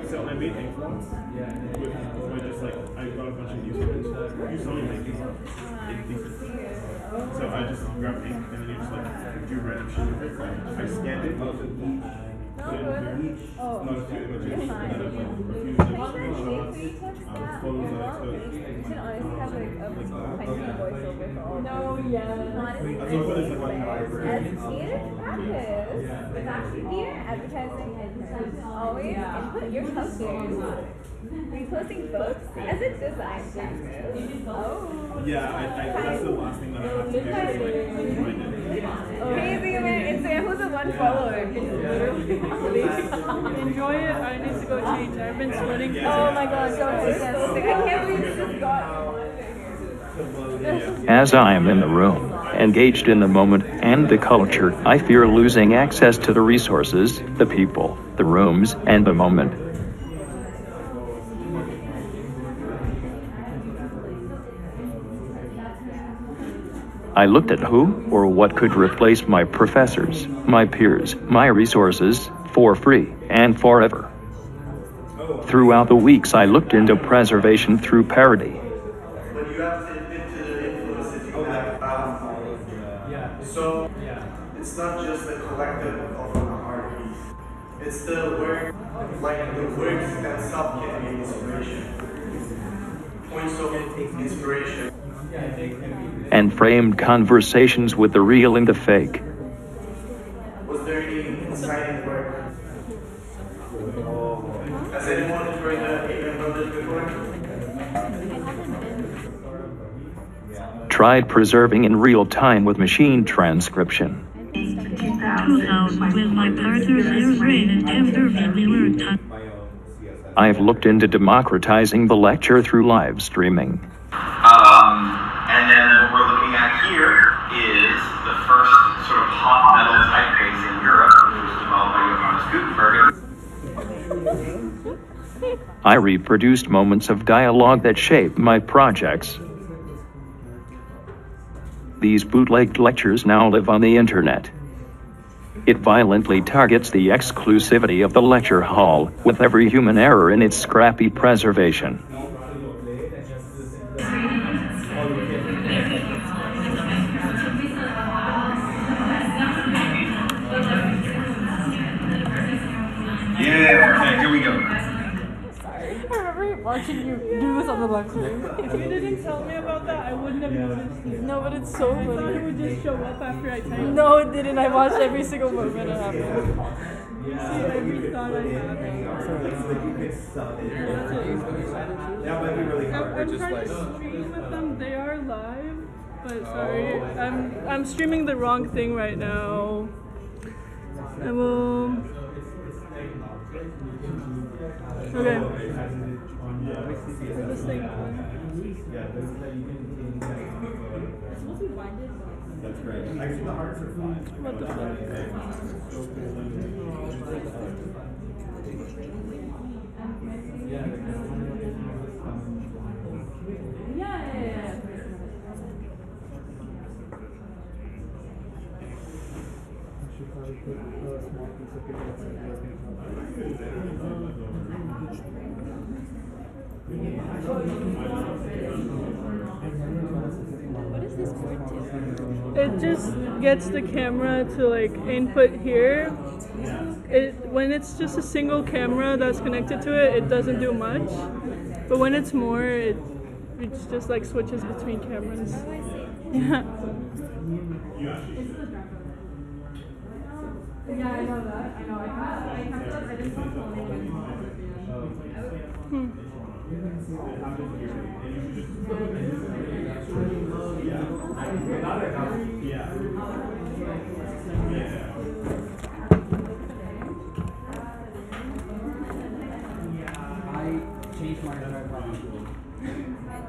So I made eggplants with just like I got a bunch of used ones. You saw me making them. So I just grabbed ink and then you just like do random shit with it. I scanned it, put it in here, not a few images, and then like a few screenshots, photos that I took. You should honestly have like a tiny voiceover for all. No, yeah. Honestly, That's what it's like. as theater practice, theater advertising and always input your posters. Reposting books as a design practice. Oh. Yeah, that's the last thing that I have to do. Crazy man, Instagram. Who's the one follower? Enjoy it. I need to go change. I've been sweating. Oh my god, don't I can't believe you just got. As I am in the room, engaged in the moment and the culture, I fear losing access to the resources, the people, the rooms, and the moment. I looked at who or what could replace my professors, my peers, my resources, for free and forever. Throughout the weeks, I looked into preservation through parody. When you have to admit to the influences you have found. So it's not just a collective of an art piece. It's the work, like the works themselves can be inspiration. Points of inspiration. And framed conversations with the real and the fake. Was there any exciting work? Has anyone enjoyed the Amen Brothers before? Tried preserving in real time with machine transcription. 2000 with my partner's airbrain and tender family worked on. I've looked into democratizing the lecture through live streaming. And then what we're looking at here is the first sort of hot metal typeface in Europe, which was developed by Johannes Gutenberg. I reproduced moments of dialogue that shaped my projects. These bootlegged lectures now live on the internet. It violently targets the exclusivity of the lecture hall, with every human error in its scrappy preservation. Yeah, okay, here we go. I remember watching you do this on the lecture. If you didn't tell me about that, I wouldn't have noticed it. No, but it's so funny. I thought it would just show up after I typed. No, it didn't. I watched every single moment it happened. See every thought I had. I'm trying to stream with them. They are live, but sorry, I'm streaming the wrong thing right now. I will. Okay. For this thing. That's great. Actually, the hearts are fine. What the fuck? What is this cord to? It just gets the camera to like input here. When it's just a single camera that's connected to it, it doesn't do much. But when it's more, it's just like switches between cameras. Yeah. Yeah, I know that. I know. I have that. I just don't tell anyone.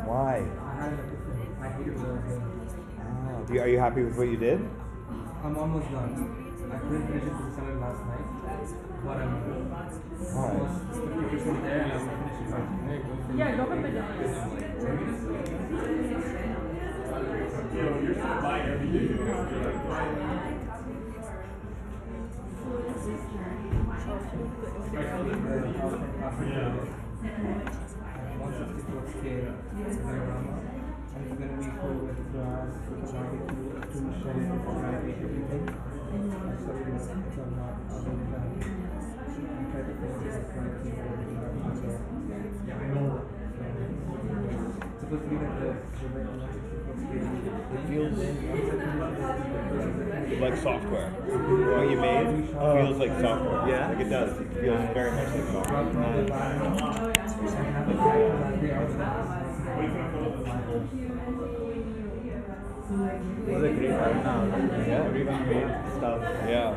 Why? Are you happy with what you did? I'm almost done. I couldn't finish it because I last night, but I'm almost Yeah, go from the door. You're gonna buy everything. It feels like software. What you made feels like software. Yeah, like it does. It feels very much like software. Was it great right now? Yeah, everyone made stuff. Yeah.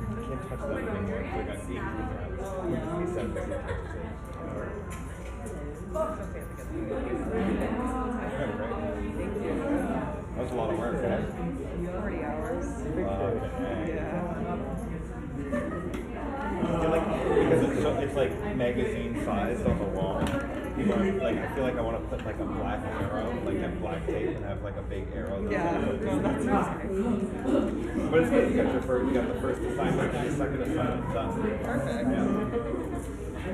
I can't touch that anymore. It's like I see it. He said that he touches it. That was a lot of work, right? 40 hours. I feel like because it's like magazine size on the wall. You want, like, I feel like I want to put like a black arrow, like a black tape, and have like a big arrow. Yeah, no, that's not. But it's good. You got the first assignment, and the second assignment done. Perfect. Yeah.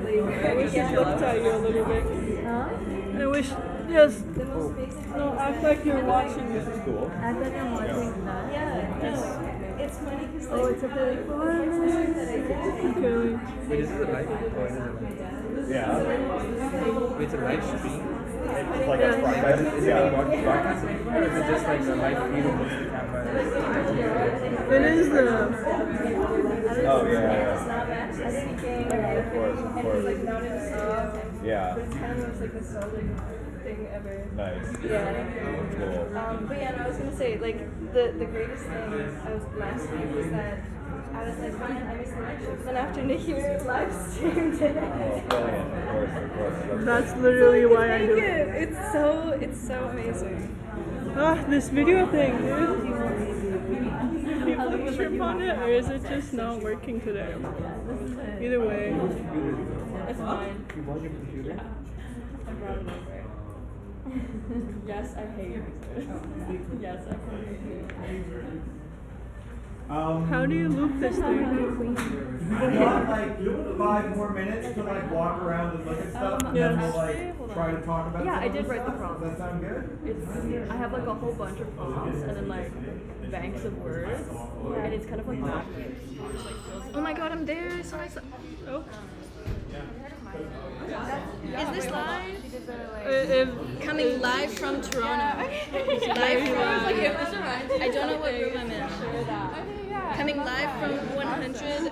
I wish it looked at you a little bit. Huh? I wish, yes. The most basic thing. No, act like you're watching This it. is cool. Act like I'm watching that. Yeah, no. It's funny because like, It's a big one. Okay. Wait, is it a live or is it a Yeah. Wait, it's a live stream? It's like a Is broadcast. it Yeah. broadcasting or is it just like a live feed of the camera? It is the. Oh yeah. Of course. like not in a studio. Yeah. But it's kind of the most like nostalgic thing ever. Nice. Yeah. Cool. But yeah, no, I was gonna say like the greatest thing I was last week was that I was like, man, I missed the lecture. But then after Nikki live streamed it. Oh, brilliant. Of course. That's literally why I do it. It's so amazing. Ah, this video thing, dude. People trip on it, or is it just not working today? Either way. It's fine. You bought your computer? I brought it over. Yes, I hate it. Yes, I hate it. How do you loop this thing? I got like 5 more minutes to like walk around and look at stuff, and then we'll like try to talk about. Yeah, I some did of write the stuff. prompt. Does that sound good? I have like a whole bunch of prompts and then like banks of words, and it's kind of like oh my god, I'm there. So oh. Is this live? Coming live from Toronto. Live from, I don't know what room I'm in. Coming live from 100.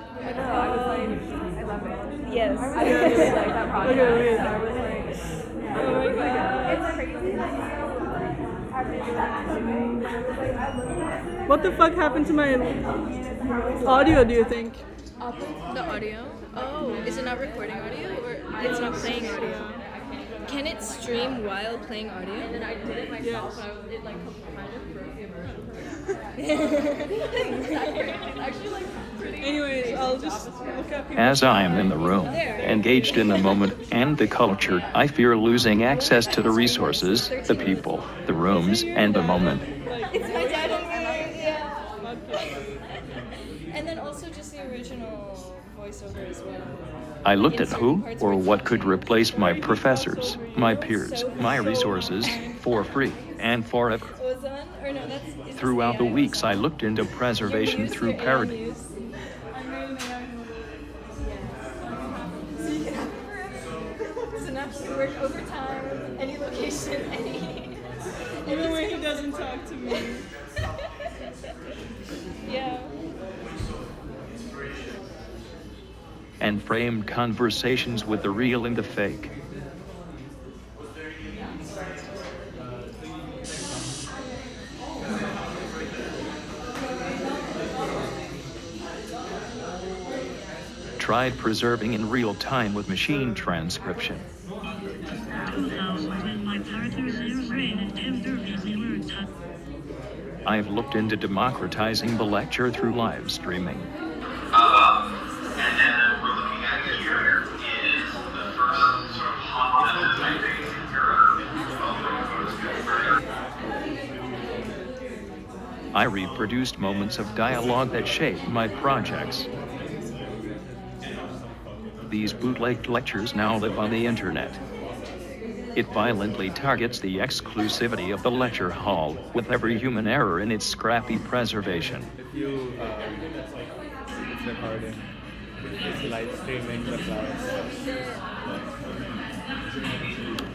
Yes. I really like that project. Okay, wait. I was like, oh my god. It's crazy. What the fuck happened to my audio, do you think? The audio? Oh, is it not recording audio or it's not playing audio? Can it stream while playing audio? And then I did it myself, and it like kind of broke the immersion. Actually, like pretty. Anyways, I'll just look at people. As I am in the room, engaged in the moment and the culture, I fear losing access to the resources, the people, the rooms, and the moment. It's my dad and me. Yeah. And then also just the original voiceover as well. I looked at who or what could replace my professors, my peers, my resources for free and forever. Ozone? Or no, that's... Throughout the weeks, I looked into preservation through parody. So you can have it forever. So now you can work overtime, any location, any... Even when he doesn't talk to me. Yeah. And framed conversations with the real and the fake. Tried preserving in real time with machine transcription. 2000 when my partner's air brain and temper really were tough. I've looked into democratizing the lecture through live streaming. And then what we're looking at here is the first sort of hot metal typeface in Europe. I reproduced moments of dialogue that shaped my projects. These bootlegged lectures now live on the internet. It violently targets the exclusivity of the lecture hall, with every human error in its scrappy preservation. If you, it's recording. It's live streaming the class.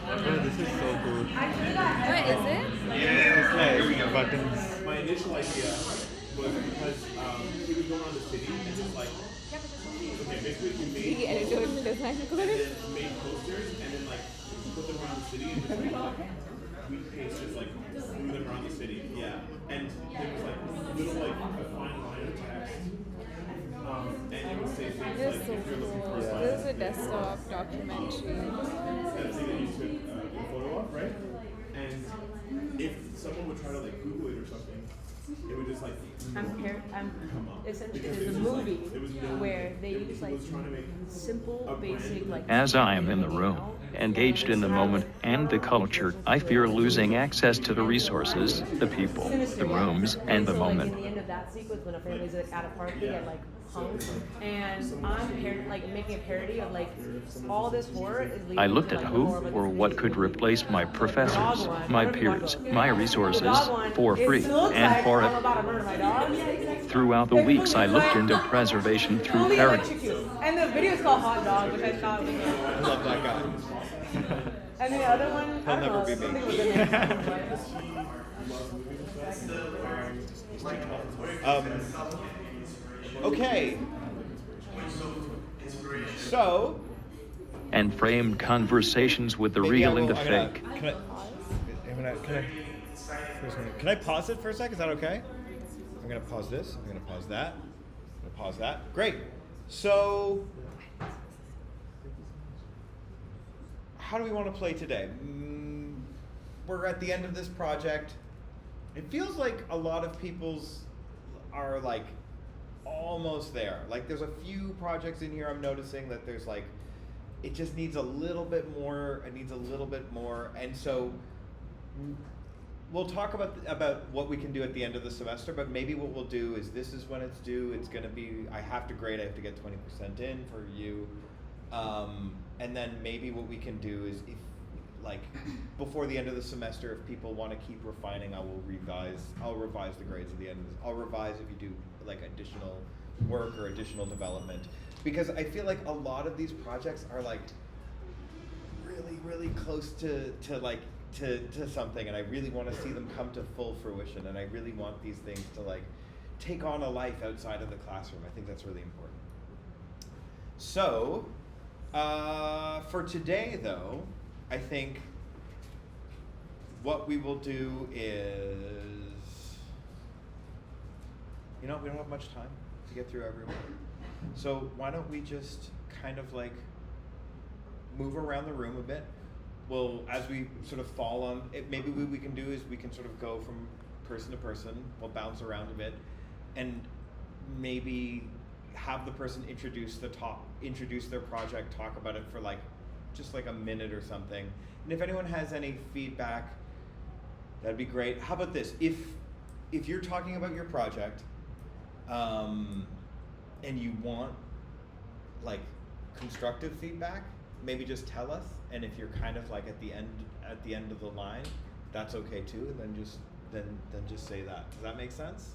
Oh, this is so cool. What is it? It's like buttons. My initial idea was because we would go around the city and just like, okay, basically we made Editorial design. posters and then like put them around the city and just like we paste just like threw them around the city. Yeah. And there was like little like a fine line of text. And it would say things This like is so if you're looking cool. for a This is a desktop documentary. that thing that you took a photo of, right? And if someone would try to like Google it or something, it would just like come up. Essentially, Because it's it a was just, movie like, there was no, where they it use was like trying to make simple, basic, like. As I am in the room, engaged in the moment and the culture, I fear losing access to the resources, the people, the rooms, and the So, like, in moment. the end of that sequence, when a family's like at a park, they get like hung, and I'm like making a parody of like all this horror is leading I looked to, at like, who more of, like, or what could replace my professors, my peers, my resources, dog one, for free it looks and like I'm forever. about to murder my dog. Throughout the weeks, I looked into preservation through Fully parody. electrocute. And the video is called Hot Dog, which I thought was I love that guy. And the other one, I He'll don't know, never be something me. was in there. Okay. So, And framed conversations with the maybe real I and the will- fake. Can I pause it for a sec? Is that okay? I'm gonna pause this. I'm gonna pause that. I'm gonna pause that. Great. So, how do we want to play today? We're at the end of this project. It feels like a lot of people's are like almost there. Like there's a few projects in here I'm noticing that there's like, it just needs a little bit more, it needs a little bit more. And so we'll talk about what we can do at the end of the semester, but maybe what we'll do is this is when it's due. It's gonna be, I have to grade, I have to get 20% in for you. And then maybe what we can do is if, like, before the end of the semester, if people want to keep refining, I'll revise the grades at the end of this. I'll revise if you do like additional work or additional development, because I feel like a lot of these projects are like really, really close to something, and I really want to see them come to full fruition, and I really want these things to like take on a life outside of the classroom. I think that's really important. So, for today though, I think what we will do is, we don't have much time to get through everyone. So why don't we just kind of like move around the room a bit. We'll, as we sort of fall on it, maybe what we can do is we can sort of go from person to person. We'll bounce around a bit and maybe have the person introduce their project, talk about it for like just like a minute or something. And if anyone has any feedback, that'd be great. How about this? If you're talking about your project, and you want like constructive feedback, maybe just tell us. And if you're kind of like at the end of the line, that's okay too. And then just say that. Does that make sense?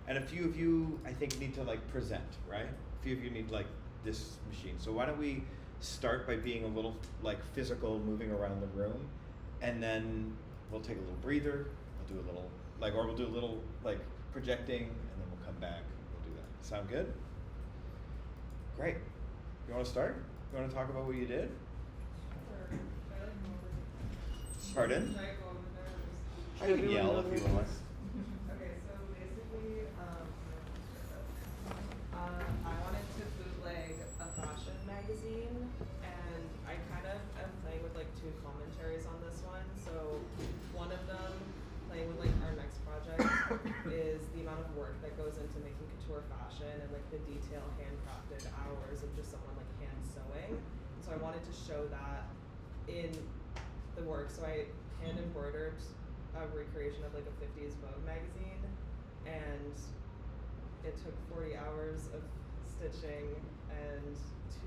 And a few of you, I think, need to like present, right? A few of you need like this machine. So why don't we start by being a little like physical, moving around the room, and then we'll take a little breather. We'll do a little like projecting, and then we'll come back. We'll do that. Sound good? Great. You want to start? You want to talk about what you did? Pardon? I can yell if you want. Okay, so basically, I wanted to bootleg a fashion magazine, and I kind of am playing with like two commentaries on this one. So one of them, playing with like our next project, goes into making couture fashion and like the detail handcrafted hours of just someone like hand sewing. So I wanted to show that in the work. So I hand embroidered a recreation of like a 50s Vogue magazine, and it took 40 hours of stitching and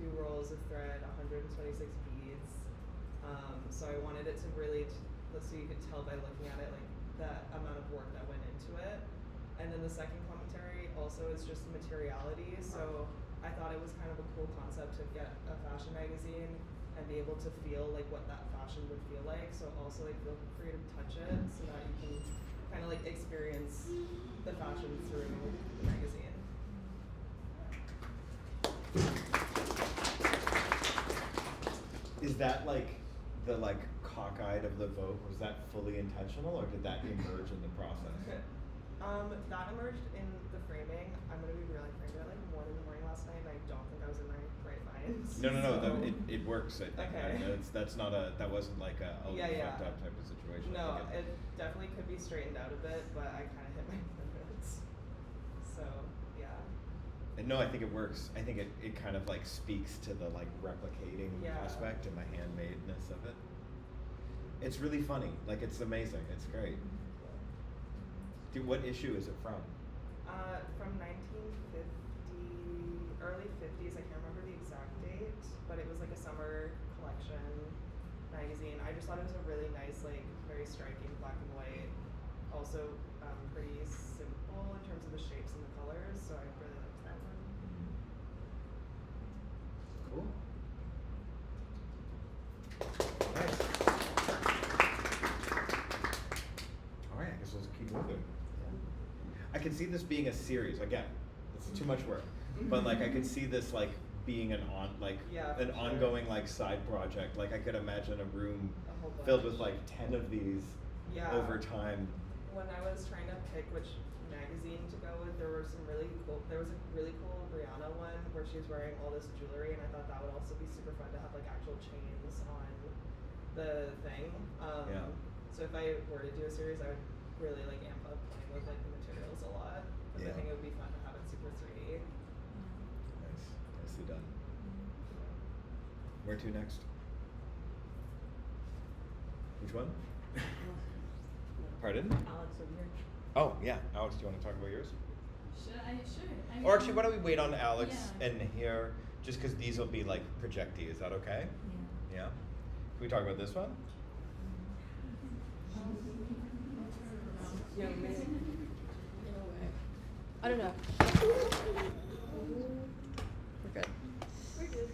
2 rolls of thread, 126 beads. So I wanted it to really, so you could tell by looking at it, like that amount of work that went into it. And then the second commentary also is just materiality. So I thought it was kind of a cool concept to get a fashion magazine and be able to feel like what that fashion would feel like. So also like feel free to touch it so that you can kind of like experience the fashion through the magazine. Is that like the like cockeyed of the Vogue? Was that fully intentional, or did that emerge in the process? That emerged in the framing. I'm gonna be really frank. At like 1 in the morning last night, and I don't think I was in my right mind. No. It works. I think. Okay. That's not a. That wasn't like a fucked up type of situation. No, it definitely could be straightened out a bit, but I kind of hit my limits. So yeah. And no, I think it works. I think it kind of like speaks to the like replicating aspect and the handmadeness of it. It's really funny. Like it's amazing. It's great. Dude, what issue is it from? From 1950, early 50s. I can't remember the exact date, but it was like a summer collection magazine. I just thought it was a really nice, like very striking black and white. Also pretty simple in terms of the shapes and the colors, so I really liked that one. Cool. Nice. All right, I guess we'll just keep moving. I can see this being a series. Again, it's too much work, but like I could see this like being an ongoing like side project. Like I could imagine a room filled with like 10 of these over time. When I was trying to pick which magazine to go with, there was a really cool Rihanna one where she was wearing all this jewelry, and I thought that would also be super fun to have like actual chains on the thing. So if I were to do a series, I would really like amp up playing with like the materials a lot, because I think it would be fun to have it super 3D. Nice, nicely done. Where to next? Which one? Pardon? Alex over here. Oh yeah, Alex, do you want to talk about yours? Sure. Or actually, why don't we wait on Alex and hear, just because these will be like projecty, is that okay? Yeah. Can we talk about this one? I don't know. We're good. We're good.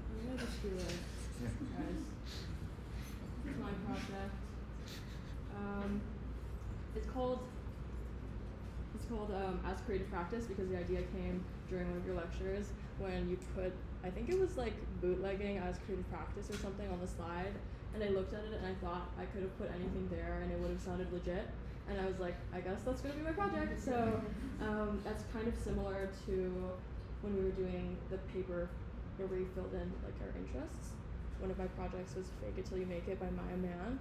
I'm gonna just do this, guys. This is my project. It's called As Creative Practice, because the idea came during one of your lectures when you put, I think it was like bootlegging as creative practice or something on the slide, and I looked at it and I thought I could have put anything there and it would have sounded legit, and I was like, I guess that's gonna be my project. So that's kind of similar to when we were doing the paper where we filled in like our interests. One of my projects was Fake It Till You Make It by Maya Man,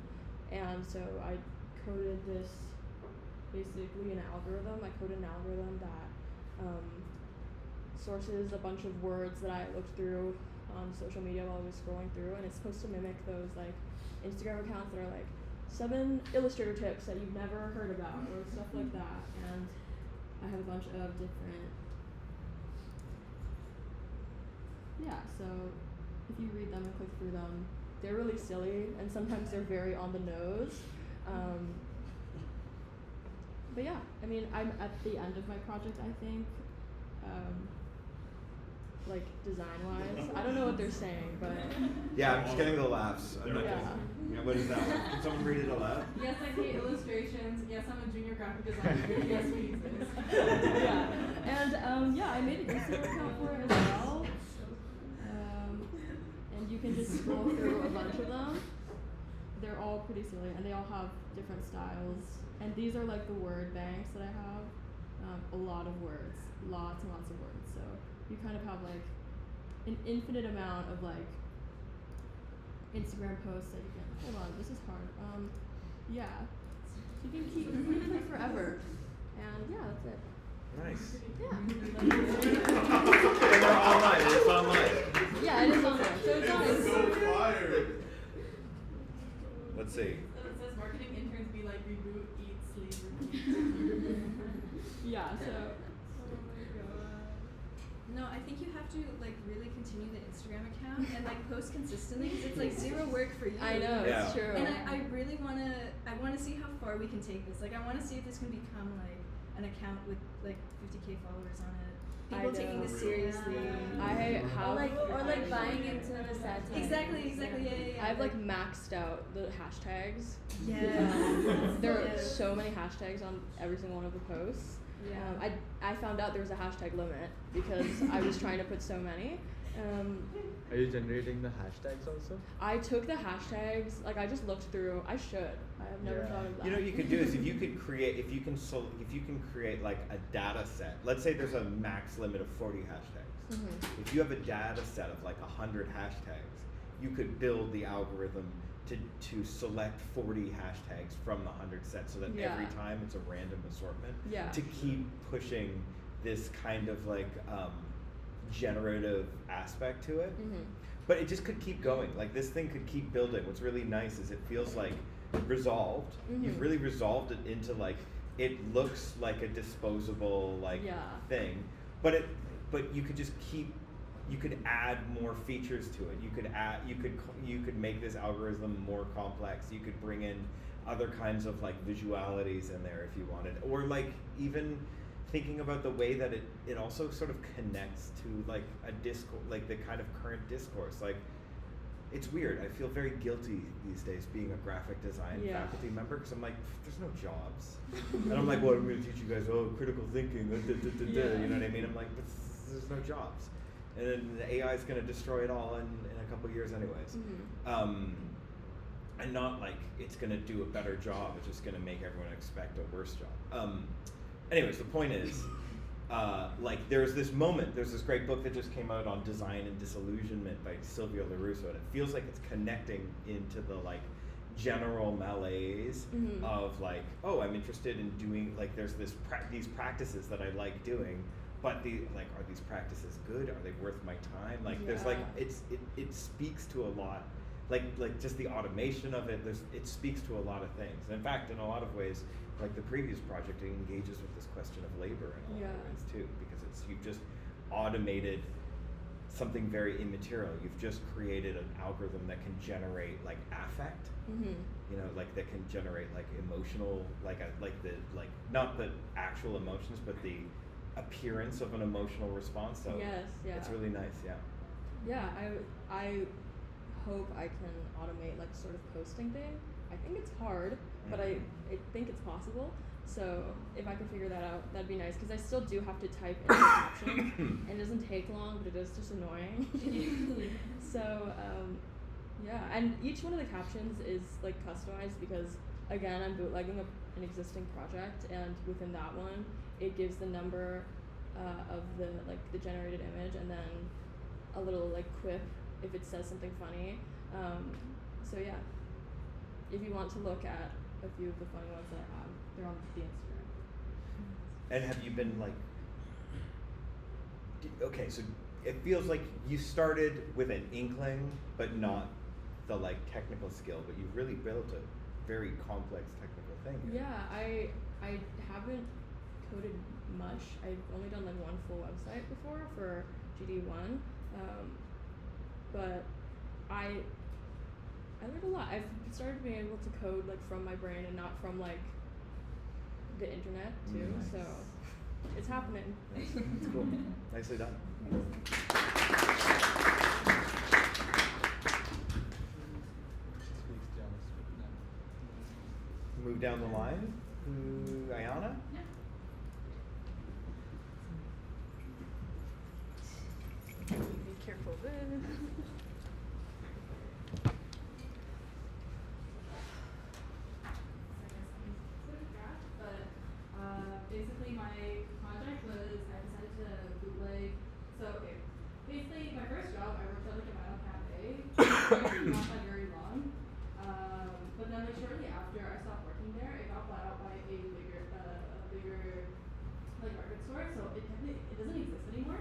and so I coded this, basically an algorithm. I coded an algorithm that sources a bunch of words that I looked through on social media while I was scrolling through, and it's supposed to mimic those like Instagram accounts that are like 7 Illustrator tips that you've never heard about or stuff like that. And I have a bunch of different, so if you read them and click through them, they're really silly and sometimes they're very on the nose. But yeah, I mean, I'm at the end of my project, I think, like design-wise. I don't know what they're saying, but... Yeah, I'm just getting the laughs. I'm not getting, what is that? Can someone read it aloud? Yes, I hate illustrations. Yes, I'm a junior graphic designer. Yes, please. And I made an Instagram account for it as well. And you can just scroll through a bunch of them. They're all pretty silly, and they all have different styles. And these are like the word banks that I have. A lot of words, lots and lots of words. So you kind of have like an infinite amount of like Instagram posts that you can. Hold on, this is hard. Yeah, so you can keep forever, and yeah, that's it. Nice. Yeah. And they're online. It's online. Yeah, it is online. So it's on. So fired. Let's see. So it says marketing interns be like reboot, eat, sleep, repeat. Yeah. So. No, I think you have to like really continue the Instagram account and like post consistently because it's like zero work for you. I know, Yeah. it's true. And I really wanna see how far we can take this. Like I wanna see if this can become like an account with like 50K followers on it. People taking this seriously. I have or like buying into the satire. Exactly, yeah. I have like maxed out the hashtags. Yes. There are so many hashtags on every single one of the posts. Yeah. I found out there was a hashtag limit because I was trying to put so many. Are you generating the hashtags also? I took the hashtags, like I just looked through. I should. I have never thought of that. You know what you could do is if you can create like a data set. Let's say there's a max limit of 40 hashtags. Mm-hmm. If you have a data set of like 100 hashtags, you could build the algorithm to select 40 hashtags from the 100 set so that every time it's a random assortment to keep pushing this kind of like generative aspect to it. Mm-hmm. But it just could keep going. Like this thing could keep building. What's really nice is it feels like resolved. Mm-hmm. You've really resolved it into like it looks like a disposable like thing. But you could just keep. You could add more features to it. You could make this algorithm more complex. You could bring in other kinds of like visualities in there if you wanted, or like even thinking about the way that it also sort of connects to like a discourse, like the kind of current discourse. Like it's weird. I feel very guilty these days being a graphic design faculty member because I'm like, there's no jobs, and I'm like, well, I'm going to teach you guys critical thinking. You know what I mean? I'm like, there's no jobs. And then the AI is going to destroy it all in a couple of years anyways. Mm-hmm. And not like it's going to do a better job, it's just going to make everyone expect a worse job. Anyways, the point is, like there's this great book that just came out on design and disillusionment by Silvio LaRusso, and it feels like it's connecting into the like general malaise of like, oh, I'm interested in doing, like there's these practices that I like doing, but are these practices good? Are they worth my time? Like there's like it speaks to a lot, like just the automation of it. It speaks to a lot of things. And in fact, in a lot of ways, like the previous project, it engages with this question of labor in a lot of ways too, because you've just automated something very immaterial. You've just created an algorithm that can generate like affect. You know, like that can generate like emotional, not the actual emotions, but the appearance of an emotional response. So it's really nice. I hope I can automate like sort of posting thing. I think it's hard, but I think it's possible. So if I can figure that out, that'd be nice, because I still do have to type in the captions, and it doesn't take long, but it is just annoying. So and each one of the captions is like customized because again, I'm bootlegging an existing project, and within that one, it gives the number of the generated image, and then a little like quip if it says something funny. So yeah, if you want to look at a few of the funny ones that I have, they're on the Instagram. And have you been like, okay, so it feels like you started with an inkling, but not the like technical skill, but you've really built a very complex technical thing. Yeah, I haven't coded much. I've only done like one full website before for GD1, but I learned a lot. I've started being able to code like from my brain and not from like the internet too. Nice. So it's happening. It's cool. Nicely done. Move down the line to Ayana. Be careful then. Basically my project was I decided to bootleg So okay, basically my first job I worked at like a vinyl cafe. Not like very long. But then like shortly after I stopped working there, it got bought out by a bigger like record store. So it doesn't exist anymore.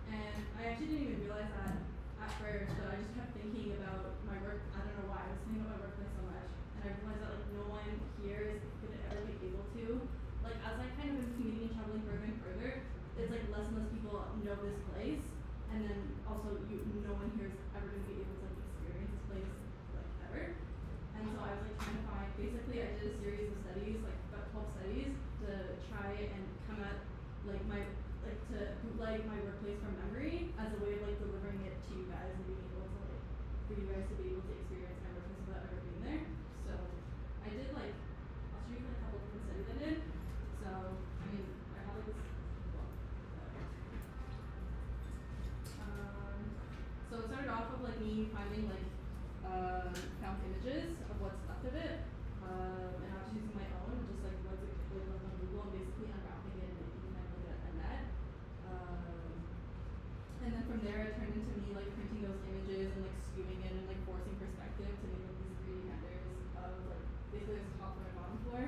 And I actually didn't even realize that at first, but I just kept thinking about my work. I don't know why I was thinking about my workplace so much, and I realized that like no one here is gonna ever be able to. Like as I kind of been commuting and traveling further and further, it's like less and less people know this place, and then also no one here is ever gonna be able to like, experience this place like ever. And so I was like trying to find. Basically, I did a series of studies, like about 12 studies, to try and come at like to bootleg my workplace from memory as a way of like delivering it to you guys and being able to like for you guys to be able to experience my workplace without ever being there. So I did like I'll show you a couple different studies I did. So I mean I have like this well, so it started off with like me finding like found images of what's left of it. And I was using my own, just like what's it like on Google and basically unwrapping it and making kind of like a net. And then from there it turned into me like printing those images and like skewing it and like forcing perspective to make like these 3D renders of like basically there's top floor and bottom floor.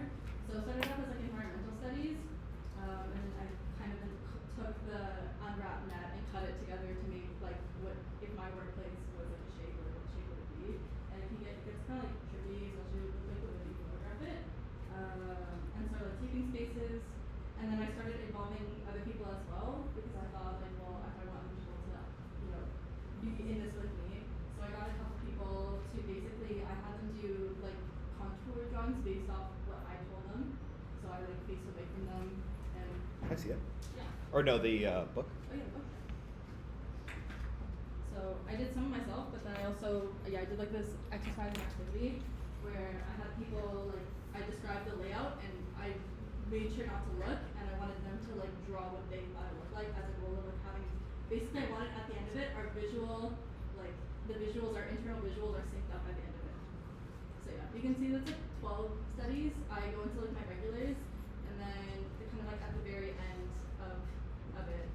So it started off as like environmental studies, and then I kind of then took the unwrapped net and cut it together to make like what if my workplace was like a shape or what shape would it be. And it gets kind of like tricky, especially with like the way you photograph it. And so like taking spaces, and then I started involving other people as well because I thought like, well, if I want other people to, you know, be in this with me. So I got a couple people to basically, I had them do like contour drawings based off what I told them. So I like faced away from them and. I see it. Yeah. Or no, the book. Oh yeah, the book. So I did some of myself, but then I also, I did like this exercise and activity where I had people like, I described the layout and I made sure not to look, and I wanted them to like draw what they thought it looked like as a goal of like having. Basically, I wanted at the end of it, our visual, like the visuals, our internal visuals are synced up by the end of it. So yeah, you can see that's like 12 studies. I go into like my regulars, and then kind of like at the very end of it.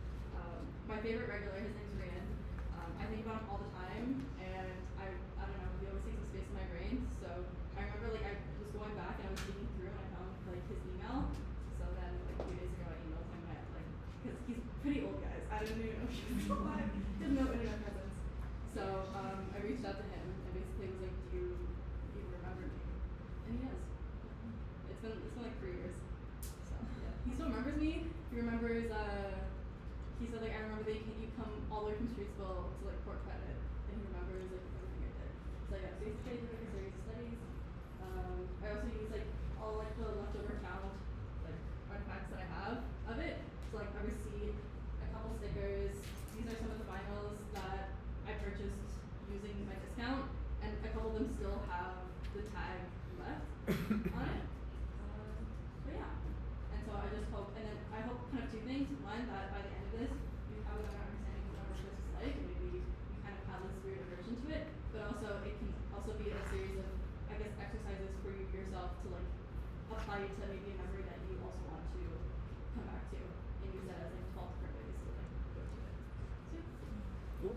My favorite regular, his name's Rand. I think about him all the time, and I don't know, he always takes up space in my brain. So I remember like I was going back and I was digging through and I found like his email. So then like 2 days ago I emailed him at like because he's pretty old, guys. I don't even know if he's still alive. He has no internet presence. So I reached out to him and basically was like, do you remember me? And he has. It's been like 3 years. So yeah, he still remembers me. He remembers. He said like I remember you come all the way from Streetsville to like Port Credit, and he remembers like everything I did. So yeah, basically I did like a series of studies. I also use like all like the leftover found like artifacts that I have of it. So like a receipt, a couple stickers. These are some of the vinyls that I purchased using my discount, and a couple of them still have the tag left on it. But yeah, and so I just hope, and then I hope kind of 2 things. One, that by the end of this, you have a better understanding of what our business is like, and maybe you kind of have this weird aversion to it. But also, it can also be a series of, I guess, exercises for you yourself to like apply to maybe a memory that you also want to come back to, and use that as like 12 different ways to like go to it. So yeah. Cool.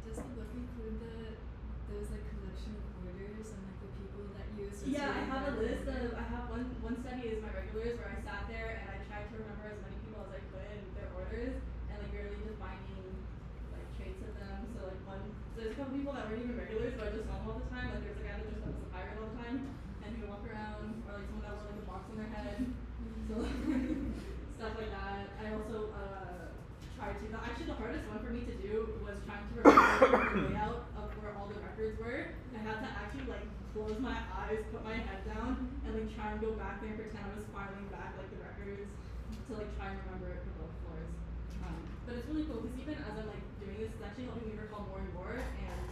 Does the book include those like collection of orders and like the people that you associate? Yeah, I have a list of. I have one study is my regulars where I sat there and I tried to remember as many people as I could and their orders and like really defining like traits of them. So like there's a couple people that weren't even regulars, but I just saw them all the time. Like there's a guy that dressed up as a pirate all the time, and he would walk around, or like someone that wore like a box on their head. So stuff like that. I also tried to. Actually, the hardest one for me to do was trying to remember the layout of where all the records were. I had to actually like close my eyes, put my head down, and like try and go back there and pretend I was filing back like the records to like try and remember it for both floors. But it's really cool because even as I'm like doing this, it's actually helping me recall more and more. And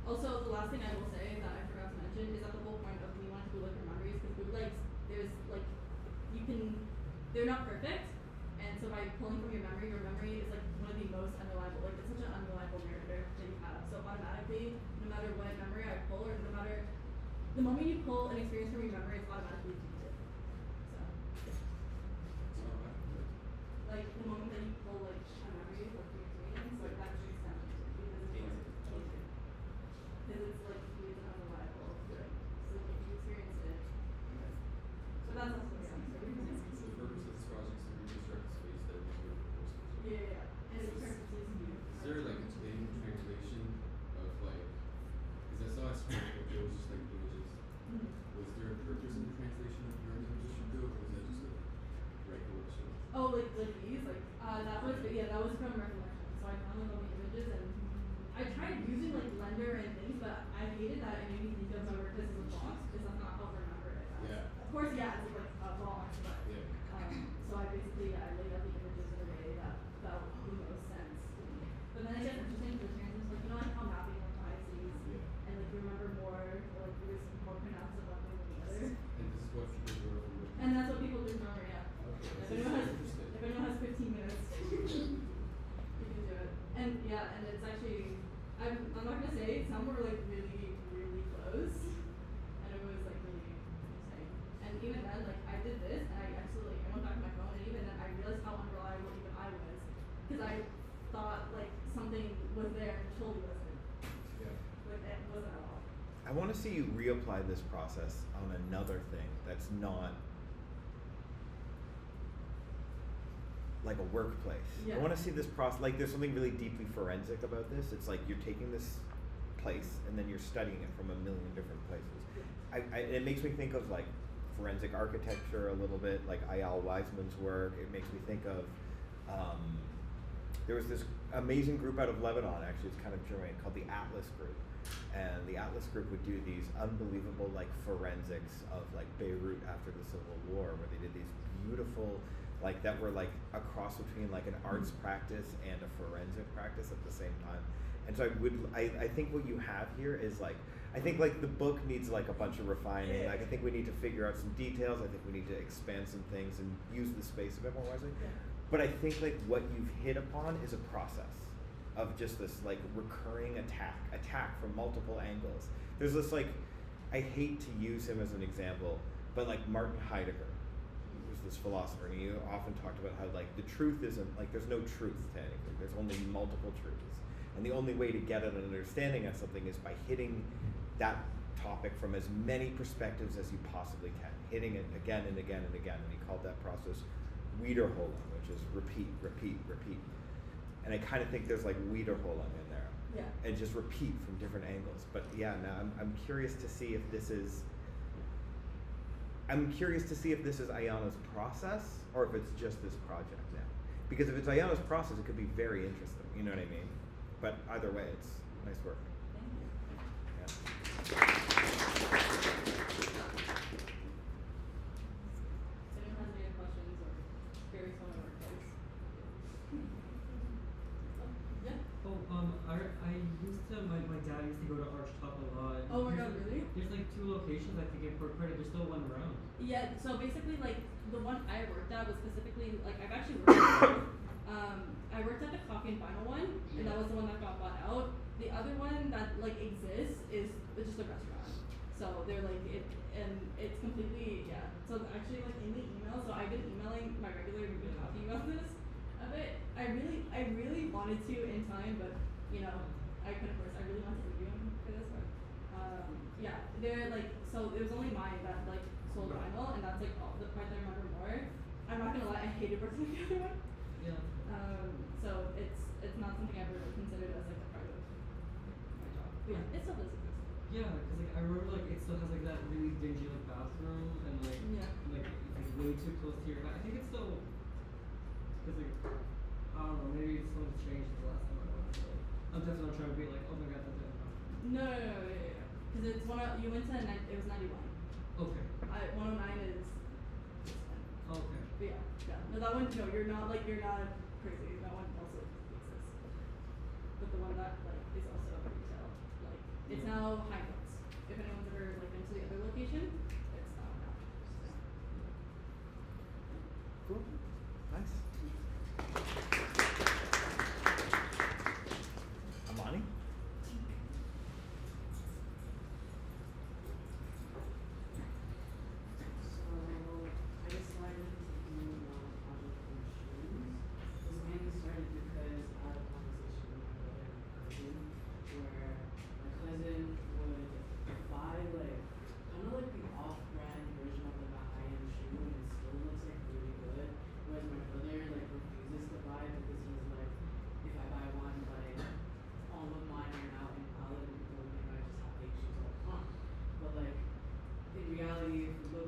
also, the last thing I will say that I forgot to mention is that the whole point of me wanting to bootleg your memories, because bootlegs, there's like they're not perfect. And so by pulling from your memory is like one of the most unreliable, like it's such an unreliable narrator that you have. So automatically, no matter what memory I pull or no matter the moment you pull an experience from your memory, it's automatically deleted. So, like the moment that you pull like a memory of your experience, like that just down because it's like deleted. Because it's like really unreliable. Like, so like if you experience it. So that's also the same. So the purpose of this project is to reconstruct the space that was here for courses. Yeah. And it's purposes you. Is there like a translation of like, because I saw a screen, but there was just like images. Was there a purpose in the translation of your images from Go, or was that just a right collection? Oh, like these, like that was from recollection. So I found like all the images and I tried using like Blender and things, but I hated that it made me think of my work as a box because that's not how I remember it. Yeah. Of course, yeah, it's like a box, but so I basically I laid out the images in a way that felt the most sense to me. But then I guess interesting for the transits, like you know like how mapping applies these and like you remember more, or like there's more pronounced of one thing than the other. And this is what people do over with. And that's what people do remember, yeah. Okay. If anyone has 15 minutes, you can do it. And yeah, and it's actually, I'm not gonna say, some were like really, really close. And it was like really interesting. And even then, like I did this and I went back to my phone and even then I realized how unreliable even I was. Because I thought like something was there and it totally wasn't. Yeah. Like it wasn't at all. I want to see you reapply this process on another thing that's not like a workplace. Yeah. I want to see this process, like there's something really deeply forensic about this. It's like you're taking this place and then you're studying it from a million different places. It makes me think of like forensic architecture a little bit, like Eyal Weizman's work. It makes me think of, there was this amazing group out of Lebanon, actually it's kind of German, called the Atlas Group. And the Atlas Group would do these unbelievable like forensics of like Beirut after the Civil War, where they did these beautiful, like that were like a cross between like an arts practice and a forensic practice at the same time. And so I think what you have here is like, I think like the book needs like a bunch of refining. Like I think we need to figure out some details. I think we need to expand some things and use the space a bit more wisely. But I think like what you've hit upon is a process of just this like recurring attack from multiple angles. There's this like, I hate to use him as an example, but like Martin Heidegger was this philosopher, and he often talked about how like the truth isn't, like there's no truth to anything, there's only multiple truths. And the only way to get at an understanding of something is by hitting that topic from as many perspectives as you possibly can, hitting it again and again and again. And he called that process Wiederholung, which is repeat, repeat, repeat. And I kind of think there's like Wiederholung in there. Yeah. And just repeat from different angles. But yeah, now I'm curious to see if this is, Ayana's process or if it's just this project now. Because if it's Ayana's process, it could be very interesting. You know what I mean? But either way, it's nice work. Thank you. Yeah. If anyone has any questions or queries on my work, please. Yeah. I used to, my dad used to go to Archtop a lot. Oh my god, really? There's like 2 locations I think in Port Credit, there's still one around. Yeah, so basically like the one I worked at was specifically, like I've actually worked at I worked at the coffee and vinyl one, and that was the one that got bought out. The other one that like exists is just a restaurant. So they're like it, and it's completely So actually like in the email, so I've been emailing my regular we've been talking about this a bit. I really wanted to in time, but you know I couldn't force. I really wanted to interview him for this one. They're like so it was only mine that like sold vinyl, and that's like all the part that I remember more. I'm not gonna lie, I hated working with the other one. Yeah. So it's not something I've ever considered as like a part of my job. But yeah, it still does exist. Yeah, because like I remember like it still has like that really dingy like bathroom and like like it's way too close to your house. I think it's still because like I don't know, maybe something's changed the last time I went. So I'm definitely not trying to be like, oh my god, that's it. No, because it's you went to it was 91. Okay. 109 is this one. Okay. But yeah. No, that one. No, you're not crazy. That one also exists. But the one that like is also retail, like it's now High Notes. If anyone's ever like been to the other location, it's now. Cool. Nice. Amani?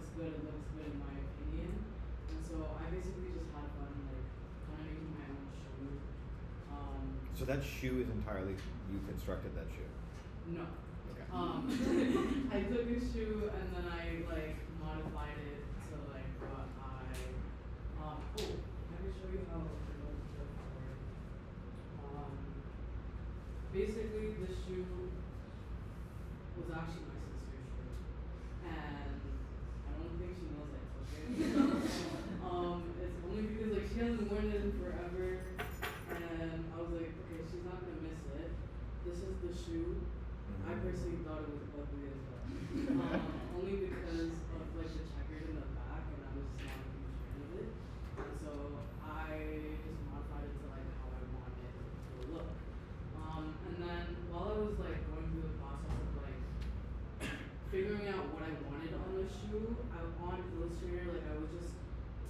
looks good, it looks good in my opinion. And so I basically just had fun, like, kind of making my own shoe. So that shoe is entirely, you constructed that shoe? No. Okay. I took a shoe and then I like modified it to like what I oh, let me show you how it looks before. Basically the shoe was actually my sister's shoe. And I don't think she knows I took it. It's only because like she hasn't worn it in forever, and I was like, okay, she's not gonna miss it. This is the shoe. I personally thought it was ugly as well. Only because of like the checkered in the back, and I was just not a huge fan of it. And so I just modified it to like how I wanted it to look. And then while I was like going through the process of like figuring out what I wanted on the shoe, on Illustrator, like I was just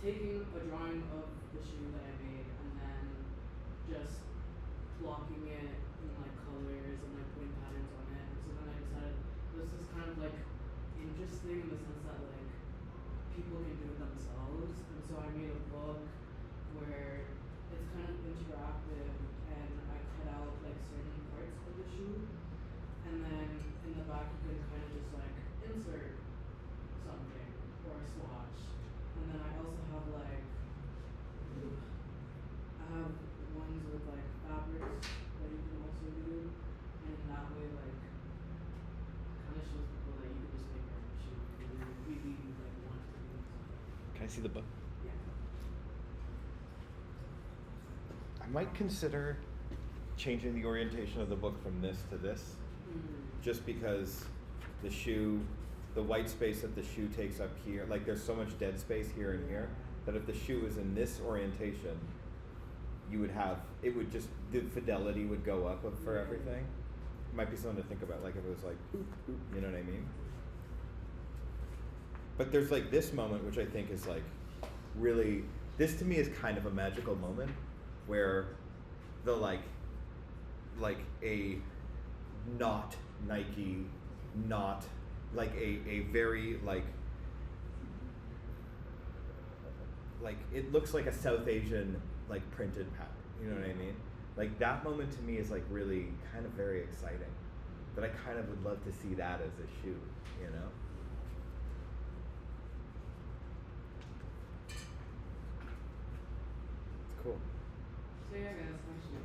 taking a drawing of the shoe that I made and then just blocking it in like colors and like putting patterns on it. And so then I decided this is kind of like interesting in the sense that like people can do it themselves. And so I made a book where it's kind of interactive and I cut out like certain parts of the shoe. And then in the back you can kind of just like insert something or a swatch. And then I also have like, I have ones with like fabrics that you can also do. And that way like, kind of shows people that you can just make your own shoe. If you really like want to do something. Can I see the book? Yeah. I might consider changing the orientation of the book from this to this, just because the shoe, the white space that the shoe takes up here, like there's so much dead space here and here, that if the shoe was in this orientation, you would have, it would just, the fidelity would go up for everything. It might be something to think about, like if it was like, boop, boop, you know what I mean? But there's like this moment, which I think is like really, this to me is kind of a magical moment, where the like a not Nike, not like a very like it looks like a South Asian like printed pattern, you know what I mean? Like that moment to me is like really kind of very exciting, but I kind of would love to see that as a shoe, you know? It's cool. So yeah guys, actually.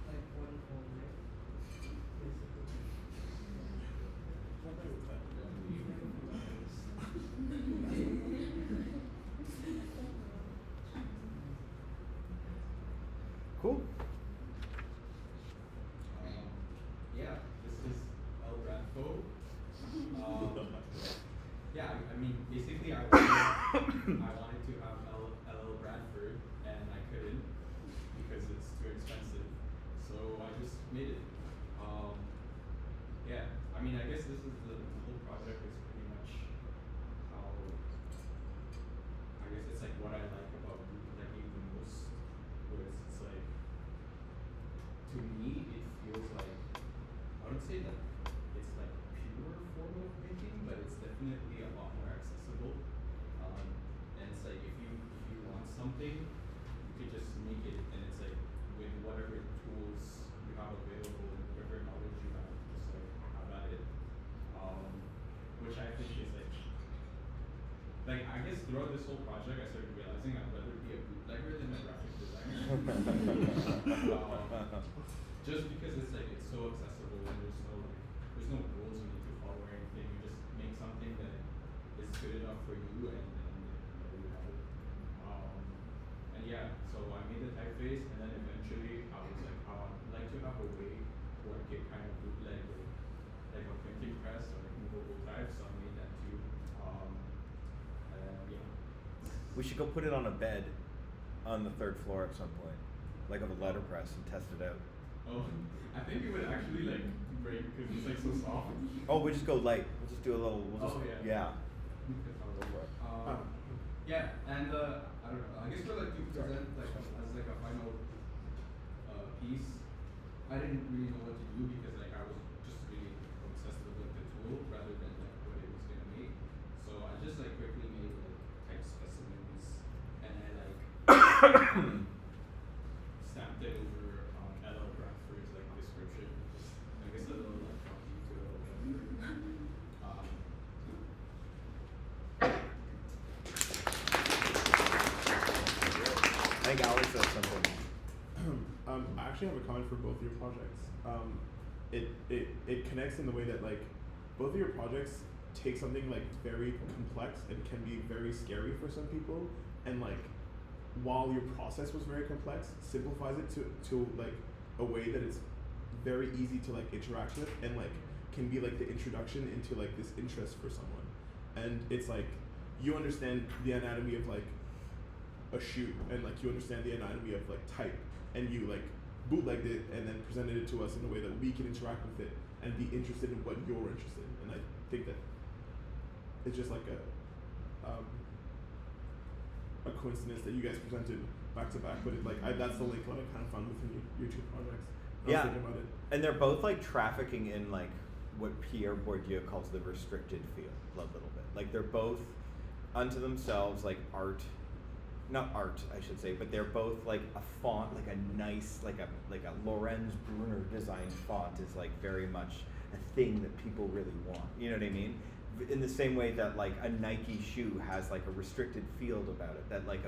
Like one whole night, basically. Cool. Yeah, this is El Bradfo. Yeah, I mean, basically, I wanted to have L. Bradford, and I couldn't because it's too expensive. So I just made it. Yeah, I mean, I guess this is the whole project is pretty much how. I guess it's like what I like about bootlegging the most, was it's like, to me, it feels like, I wouldn't say that it's like pure form of making, but it's definitely a lot more accessible. And it's like if you want something, you could just make it, and it's like with whatever tools you have available and whatever knowledge you have, just like have at it. Which I think is like I guess throughout this whole project, I started realizing I'd rather be a bootlegger than a graphic designer. Just because it's like it's so accessible and there's no rules you need to follow or anything. You just make something that is good enough for you, and there you have it. And yeah, so I made the typeface, and then eventually I was like, oh, I'd like to have a way where I could kind of bootleg like a printing press or like movable type, so I made that too. Yeah. We should go put it on a bed on the 3rd floor at some point, like of a letterpress, and test it out. Oh, I think it would actually like break because it's like so soft. Oh, we just go light. We'll just do a little. We'll just, yeah. Yeah. Yeah, and I don't know. I guess we're like to present like as like a final piece, I didn't really know what to do because like I was just really obsessed with like the tool rather than like what it was gonna make. So I just like quickly made like type specimens and I like stamped it over LL Bradford's like description, just I guess a little like copy to it or whatever. I think Alex said something. I actually have a comment for both of your projects. It connects in the way that like both of your projects take something like very complex and can be very scary for some people, and like while your process was very complex, simplifies it to like a way that it's very easy to like interact with and like can be like the introduction into like this interest for someone. And it's like you understand the anatomy of like a shoe, and like you understand the anatomy of like type, and you like bootlegged it and then presented it to us in a way that we can interact with it and be interested in what you're interested in. And I think that it's just like a coincidence that you guys presented back to back, but it, like that's the link what I kind of found within your two projects. Yeah, about it. And they're both like trafficking in like what Pierre Bourdieu calls the restricted field a little bit. Like they're both unto themselves like art. Not art, I should say, but they're both like a font, like a nice, like a Lorenz Brunner designed font is like very much a thing that people really want. You know what I mean? In the same way that like a Nike shoe has like a restricted field about it, that like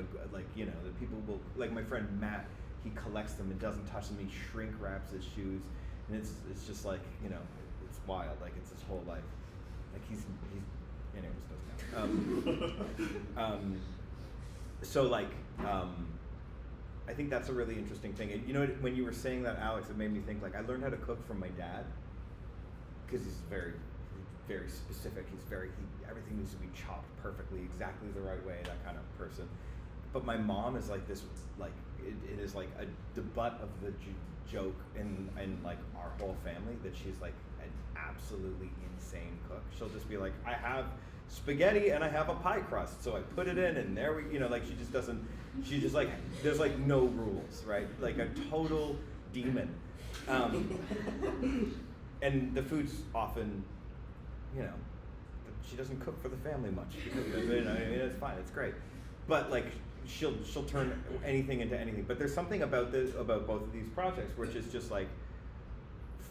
you know that people will, like my friend Matt, he collects them and doesn't touch them. He shrink wraps his shoes, and it's just like, you know, it's wild. Like it's his whole life. Like he's anyways, doesn't matter. So like, I think that's a really interesting thing. And you know, when you were saying that, Alex, it made me think like I learned how to cook from my dad because he's very, very specific. Everything needs to be chopped perfectly, exactly the right way, that kind of person. But my mom is like this, like it is like the butt of the joke in like our whole family that she's like an absolutely insane cook. She'll just be like, I have spaghetti and I have a pie crust, so I put it in and there we, you know, like she just like, there's like no rules, right? Like a total demon. And the food's often, you know, she doesn't cook for the family much. Because, you know, I mean, it's fine, it's great. But like she'll turn anything into anything. But there's something about both of these projects which is just like,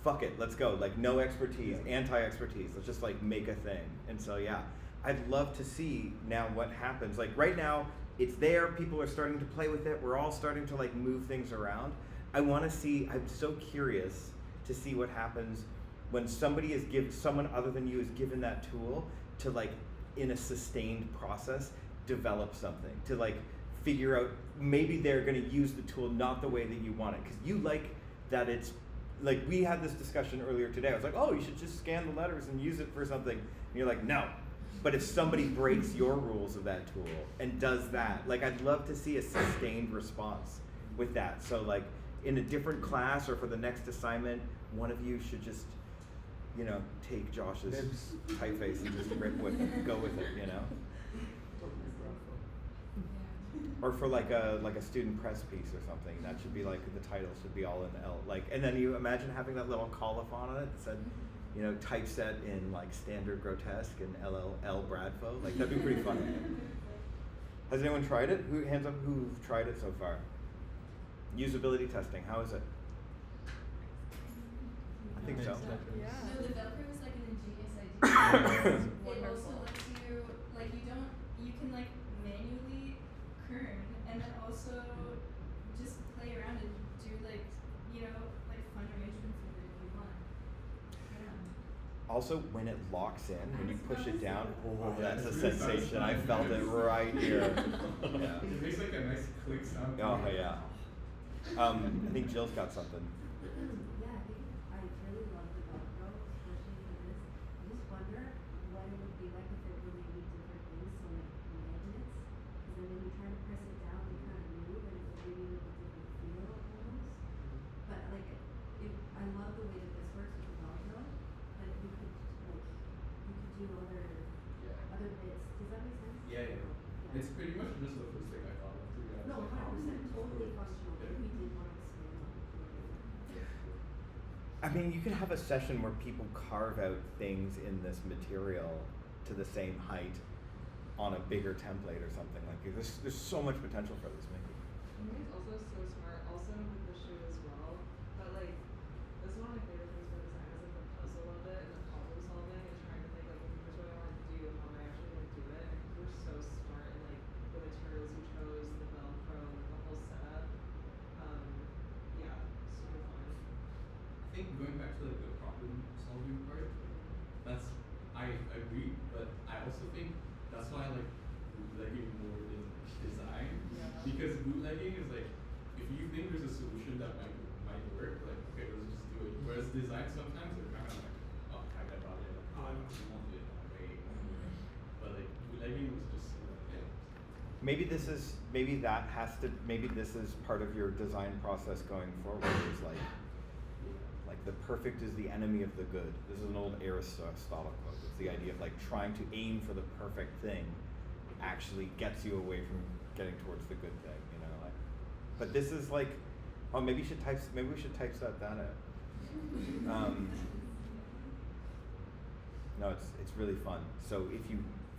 fuck it, let's go. Like no expertise, anti-expertise. Let's just like make a thing. And so yeah, I'd love to see now what happens. Like right now, it's there. People are starting to play with it. We're all starting to like move things around. I want to see. I'm so curious to see what happens when somebody someone other than you is given that tool to like in a sustained process develop something, to like figure out maybe they're going to use the tool not the way that you want it, because you like that it's like we had this discussion earlier today. I was like, oh, you should just scan the letters and use it for something. And you're like, no. But if somebody breaks your rules of that tool and does that, like I'd love to see a sustained response with that. So like in a different class or for the next assignment, one of you should just, you know, take Josh's typeface and just go with it, you know? Or for like a student press piece or something, that should be like the title should be all in L. Like, and then you imagine having that little colophon on it that said, you know, typeset in like standard grotesque and L Bradfo. Like that'd be pretty funny. Has anyone tried it? Hands up who've tried it so far? Usability testing, how is it? I think so. Yeah. No, the Velcro is like an ingenious idea. It also lets you, like you can like manually kern and then also just play around and do like, you know, like fun arrangements with it if you want. Yeah. Also, when it locks in, when you push it down, oh, that's a sensation. I felt it right here. Yeah. It makes like a nice click sound. Oh yeah. I think Jill's got something. Yeah, I think I really love the Velcro, especially for this. I just wonder what it would be like if it really did different things, so like magnets. Because then when you try to press it down, they kind of move and it would give you like a different feel almost. But like, I love the way that this works with the Velcro. But you could do other bits. Does that make sense? Yeah. It's pretty much just the first thing I thought of. No, 100%, totally functional. If we did want to expand on it. I mean, you can have a session where people carve out things in this material to the same height on a bigger template or something like that. There's so much potential for this, Mickey. I think it's also so smart, also with the shoe as well. But like, this is one of my favorite things about design is like the puzzle of it and the problem solving and trying to think like, okay, here's what I want to do, how am I actually going to do it? And you were so smart in like the materials you chose, the Velcro, like the whole setup. Yeah, super fun. I think going back to like the problem solving part, I agree, but I also think that's why I like bootlegging more than design. Yeah. Because bootlegging is like, if you think there's a solution that might work, like okay, let's just do it. Whereas design sometimes they're kind of like, oh, I got about it, like, oh, I don't want to do it that way. But like bootlegging was just like, yeah. Maybe this is part of your design process going forward. Is like the perfect is the enemy of the good. This is an old Aristotle quote. It's the idea of like trying to aim for the perfect thing actually gets you away from getting towards the good thing, you know. Like, but this is like, oh, maybe we should type that out. No, it's really fun. So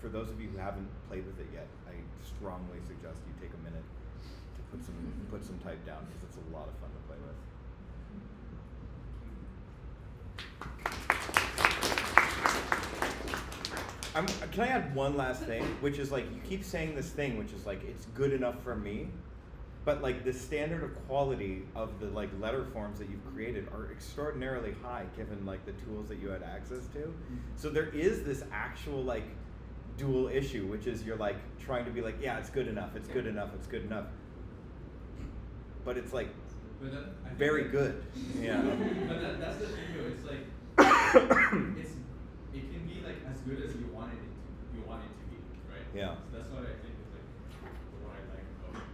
for those of you who haven't played with it yet, I strongly suggest you take a minute to put some type down because it's a lot of fun to play with. Can I add one last thing, which is like you keep saying this thing, which is like it's good enough for me, but like the standard of quality of the like letter forms that you've created are extraordinarily high given like the tools that you had access to. So there is this actual like dual issue, which is you're like trying to be like, yeah, it's good enough, it's good enough, it's good enough, but it's like very good. Yeah. But that's the thing though. It's like it can be like as good as you want it to be, right? Yeah. So that's what I think is like what I like about it.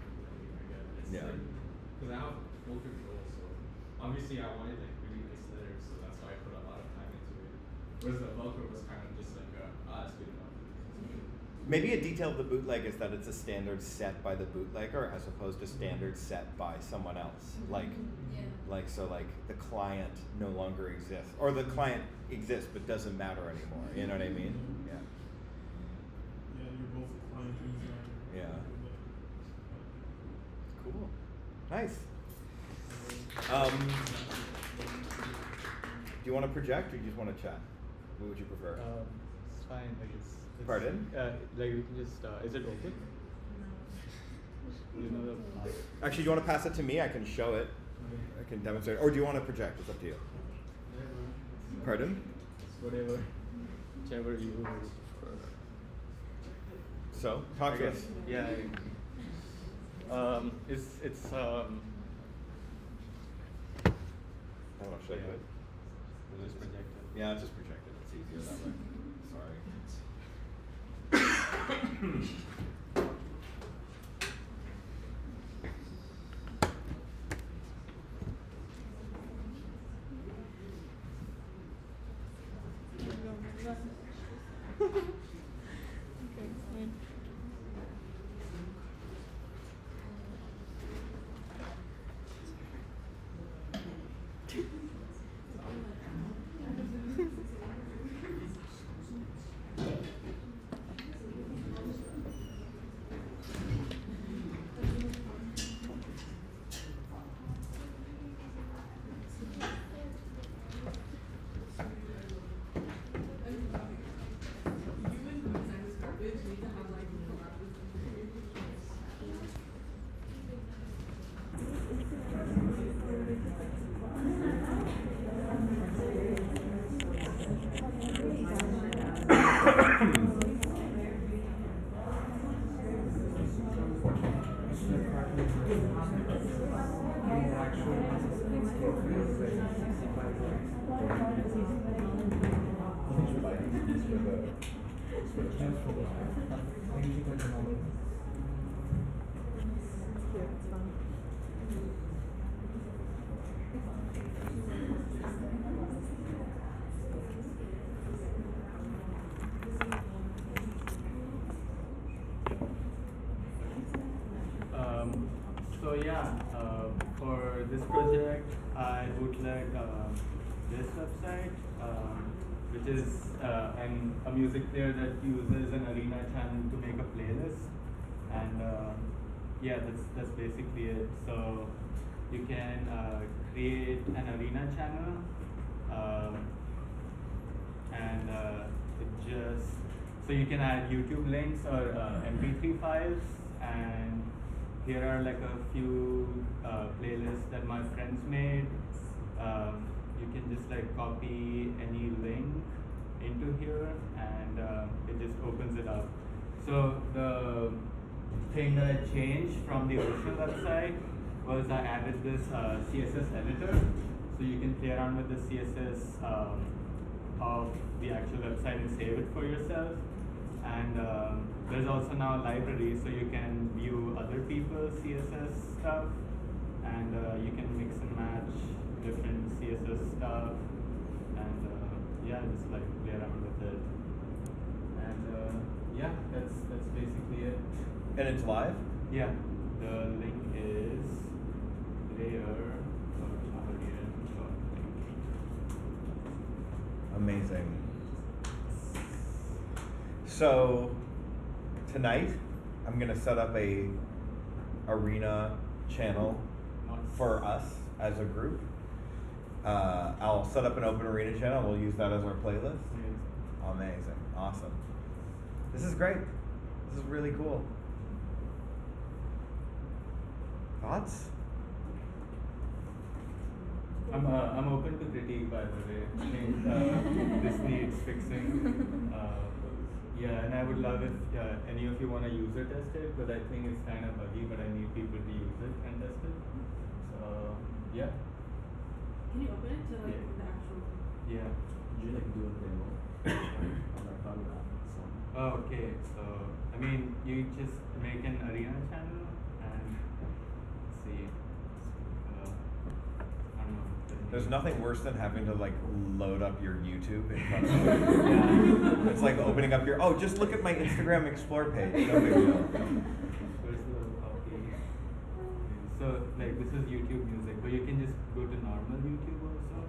It's Yeah. Because I have full control, so obviously I wanted like really nice letters, so that's why I put a lot of time into it. Whereas the Velcro was kind of just like, it's good enough. Maybe a detail of the bootleg is that it's a standard set by the bootlegger as opposed to standard set by someone else. Like the client no longer exists, or the client exists but doesn't matter anymore. You know what I mean? Yeah. Yeah, you're both a client and designer. Yeah. Cool. Nice. Do you want to project or do you just want to chat? What would you prefer? It's fine, I guess. Pardon? Like we can just, is it open? You know the Actually, do you want to pass it to me? I can show it. I can demonstrate. Or do you want to project? It's up to you. Pardon? Whatever. Whichever you prefer. So, talk to us. Yeah. It's I don't know, should I do it? Is this projected? Yeah, it's just projected. It's easier that way. Sorry. So yeah, for this project, I bootleg this website, which is a music player that uses an arena channel to make a playlist, and yeah, that's basically it. So you can create an arena channel, and it just so you can add YouTube links or MP3 files, and here are like a few playlists that my friends made. You can just like copy any link into here, and it just opens it up. So the thing that I changed from the original website was I added this CSS editor, so you can play around with the CSS of the actual website and save it for yourself. And there's also now a library, so you can view other people's CSS stuff, and you can mix and match different CSS stuff, and yeah, just like play around with it. And yeah, that's basically it. And it's live? Yeah, the link is layer. Amazing. So tonight I'm gonna set up a arena channel for us as a group. I'll set up an open arena channel. We'll use that as our playlist. Amazing, awesome. This is great. This is really cool. Thoughts? I'm open to critique, by the way. I think this needs fixing. Yeah, and I would love if any of you want to user test it, because I think it's kind of buggy, but I need people to use it and test it. So yeah. Can you open it to like the actual? Yeah. Did you like do a demo? On my phone app, so. Oh, okay. So I mean, you just make an arena channel and let's see. I don't know. There's nothing worse than having to like load up your YouTube in front of you. Yeah. It's like opening up your, oh, just look at my Instagram Explore page. No big deal. Where's the copy? So like this is YouTube music, but you can just go to normal YouTube also.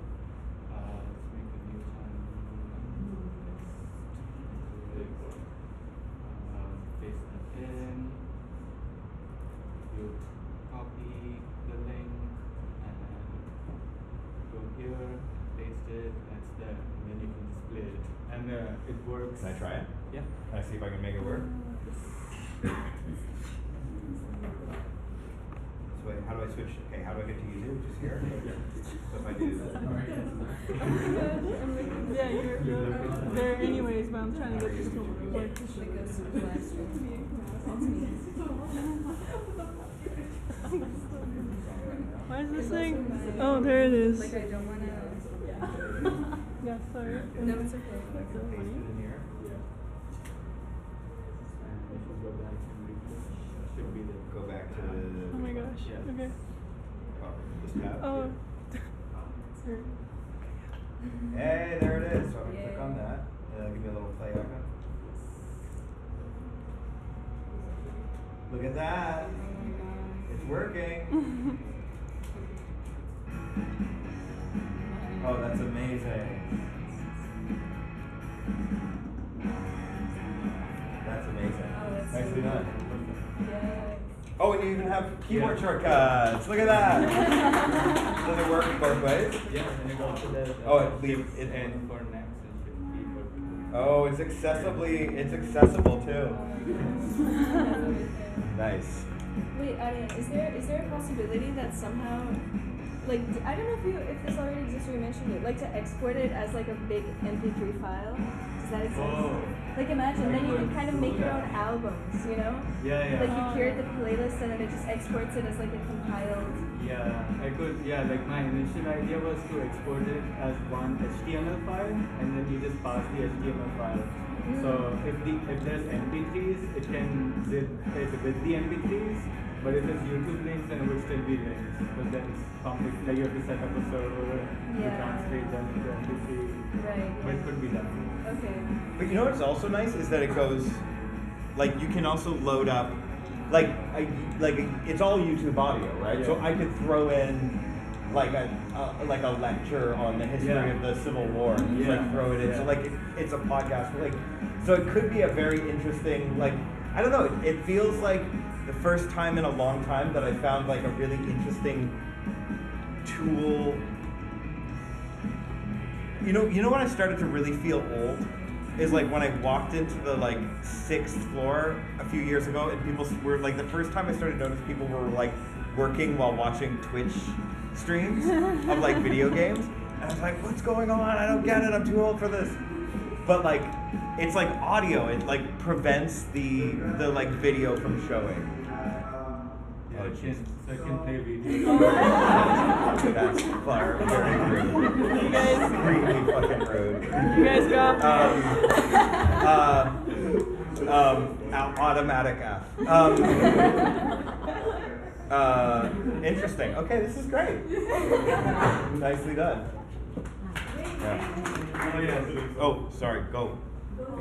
Let's make a new channel. Paste that in. You copy the link and go here, paste it, that's there, and then you can display it. And it works. Can I try it? Yeah. Can I see if I can make it work? So wait, how do I switch? Okay, how do I get to YouTube? Just here? So if I do this. Yeah, you're there anyways, but I'm trying to get this to work. Why is this thing? Oh, there it is. Like I don't want to. Yeah, sorry. No, it's okay. Paste it in here. Should be there. Go back to. Oh my gosh. Yeah. Okay. This tab. Oh. Hey, there it is. So I'm gonna click on that, and it'll give me a little play icon. Look at that. It's working. Oh, that's amazing. That's amazing. Oh, that's Nicely so done. Yes. Oh, and you even have keyboard shortcuts. Look at that. Does it work both ways? Yeah, and you go to the Oh, it leaves it and for next it should be for Oh, it's accessible too. Nice. Wait, Arya, is there a possibility that somehow, like, I don't know if this already exists or you mentioned it, like to export it as like a big MP3 file? Does that exist? Oh. Like imagine, then you can kind of make your own albums, you know? Yeah. Like you curate the playlist and then it just exports it as like a compiled. Yeah, I could, like my initial idea was to export it as one HTML file, and then you just pass the HTML file. So if there's MP3s, it can zip it with the MP3s, but if it's YouTube links, then it would still be links. But then it's complicated, like you have to set up a server to translate them into MP3. Right. But it could be done. Okay. But you know what's also nice is that it goes, like you can also load up, like it's all YouTube audio, right? Yeah. So I could throw in like a lecture on the history of the Civil War. And just like throw it in. So like it's a podcast. Like so it could be a very interesting like I don't know. It feels like the first time in a long time that I found like a really interesting tool. You know when I started to really feel old is like when I walked into the like 6th floor a few years ago and people were like the first time I started to notice people were like working while watching Twitch streams of like video games and I was like what's going on? I don't get it. I'm too old for this. But like it's like audio. It like prevents the like video from showing. Yeah, so I can play video. That's far very rude. You guys, Extremely fucking rude. you guys got Automatic F. Interesting. Okay, this is great. Nicely done. Yeah. Oh, sorry. Go. Go over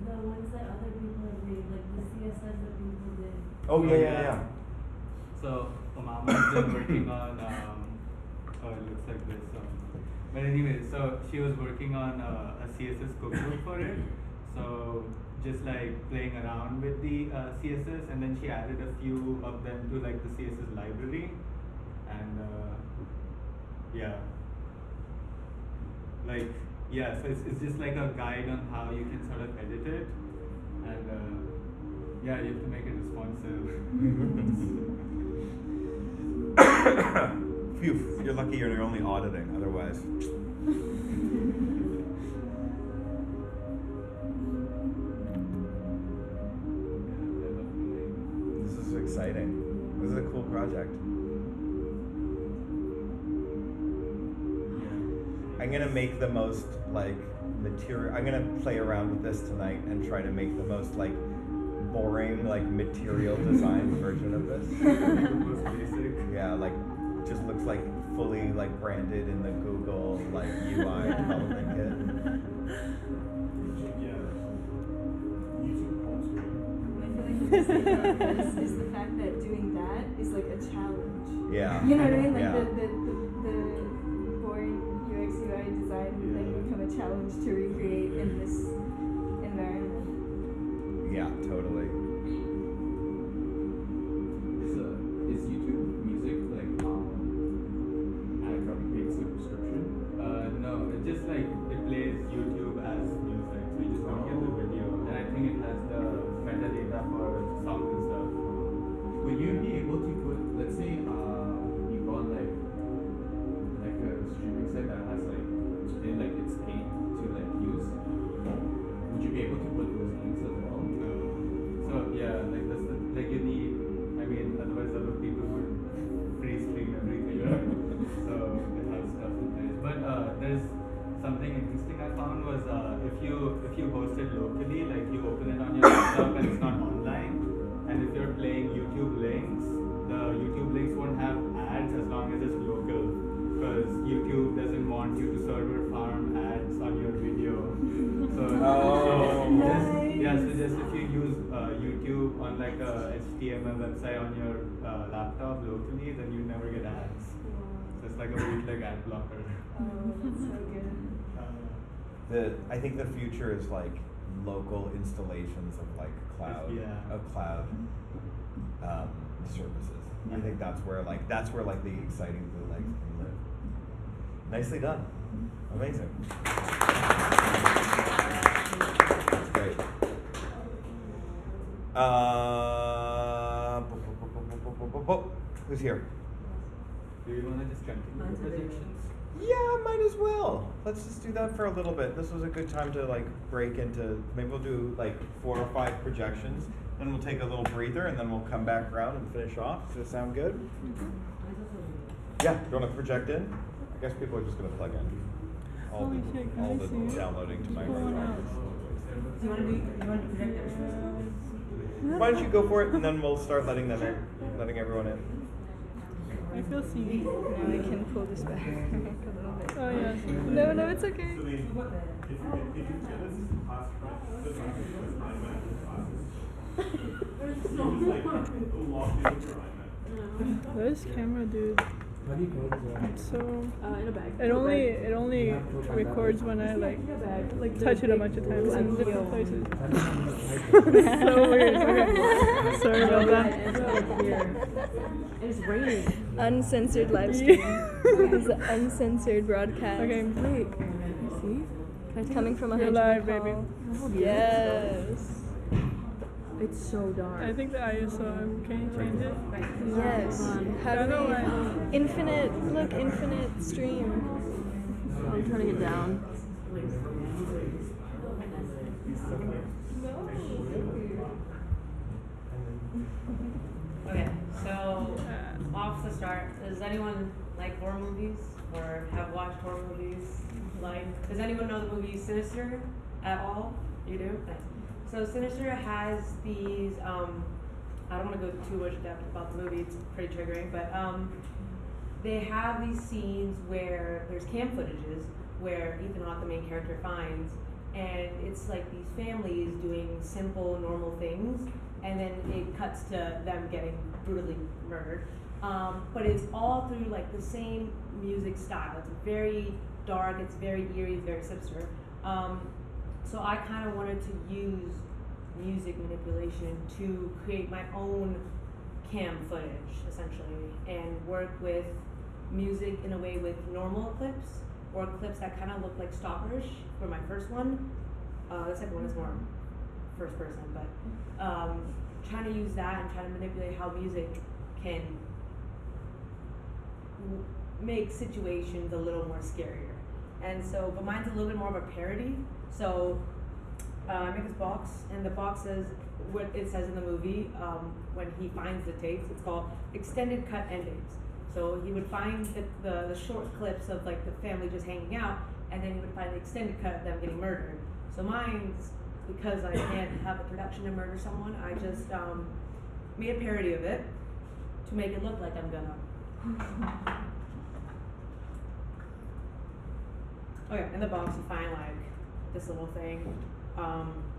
the ones that other people have made, like the CSS that people did. Oh yeah. So Mama's been working on oh it looks like this. But anyway, so she was working on a CSS cookbook for it. So just like playing around with the CSS, and then she added a few of them to like the CSS library, and so it's just like a guide on how you can sort of edit it, and you have to make it responsive. Phew, you're lucky you're only auditing, otherwise. This is exciting. This is a cool project. I'm gonna make the most like material. I'm gonna play around with this tonight and try to make the most like boring like material design version of this. Most basic. Yeah, like just looks like fully like branded in the Google like UI development kit. Is the fact that doing that is like a challenge. Yeah. You know what I mean? Like Yeah. the boring UX UI design would then become a challenge to recreate in this environment. Yeah, totally. Is YouTube music like adequately paid subscription? No, it just like it plays YouTube as music, so you just don't get the video, and I think it has the metadata for songs and stuff. Will you be able to put, let's say, you go on like a streaming site that has like it's paid to like use? Would you be able to put those links as well? No. So yeah, like that's the, like you need. I mean, otherwise other people would free stream everything. So it has stuff in place. But there's something interesting I found was if you host it locally, like you open it on your laptop and it's not online, and if you're playing YouTube links, the YouTube links won't have ads as long as it's local, because YouTube doesn't want you to server farm ads on your video. So just if you use YouTube on like a HTML website on your laptop locally, then you never get ads. So it's like a bootleg ad blocker. Oh, that's so good. I think the future is like local installations of like cloud services. I think that's where the exciting legs can live. Nicely done. Amazing. That's great. Who's here? Do you want to just continue the projections? Yeah, might as well. Let's just do that for a little bit. This was a good time to like break into, maybe we'll do like 4 or 5 projections, then we'll take a little breather, and then we'll come back around and finish off. Does that sound good? Yeah, you want to project in? I guess people are just going to plug in. All the downloading to my Oh, phone. no. Do you want to project that? Why don't you go for it, and then we'll start letting everyone in. I feel seen. Now I can pull this back a little bit. Oh yeah. No, it's okay. So if you get this class, this is 9-minute classes. So just like locked into your iPad. This camera dude. So in a bag. it only records when I like touch it a bunch of times in different places. So weird. Okay. Sorry about that. It's raining. Uncensored live stream. This is an uncensored broadcast. Okay. Wait. See? Coming from a You're live, baby. Yes. It's so dark. I think the ISO. Can you change it? Yes. How do we? Infinite. Look, infinite stream. I'm turning it down. Okay, so off the start, does anyone like horror movies or have watched horror movies? Like, does anyone know the movie Sinister at all? You do? Nice. So Sinister has these, I don't want to go too much depth about the movie, it's pretty triggering, but they have these scenes where there's cam footages where Ethan Hawke, the main character, finds, and it's like these families doing simple, normal things, and then it cuts to them getting brutally murdered. But it's all through like the same music style. It's very dark, it's very eerie, it's very sinister. So I kind of wanted to use music manipulation to create my own cam footage, essentially, and work with music in a way with normal clips, or clips that kind of look like stalkerish for my first one. The second one is more first person, but trying to use that and trying to manipulate how music can make situations a little more scarier. And so, but mine's a little bit more of a parody. So I make this box, and the box says what it says in the movie when he finds the tapes. It's called extended cut endings. So he would find the short clips of like the family just hanging out, and then he would find the extended cut of them getting murdered. So mine's, because I can't have a production to murder someone, I just made a parody of it to make it look like I'm gonna. Okay, in the box you find like this little thing,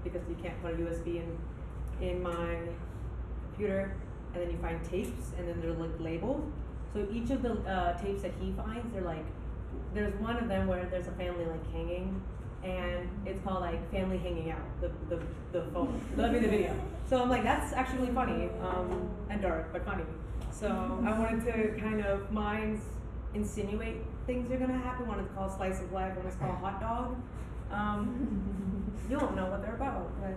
because you can't put a USB in my computer, and then you find tapes, and then they're like labeled. So each of the tapes that he finds, they're like, there's one of them where there's a family like hanging, and it's called like Family Hanging Out, the photo, the video. So I'm like, that's actually really funny, and dark, but funny. So I wanted to kind of, mine's insinuate things are gonna happen. One is called Slice of Life, one is called Hot Dog. You don't know what they're about, but.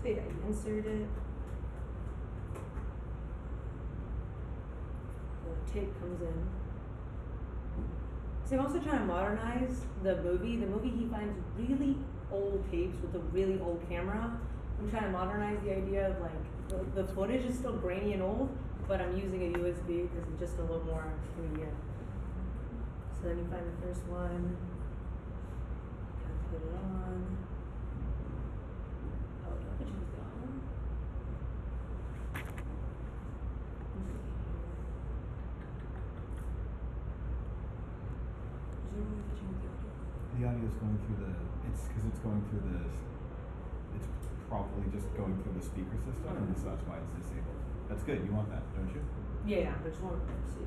So yeah, you insert it. The tape comes in. So I'm also trying to modernize the movie. The movie, he finds really old tapes with a really old camera. I'm trying to modernize the idea of like, the footage is still grainy and old, but I'm using a USB because it's just a little more convenient. So then you find the first one, kind of put it on. Oh, do I have to choose the other one? The audio is going through it's because it's going through it's probably just going through the speaker system, and so that's why it's disabled. That's good, you want that, don't you? Yeah, I just want to see.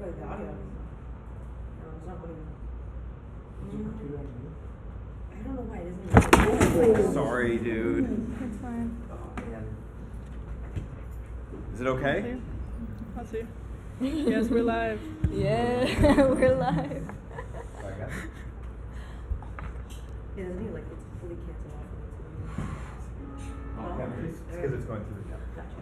Wait, the audio. No, it's not putting. I don't know why it isn't. Sorry, dude. It's fine. Is it okay? I'll see. Yes, we're live. Yeah, we're live. Sorry, guys. Yeah, doesn't mean like it's fully canceled off. Okay, it's because it's going through the camera. Gotcha.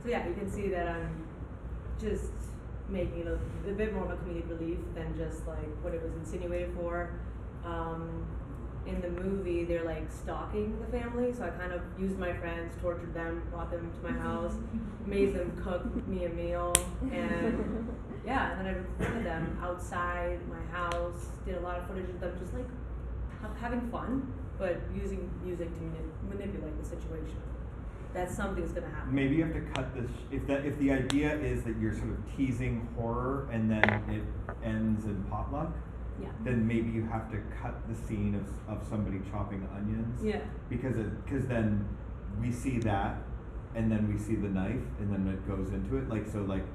So yeah, you can see that I'm just making it a bit more of a comedic relief than just like what it was insinuated for. In the movie, they're like stalking the family, so I kind of used my friends, tortured them, brought them to my house, made them cook me a meal, and yeah, and then I recorded them outside my house, did a lot of footage of them just like having fun, but using music to manipulate the situation. That something's gonna happen. Maybe you have to cut this. If the idea is that you're sort of teasing horror and then it ends in potluck, yeah, then maybe you have to cut the scene of somebody chopping onions. Yeah. Because then we see that, and then we see the knife, and then it goes into it. Like so, like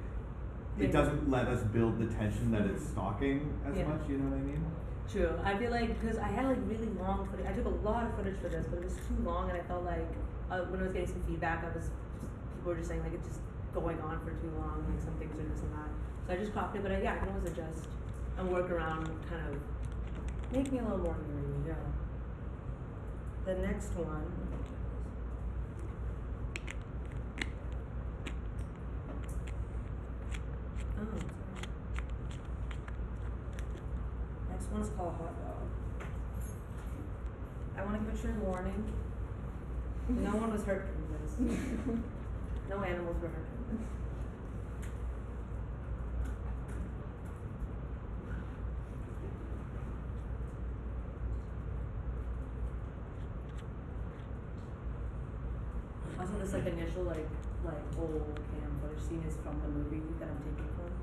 Maybe. it doesn't let us build the tension that it's stalking as Yeah. much. You know what I mean? True. I feel like because I had like really long footage. I took a lot of footage for this, but it was too long, and I felt like when I was getting some feedback, people were just saying like it's just going on for too long, like some things are this and that. So I just cropped it, but I can always adjust and work around, kind of make me a little more eerie. Yeah. The next one. Oh. Next one's called Hot Dog. I want to give a true warning. No one was hurt from this. No animals were hurt from this. Also, this like initial like old cam footage scene is from the movie that I'm taking from.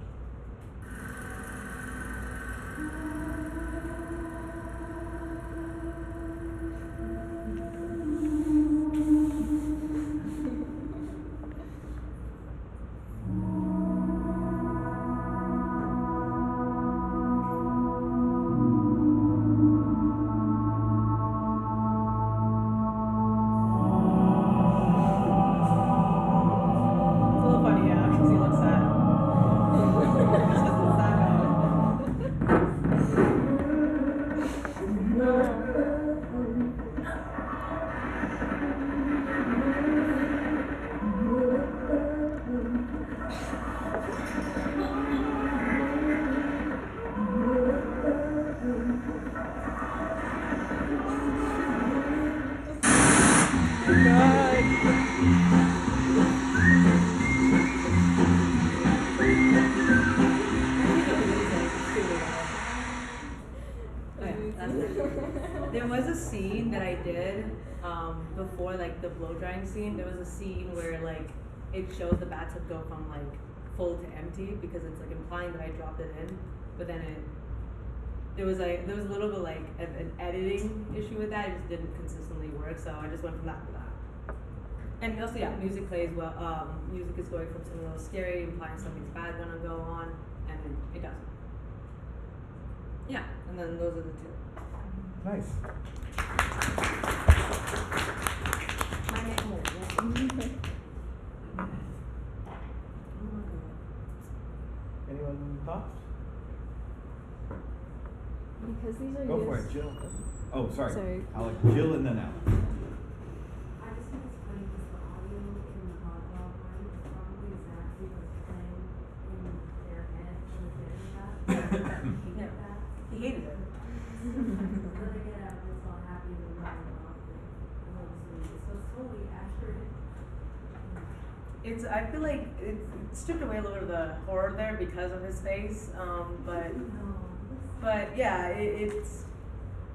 There was a scene that I did before, like the blow drying scene. There was a scene where like it shows the bathtub go from like full to empty because it's like implying that I dropped it in, but then there was a little bit like an editing issue with that. It just didn't consistently work, so I just went from that to that. And also, yeah, music plays well. Music is going from something a little scary, implying something's bad gonna go on, and it doesn't. Yeah, and then those are the two. Nice. My next one, yeah. Anyone thoughts? Because these are Go for used- it, Jill. Oh, sorry. Sorry. Alec, Jill and then Alec. I just think it's funny because the audio in the hot dog one is probably exactly what's playing in their head when they're that. He hated that. He hated it. So they get out, it's all happy and running off. So it's totally accurate. I feel like it stripped away a little bit of the horror there because of his face, but yeah, it's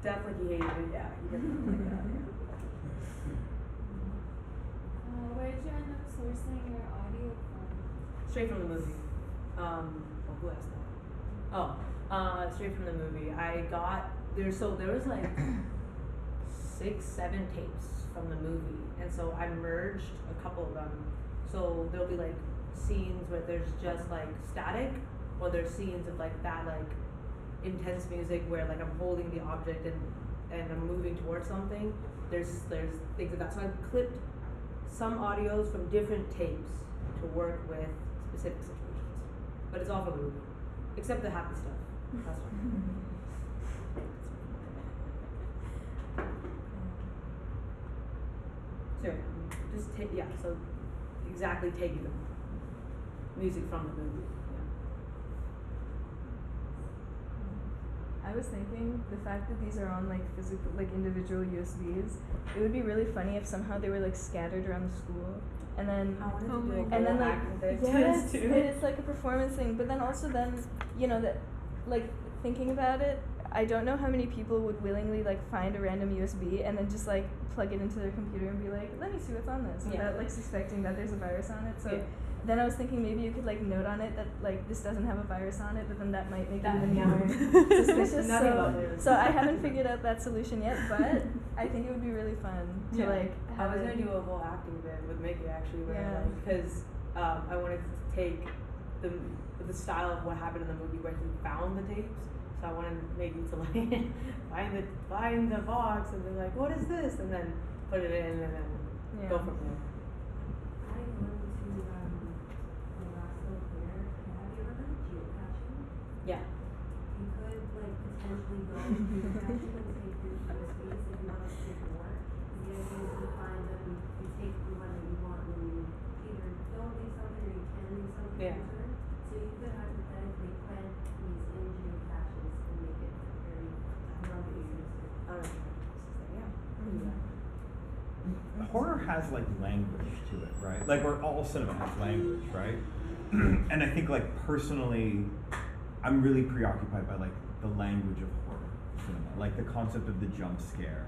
definitely he hated it. Yeah, he definitely like that. Yeah. Where did you end up sourcing your audio from? Straight from the movie. Well, who asked that? Oh, straight from the movie. I got there was like 6-7 tapes from the movie, and so I merged a couple of them. So there'll be like scenes where there's just like static, or there's scenes of like that like intense music where like I'm holding the object and I'm moving towards something. There's things like that. So I've clipped some audios from different tapes to work with specific situations, but it's all from the movie, except the happy stuff. That's fine. So just so exactly taking the music from the movie. I was thinking the fact that these are on like physical, like individual USBs, it would be really funny if somehow they were like scattered around the school, and then and then like yes, and it's like a performance thing. But then also you know that like thinking about it, I don't know how many people would willingly like find a random USB and then just like plug it into their computer and be like, let me see what's on this, without like suspecting that there's a virus on it. So. Then I was thinking maybe you could like note on it that like this doesn't have a virus on it, but then that might make it even more suspicious. So I haven't figured out that solution yet, but I think it would be really fun to like have I was gonna do a whole acting bit with Mickey actually, where because I wanted to take the style of what happened in the movie where he found the tapes. So I wanted Mickey to like find the box and be like, what is this? And then put it in and then go from there. Yeah. You could like potentially go to the geocaching and take your USBs if you want to see more. The idea is you find them, you take the one that you want and you either don't leave something or you can leave something in return. So you could hypothetically plant these in geocaches and make it very Horror has like language to it, right? Like, or all cinema has language, right? And I think like personally, I'm really preoccupied by like the language of horror cinema, like the concept of the jump scare,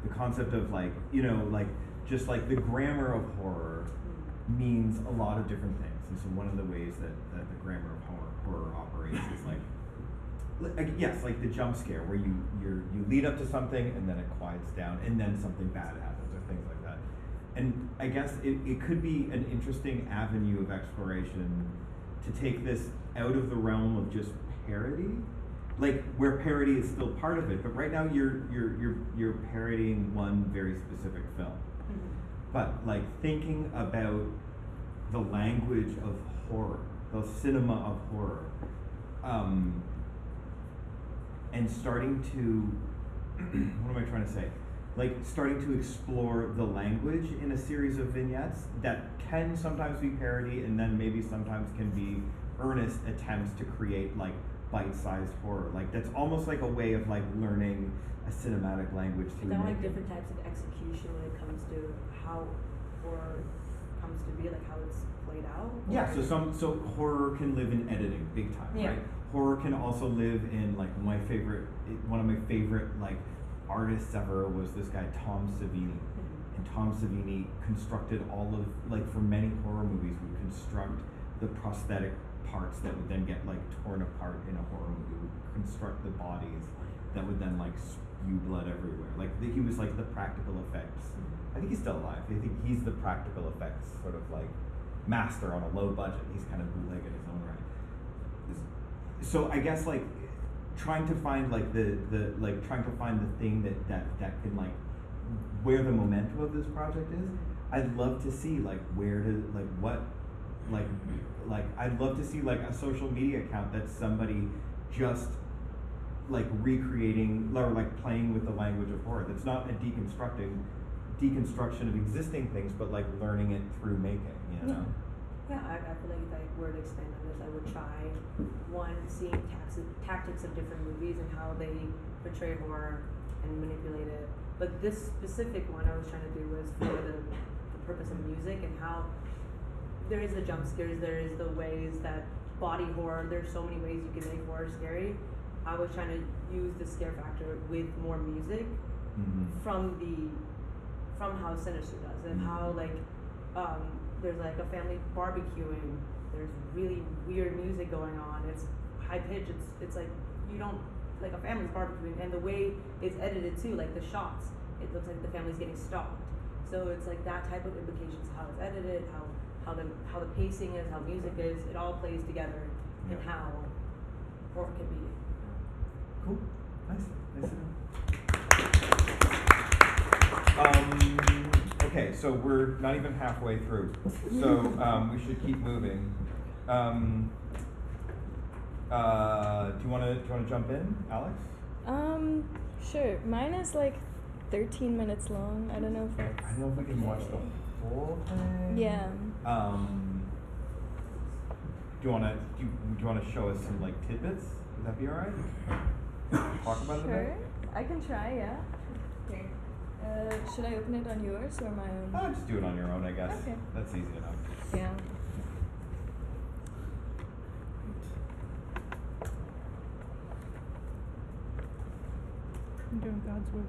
the concept of like, you know, like just like the grammar of horror means a lot of different things. And so one of the ways that the grammar of horror operates is like yes, like the jump scare where you lead up to something and then it quiets down and then something bad happens or things like that. And I guess it could be an interesting avenue of exploration to take this out of the realm of just parody, like where parody is still part of it, but right now you're parodying one very specific film. But like thinking about the language of horror, the cinema of horror, and starting to, what am I trying to say? Like starting to explore the language in a series of vignettes that can sometimes be parody and then maybe sometimes can be earnest attempts to create like bite-sized horror. Like that's almost like a way of like learning a cinematic language through There are like making. different types of execution when it comes to how horror comes to be, like how it's played out. Yeah, so horror can live in editing big time, right? Horror can also live in like one of my favorite like artists ever was this guy Tom Savini. And Tom Savini constructed all of, like for many horror movies, would construct the prosthetic parts that would then get like torn apart in a horror movie, would construct the bodies that would then like spew blood everywhere. Like he was like the practical effects. I think he's still alive. I think he's the practical effects sort of like master on a low budget. He's kind of bootleg in his own right. So I guess like trying to find like trying to find the thing that can like where the momentum of this project is. I'd love to see like where to like what like I'd love to see like a social media account that's somebody just like recreating or like playing with the language of horror. That's not a deconstruction of existing things, but like learning it through making, you know? Yeah, I feel like if I were to expand on this, I would try seeing tactics of different movies and how they portray horror and manipulate it. But this specific one I was trying to do was for the purpose of music and how there is the jump scares, there is the ways that body horror, there's so many ways you can make horror scary. I was trying to use the scare factor with more music from how Sinister does and how like there's like a family barbecuing, there's really weird music going on, it's high pitched, it's like you don't, like a family's barbecuing, and the way it's edited too, like the shots, it looks like the family's getting stalked. So it's like that type of implications, how it's edited, how the pacing is, how music is, it all plays together and how horror can be. Cool. Nice okay, so we're not even halfway through, so we should keep moving. Do you want to jump in, Alex? Sure. Mine is like 13 minutes long. I don't know if that's... I don't know if we can watch the whole thing. Yeah. Do you wanna show us some like tidbits? Would that be alright? Talk about it a bit? Sure, I can try, yeah. Here. Should I open it on yours or my own? Oh, just do it on your own, I guess. Okay. That's easy enough. Yeah. I'm doing God's work.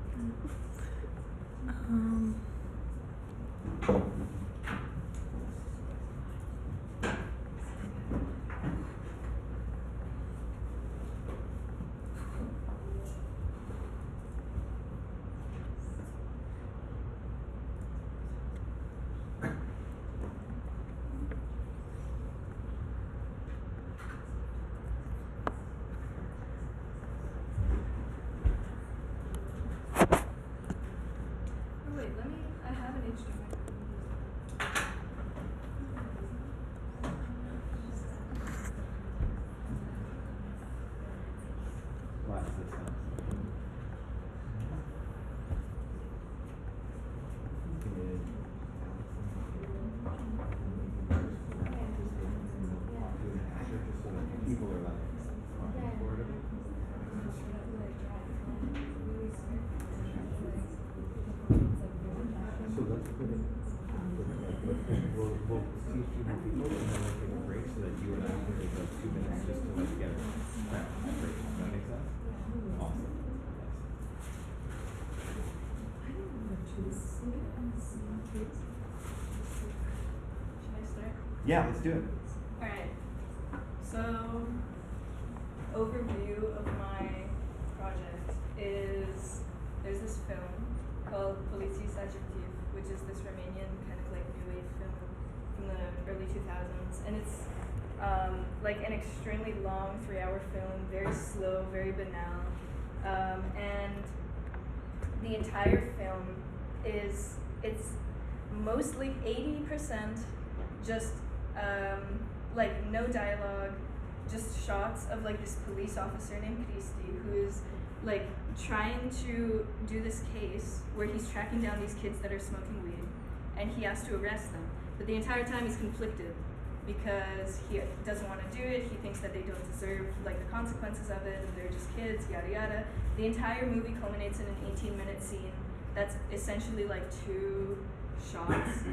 Oh wait, I have an instrument. Blast this out. People are like on board of it. So let's put it. We'll see a few more people and then we'll take a break so that you and I can take like 2 minutes just to like get it. Break. Does that make sense? Awesome. Should I start? Yeah, let's do it. Alright. So, overview of my project is there's this film called Poliția Adjectiv, which is this Romanian kind of like new wave film from the early 2000s, and it's like an extremely long 3-hour film, very slow, very banal, and the entire film it's mostly 80% just like no dialogue, just shots of like this police officer named Cristi who's like trying to do this case where he's tracking down these kids that are smoking weed and he has to arrest them. But the entire time he's conflicted because he doesn't want to do it, he thinks that they don't deserve like the consequences of it and they're just kids, yada yada. The entire movie culminates in an 18-minute scene that's essentially like 2 shots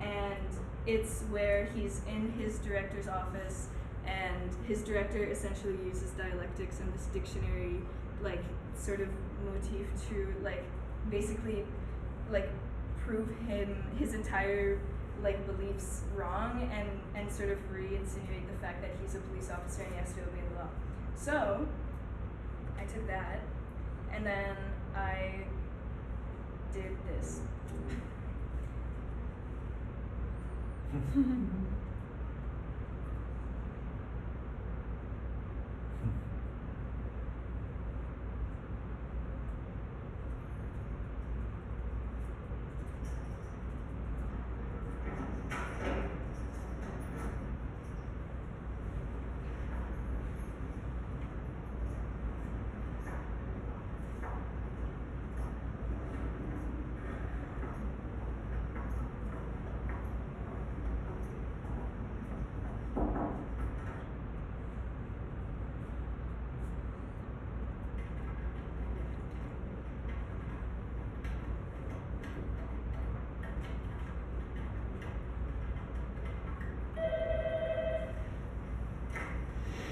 and it's where he's in his director's office and his director essentially uses dialectics and this dictionary like sort of motif to like basically like prove his entire like beliefs wrong and sort of re-insinuate the fact that he's a police officer and he has to obey the law. So I took that and then I did this.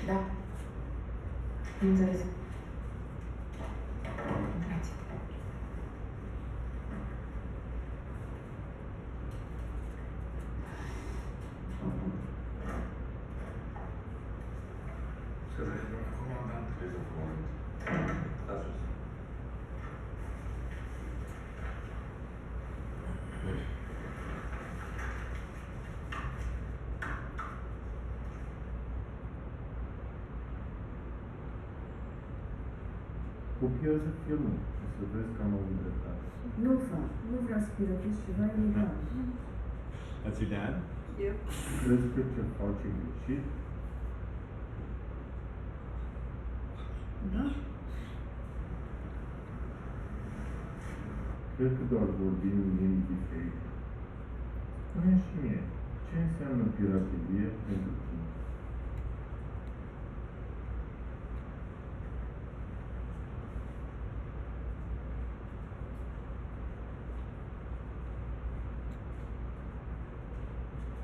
Da. Înțeles. Copiază filmul și să vezi că am avut dreptate. Nu fac. Nu vreau să piratez ceva ilegal. That's your dad? Yep. Crezi că ce face greșit? Da? Cred că doar vorbim limbi diferite. Spune și mie, Ce înseamnă piraterie pentru tine?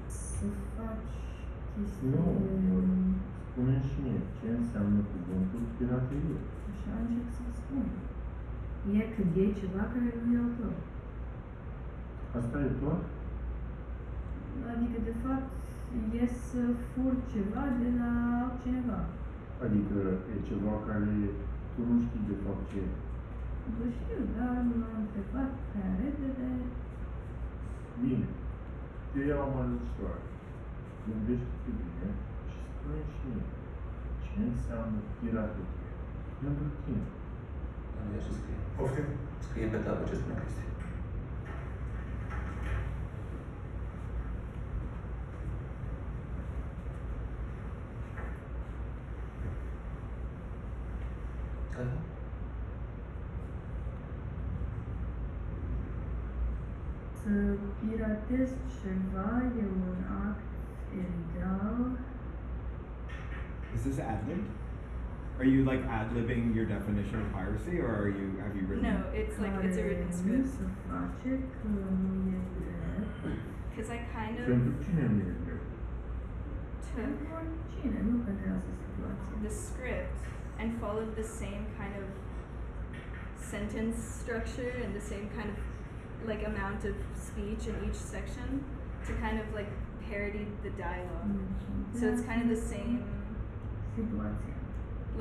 Să faci chestii... Nu, spune și mie, ce înseamnă cuvântul piraterie? Așa încerc să spun. E când iei ceva care nu e al tău. Asta e tot? Adică, de fapt, e să furi ceva de la altcineva. Adică e ceva care tu nu știi de fapt ce e. Bă, știu, dar m-a întrebat prea repede. Bine, te iau mai ușoară. Gândește-te bine și spune și mie ce înseamnă piraterie pentru tine. Ia să scrie. Poftim? Scrie pe tablă ce spune Cristi. Gata? Să piratezi ceva e un act illegal. Is this ad-libbed? Are you like ad-libbing your definition of piracy, or have you written? No, it's like it's a written script. Să face că nu e drept. Because I kind of Pentru cine nu e drept? took Cine nu contează situația. the script and followed the same kind of sentence structure and the same kind of like amount of speech in each section to kind of like parody the dialogue. So it's kind of the same Situația.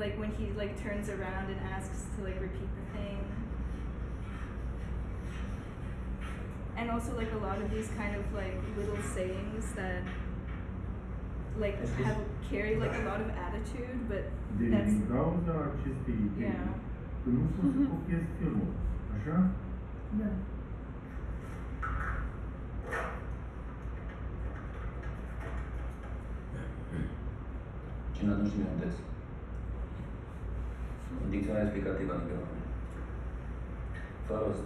like when he like turns around and asks to like repeat the thing. And also like a lot of these kind of like little sayings that like have carry like a lot of attitude, but Deci that's din cauza acestei idei, yeah. tu nu poți să copiezi filmul, așa? Da. Cine atunci mi-a un text? Un dicționar explicativ adică român. Fără rost.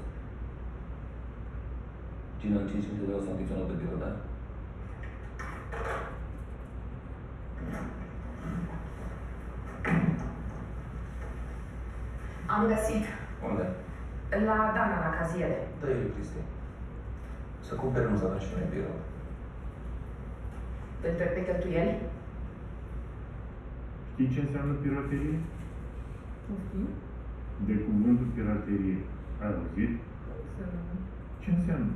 Cine în 5 minute vreau să am dicționar pe birou, da? Am găsit. Unde? La Dana, la caziere. Da, eu, Cristi. Să cumpere nu să avem și noi în birou. Pe cheltuieli? Știi ce înseamnă piraterie? Poftim? De cuvântul piraterie. Ai auzit? Să nu. Ce înseamnă?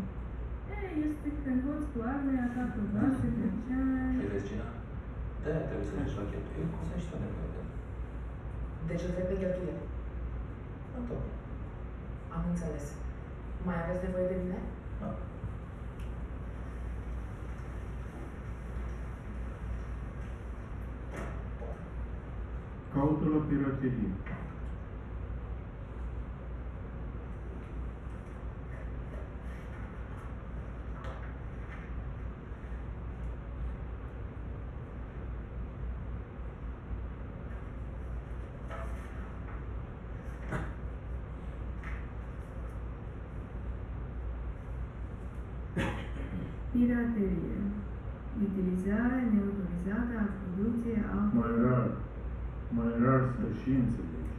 Este când hoți cu arme, atacă vase, merceani. Și vezi cine? Da, trebuie să mergi la cheltuieli. Cum să știi unde merge? Deci îl trebuie pe cheltuieli. Atât. Am înțeles. Mai aveți nevoie de mine? Da. Caută la piraterie. Piraterie. Utilizarea neautorizată a producției altor... Mai rar să și înțelegi.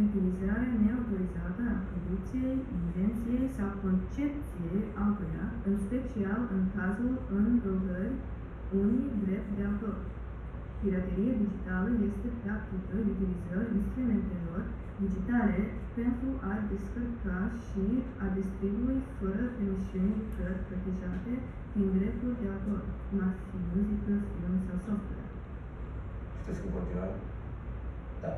Utilizarea neautorizată a producției, invenției sau concepției altuia, în special în cazul încălcării unui drept de autor. Pirateria digitală este practică utilizării instrumentelor digitale pentru a descărca și a distribui fără permisiuni cărți protejate prin drepturi de autor, cum ar fi muzică, film sau software. Știți în continuare? Da.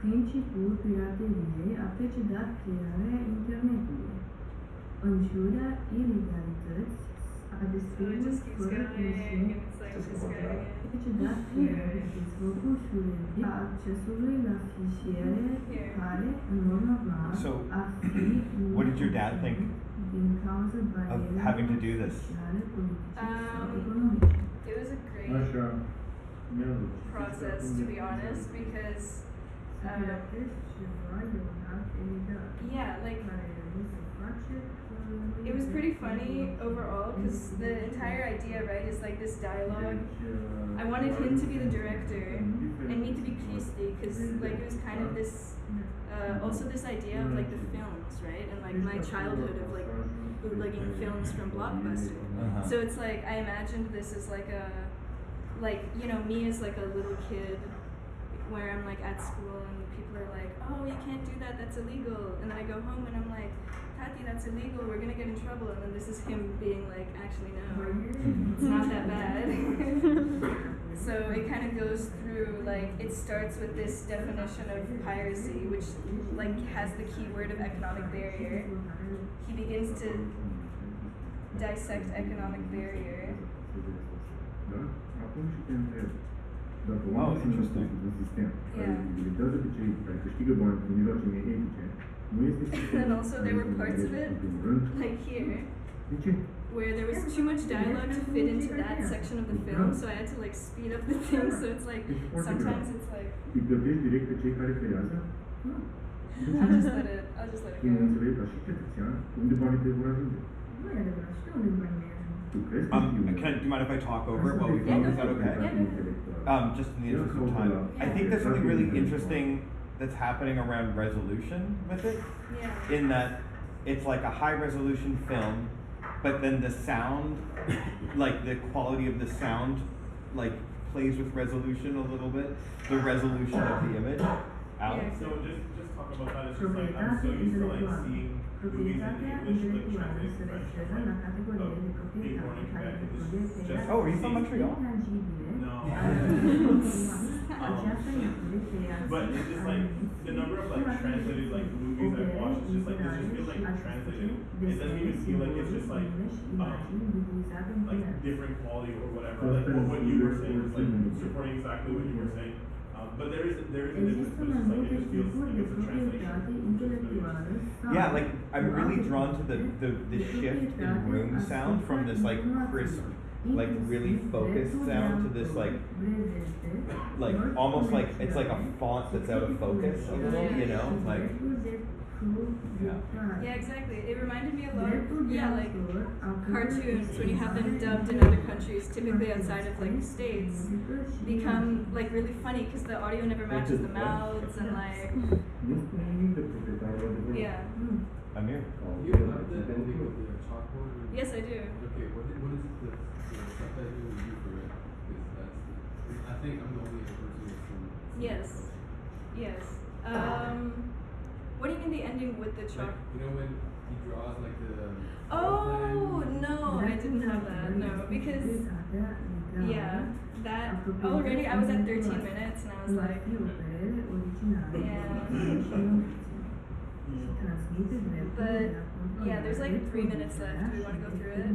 Principiul pirateriei a precedat crearea internetului. În ciuda ilegalității, a distribui fără permisiuni precedat crearea dezvoltării a accesului la fișiere care, în mod normal, So, ar fi what did your dad think din cauza of barierelor having to do this? sociale, politice sau economice. It was a great Așa. process, to be honest, because Yeah, like it was pretty funny overall because the entire idea, right, is like this dialogue. I wanted him to be the director and me to be Christy because like it was kind of this, also this idea of like the films, right, and like my childhood of like bootlegging films from Blockbuster. Uh-huh. So it's like I imagined this as like me as like a little kid where I'm like at school and people are like, oh, you can't do that, that's illegal. And then I go home and I'm like, Tati, that's illegal, we're gonna get in trouble. And then this is him being like, actually no, it's not that bad. So it kind of goes through, like, it starts with this definition of piracy, which like has the key word of economic barrier. He begins to dissect economic barrier. Oh, interesting. And also there were parts of it, like here, where there was too much dialogue to fit into that section of the film, so I had to like speed up the thing, so it's like, sometimes it's like, I'll just let it do you mind if I talk over it while we go? Is that okay? Just in the interest of time. I think there's something really interesting that's happening around resolution with it. Yeah. In that it's like a high resolution film, but then the sound, like the quality of the sound, like plays with resolution a little bit. The resolution of the image. Alex? So just talk about that. It's just like I'm so used to like seeing movies in English like translated to French. Being born in Quebec, it's just oh, are you from Montreal? No. But it's just like the number of like translated like movies I've watched. It's just like it just feels like translated. It doesn't even feel like it's just like different quality or whatever. Like what you were saying is like supporting exactly what you were saying. But there is a difference, but it's just like it just feels like it's a translation. Yeah, like I'm really drawn to the shift in room sound from this like crisp, like really focused sound to this like almost like it's like a font that's out of focus a little, you know, like Yeah, exactly. It reminded me a lot of, like cartoons when you have them dubbed in other countries, typically outside of like the States, become like really funny because the audio never matches the mouths and like, yeah. Amir? You have the ending with the chalkboard? Yes, I do. Okay, what is the stuff that you do for it? Because I think I'm the only person who's from. Yes. Yes. What do you mean the ending with the chalk? Like, you know when he draws like the. Oh no, I didn't have that. No, because that already I was at 13 minutes and I was like, But yeah, there's like 3 minutes left. Do we want to go through it?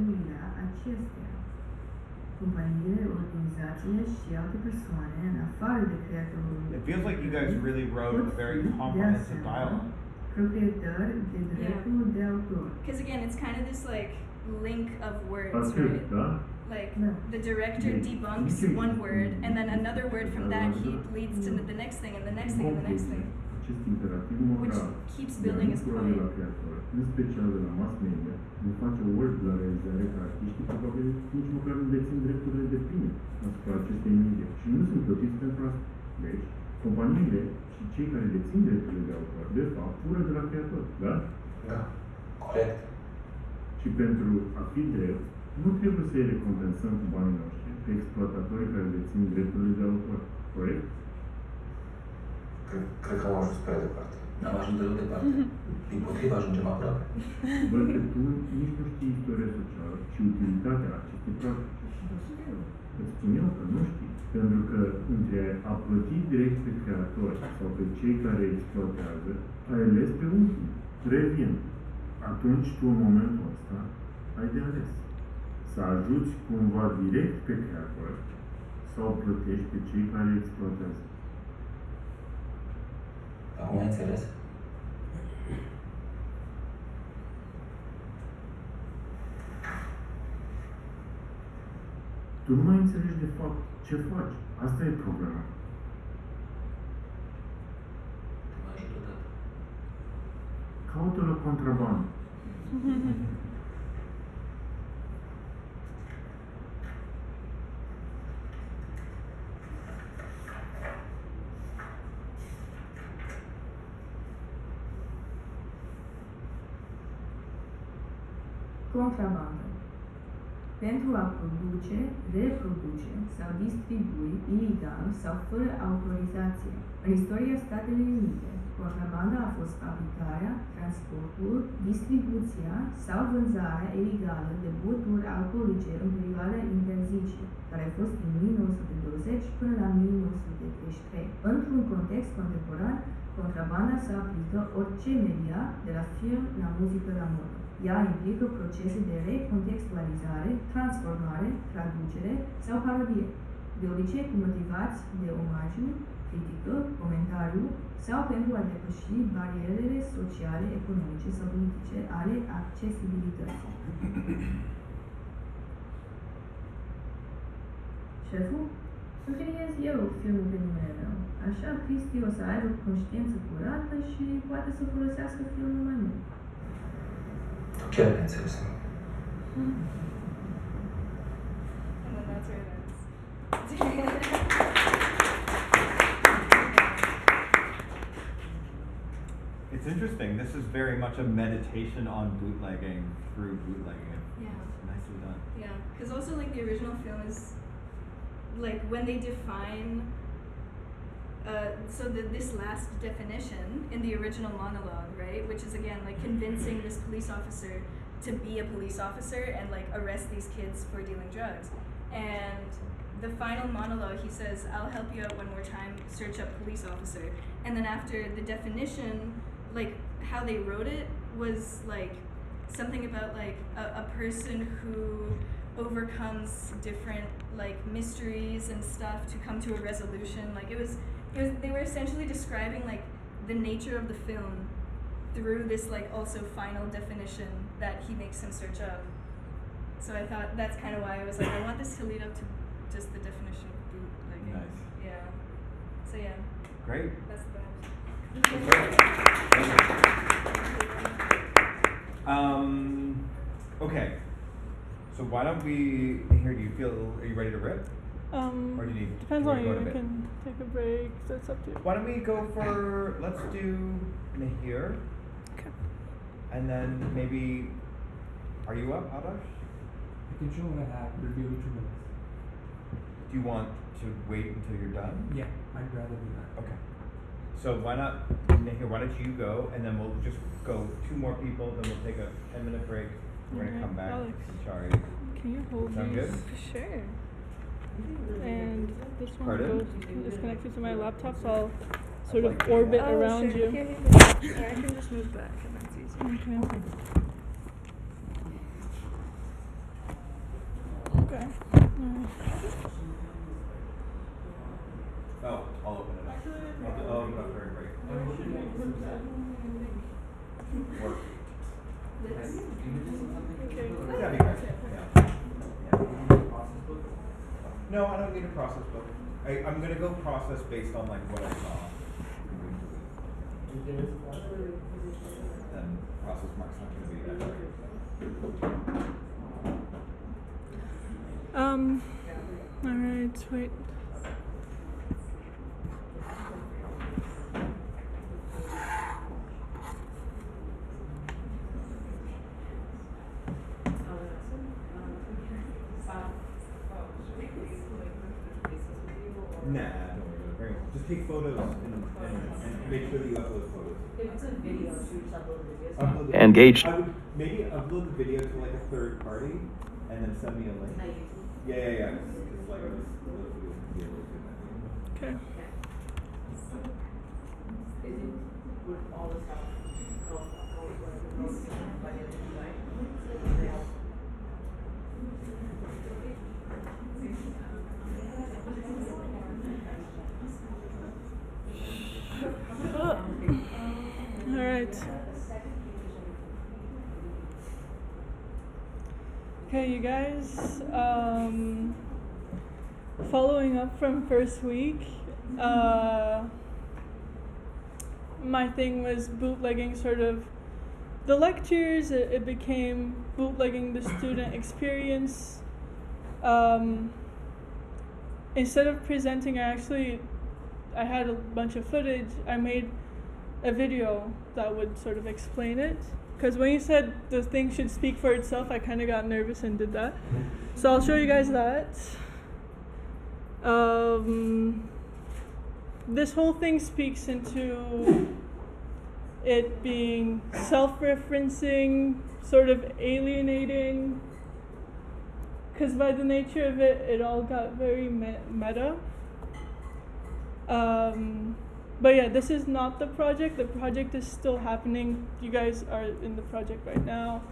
It feels like you guys really wrote a very comprehensive dialogue. Because again, it's kind of this like link of words, right? Like the director debunks one word, and then another word from that leads to the next thing, and the next thing, and the next thing, which keeps building his point. În special de la mass media, ne face o ori la realizare că artiștii probabil nici măcar nu dețin drepturile de pline asupra acestei medie și nu sunt plătiți pentru asta. Deci, companiile și cei care dețin drepturile de autor, de fapt, fură de la creator, da? Da, corect. Și pentru a fi drept, nu trebuie să-i recompensăm cu banii noștri pe exploatatorii care dețin drepturile de autor, corect? Cred că am ajuns prea departe. N-am ajuns deloc departe. Din potrivă, ajungem aproape. Văd că tu nici nu știi istoria socială și utilitatea acestei practici. Îți spun eu că nu știi. Pentru că între a plăti direct pe creatori sau pe cei care exploatează, ai ales pe ultim. Revin. Atunci tu, în momentul ăsta, ai de ales. Să ajuți cumva direct pe creatori sau plătești pe cei care exploatează. Acum ai înțeles? Tu nu mai înțelegi de fapt ce faci. Asta e problema. caută la contrabandă. Contrabandă. Pentru a produce, reproduce sau distribui ilegal sau fără autorizație. În istoria Statelor Unite, contrabanda a fost fabricarea, transportul, distribuția sau vânzarea ilegală de băuturi alcoolice în perioada interzise, care a fost din 1920 până la 1933. Într-un context contemporan, contrabanda se aplică orice media, de la film la muzică la modă. Ea implică procese de recontextualizare, transformare, traducere sau parodie, de obicei cu motivați de omagiu, critică, comentariu sau pentru a depăși barierele sociale, economice sau politice ale accesibilității. Șeful? Filmez eu filmul pe numele meu. Așa Cristi o să aibă conștiință curată și poate să folosească filmul mai mult. Chiar ne înțeles. And then that's where it ends. It's interesting. This is very much a meditation on bootlegging through bootlegging. Yeah. Nicely done. Yeah, because also like the original film is like when they define this last definition in the original monologue, right, which is again like convincing this police officer to be a police officer and like arrest these kids for dealing drugs. And the final monologue, he says, "I'll help you out one more time, search up police officer." And then after the definition, like how they wrote it was like something about like a person who overcomes different like mysteries and stuff to come to a resolution. Like it was they were essentially describing like the nature of the film through this like also final definition that he makes him search up. So I thought that's kind of why I was like, I want this to lead up to just the definition of bootlegging. Nice. Yeah. So yeah. Great. That's the Okay. So why don't we here? Do you feel? Are you ready to rip? Or do you need? Depends do on wanna you. go to You bed? can take a break. That's up to you. Why don't we go for? Let's do Nahir. Okay. And then maybe. Are you up, Adash? I can show what I have. It'll be over 2 minutes. Do you want to wait until you're done? Yeah, I'd rather do that. Okay. So why not, Nahir, why don't you go, and then we'll just go 2 more people, then we'll take a 10-minute break. We're gonna come back. Alex, Sorry. can you hold Sound these? good? Sure. And this one Pardon? is connected to my laptop, so I'll sort of orbit around you. Here, I can just move back and that's easier. Okay. Oh, I'll open it up. I'll open it up very quick. Work. Okay. That'd be great. Yeah. No, I don't need a process book. I'm gonna go process based on like what I saw. Then process mark's not gonna be that great. Alright, wait. Nah, don't worry about it. Just take photos and make sure that you upload photos. If it's a video, should we just upload the videos? Upload the Engaged. I would maybe upload the video to like a third party and then send me a link. Not YouTube. Yeah. Because like those videos can be a little too messy. Okay. Is it with all the stuff? By the end of the night? Alright. Okay, you guys, following up from first week, my thing was bootlegging sort of the lectures, it became bootlegging the student experience. Instead of presenting, I had a bunch of footage. I made a video that would sort of explain it. Because when you said the thing should speak for itself, I kind of got nervous and did that. So I'll show you guys that. This whole thing speaks into it being self-referencing, sort of alienating. Because by the nature of it, it all got very meta. But yeah, this is not the project. The project is still happening. You guys are in the project right now.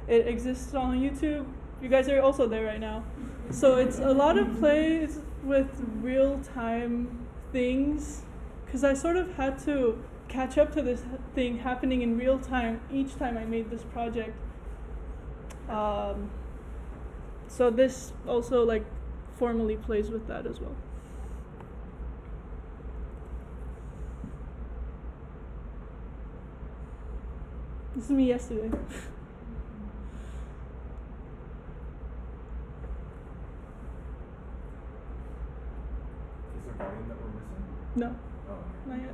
It exists on YouTube. You guys are also there right now. So it's a lot of plays with real-time things, because I sort of had to catch up to this thing happening in real time each time I made this project. So this also like formally plays with that as well. This is me yesterday. Is there volume that we're missing? No, Oh. not yet.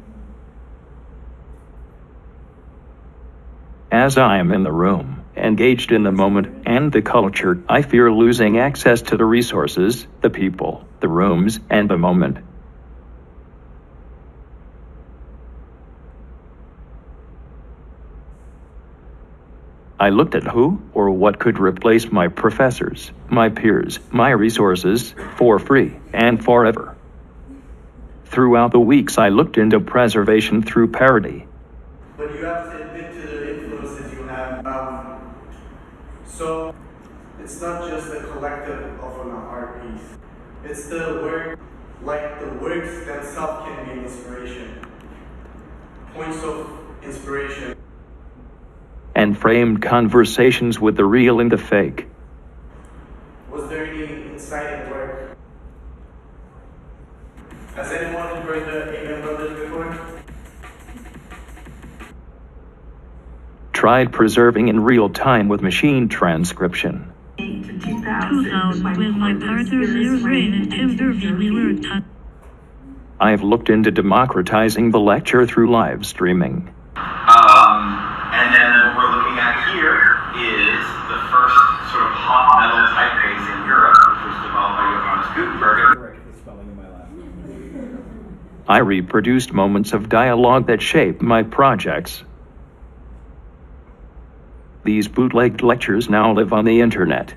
As I am in the room, engaged in the moment and the culture, I fear losing access to the resources, the people, the rooms, and the moment. I looked at who or what could replace my professors, my peers, my resources, for free and forever. Throughout the weeks, I looked into preservation through parody. But you have to admit to the influences you have. So it's not just a collective of an art piece. It's the work, like the works themselves can be an inspiration. Points of inspiration. And framed conversations with the real and the fake. Was there any inciting work? Has anyone heard the Amen Brothers before? Tried preserving in real time with machine transcription. 2000 with my partner Zirrain and Tim Derby, we learned how. I've looked into democratizing the lecture through live streaming. And then what we're looking at here is the first sort of hot metal typeface in Europe, which was developed by Johannes Gutenberg. Correct the spelling of my last name. I reproduced moments of dialogue that shaped my projects. These bootlegged lectures now live on the internet.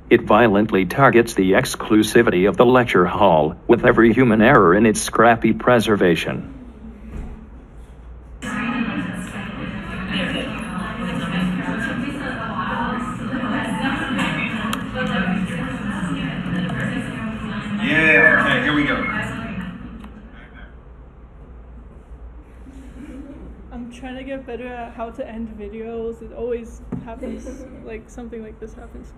It violently targets the exclusivity of the lecture hall, with every human error in its scrappy preservation. Yeah, okay, here we go. I'm trying to get better at how to end videos. It always happens, like something like this happens.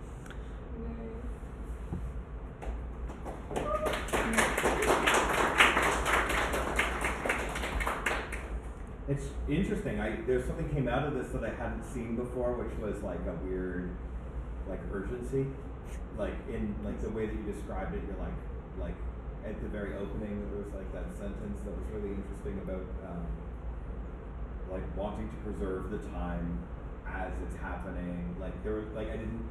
It's interesting. There's something came out of this that I hadn't seen before, which was like a weird, like urgency, like in like the way that you described it. You're like at the very opening, there was like that sentence that was really interesting about like wanting to preserve the time as it's happening. Like there was like I didn't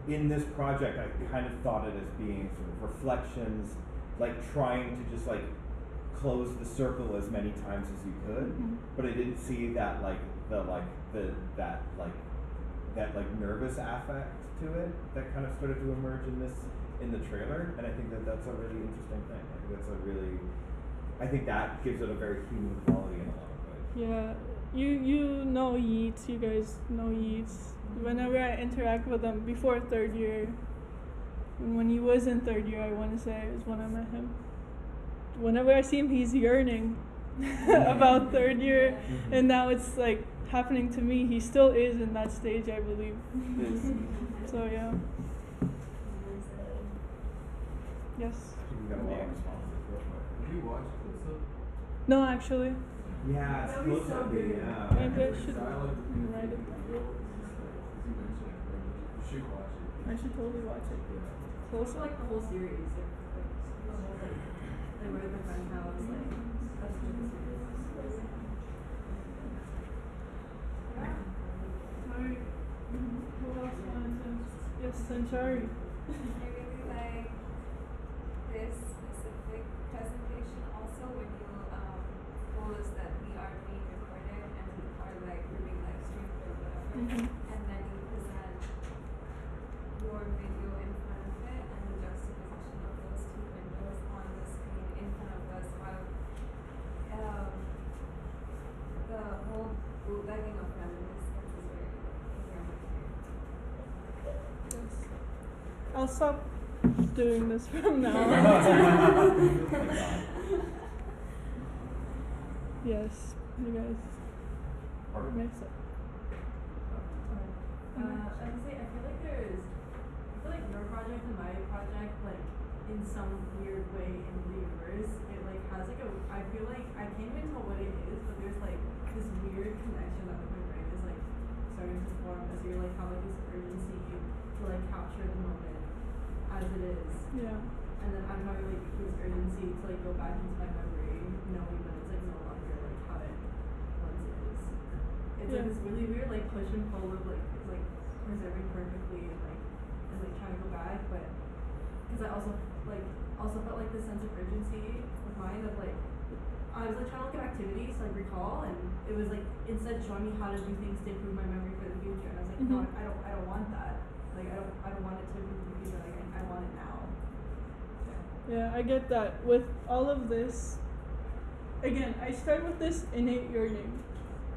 in this project. I kind of thought it as being sort of reflections, like trying to just like close the circle as many times as you could, but I didn't see that that nervous affect to it that kind of started to emerge in the trailer, and I think that's a really interesting thing. I think that gives it a very human quality in a lot of ways. Yeah, you know Yeats. You guys know Yeats. Whenever I interact with him before third year, and when he was in third year, I want to say is when I met him. Whenever I see him, he's yearning about third year, and now it's like happening to me. He still is in that stage, I believe. So yeah. Yes. You got a lot of responses. Have you watched this? No, actually. Yeah, it's That'd be close so up, good. yeah. Maybe I should I like the write it down. you mentioned it, bro. You should watch it. I should totally watch it. Close Also, like the whole series, the whole like where the friend house, like that's such a good series. Alright. Who else wanted to? Yes, Sanchari. I really like this specific presentation also when you post that we are being recorded and we are like doing live streamed or whatever, and then you present your video in front of it and the juxtaposition of those two windows on the screen in front of us while the whole bootlegging of feminism is very much Yes. I'll stop doing this from now on. Yes, you guys. Makes it. I would say I feel like your project and my project, like in some weird way in the universe, it like has like I feel like I can't even tell what it is, but there's like this weird connection that like my brain is like starting to form as you like have like this urgency to like capture the moment as it is. Yeah. And then I'm having like this urgency to like go back into my memory, knowing that it's like no longer like how it once is. It's like this really weird like push and pull of like preserving perfectly and like trying to go back, but because I also felt like this sense of urgency with mine of like I was like trying to look at activities to like recall, and it was like instead showing me how to do things to improve my memory for the future, and I was like no, I don't want that. Like I don't want it to improve the future. Like I want it now. Yeah, I get that. With all of this, again, I start with this innate yearning,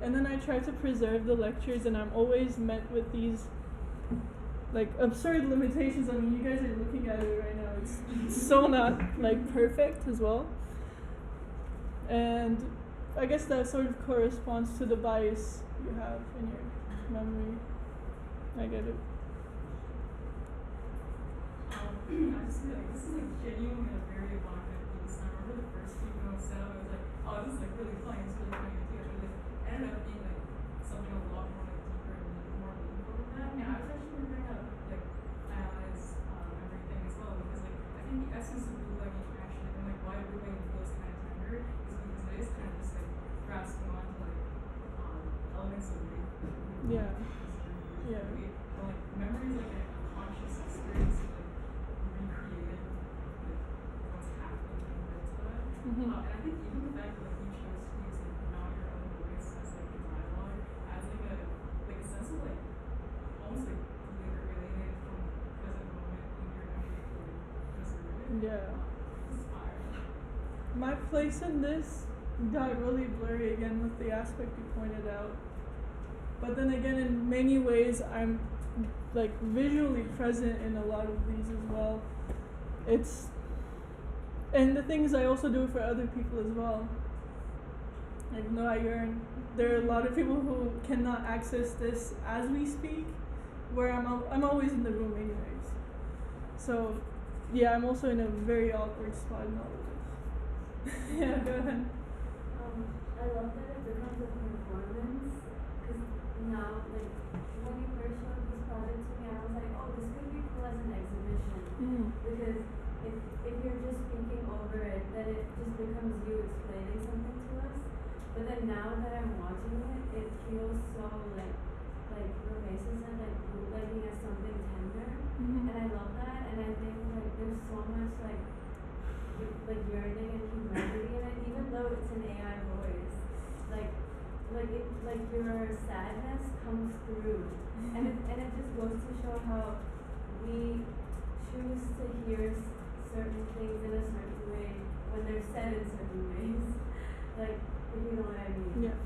and then I try to preserve the lectures, and I'm always met with these like absurd limitations. I mean, you guys are looking at it right now. It's so not like perfect as well. And I guess that sort of corresponds to the bias you have in your memory. I get it. I just feel like this is like genuinely a very evocative piece. I remember the first few notes set up, I was like, oh, this is like really funny, it's really funny to do. But it ended up being like something a lot more like deeper and like, more meaningful than that. And I was actually wondering how to like analyze everything as well, because like I think the essence of bootlegging actually and like why bootlegging feels kind of tender is because it is kind of just like grasping onto like elements of like Yeah. Yeah. But like memory is like a conscious experience of like recreated like what's happening in real time. And I think even the fact that like you chose to use like not your own voice as like a dialogue as like a sense of like almost like alienated from present moment in your memory to like preserve it. Yeah. Inspired. My place in this got really blurry again with the aspect you pointed out. But then again, in many ways, I'm like visually present in a lot of these as well. And the things I also do for other people as well. Like Noah Yearn, there are a lot of people who cannot access this as we speak, where I'm always in the room anyways. So yeah, I'm also in a very awkward spot in all of this. Yeah, go ahead. I love that it becomes a performance, because now, like, when you first showed this project to me, I was like, oh, this could be cool as an exhibition. Because if you're just speaking over it, then it just becomes you explaining something to us. But then now that I'm watching it, it feels so like Rebecca said, like bootlegging as something tender. And I love that, and I think like there's so much like yearning and humanity in it, even though it's an AI voice. Like your sadness comes through, and it just goes to show how we choose to hear certain things in a certain way when they're said in certain ways. Like, if you know what I mean. Yeah.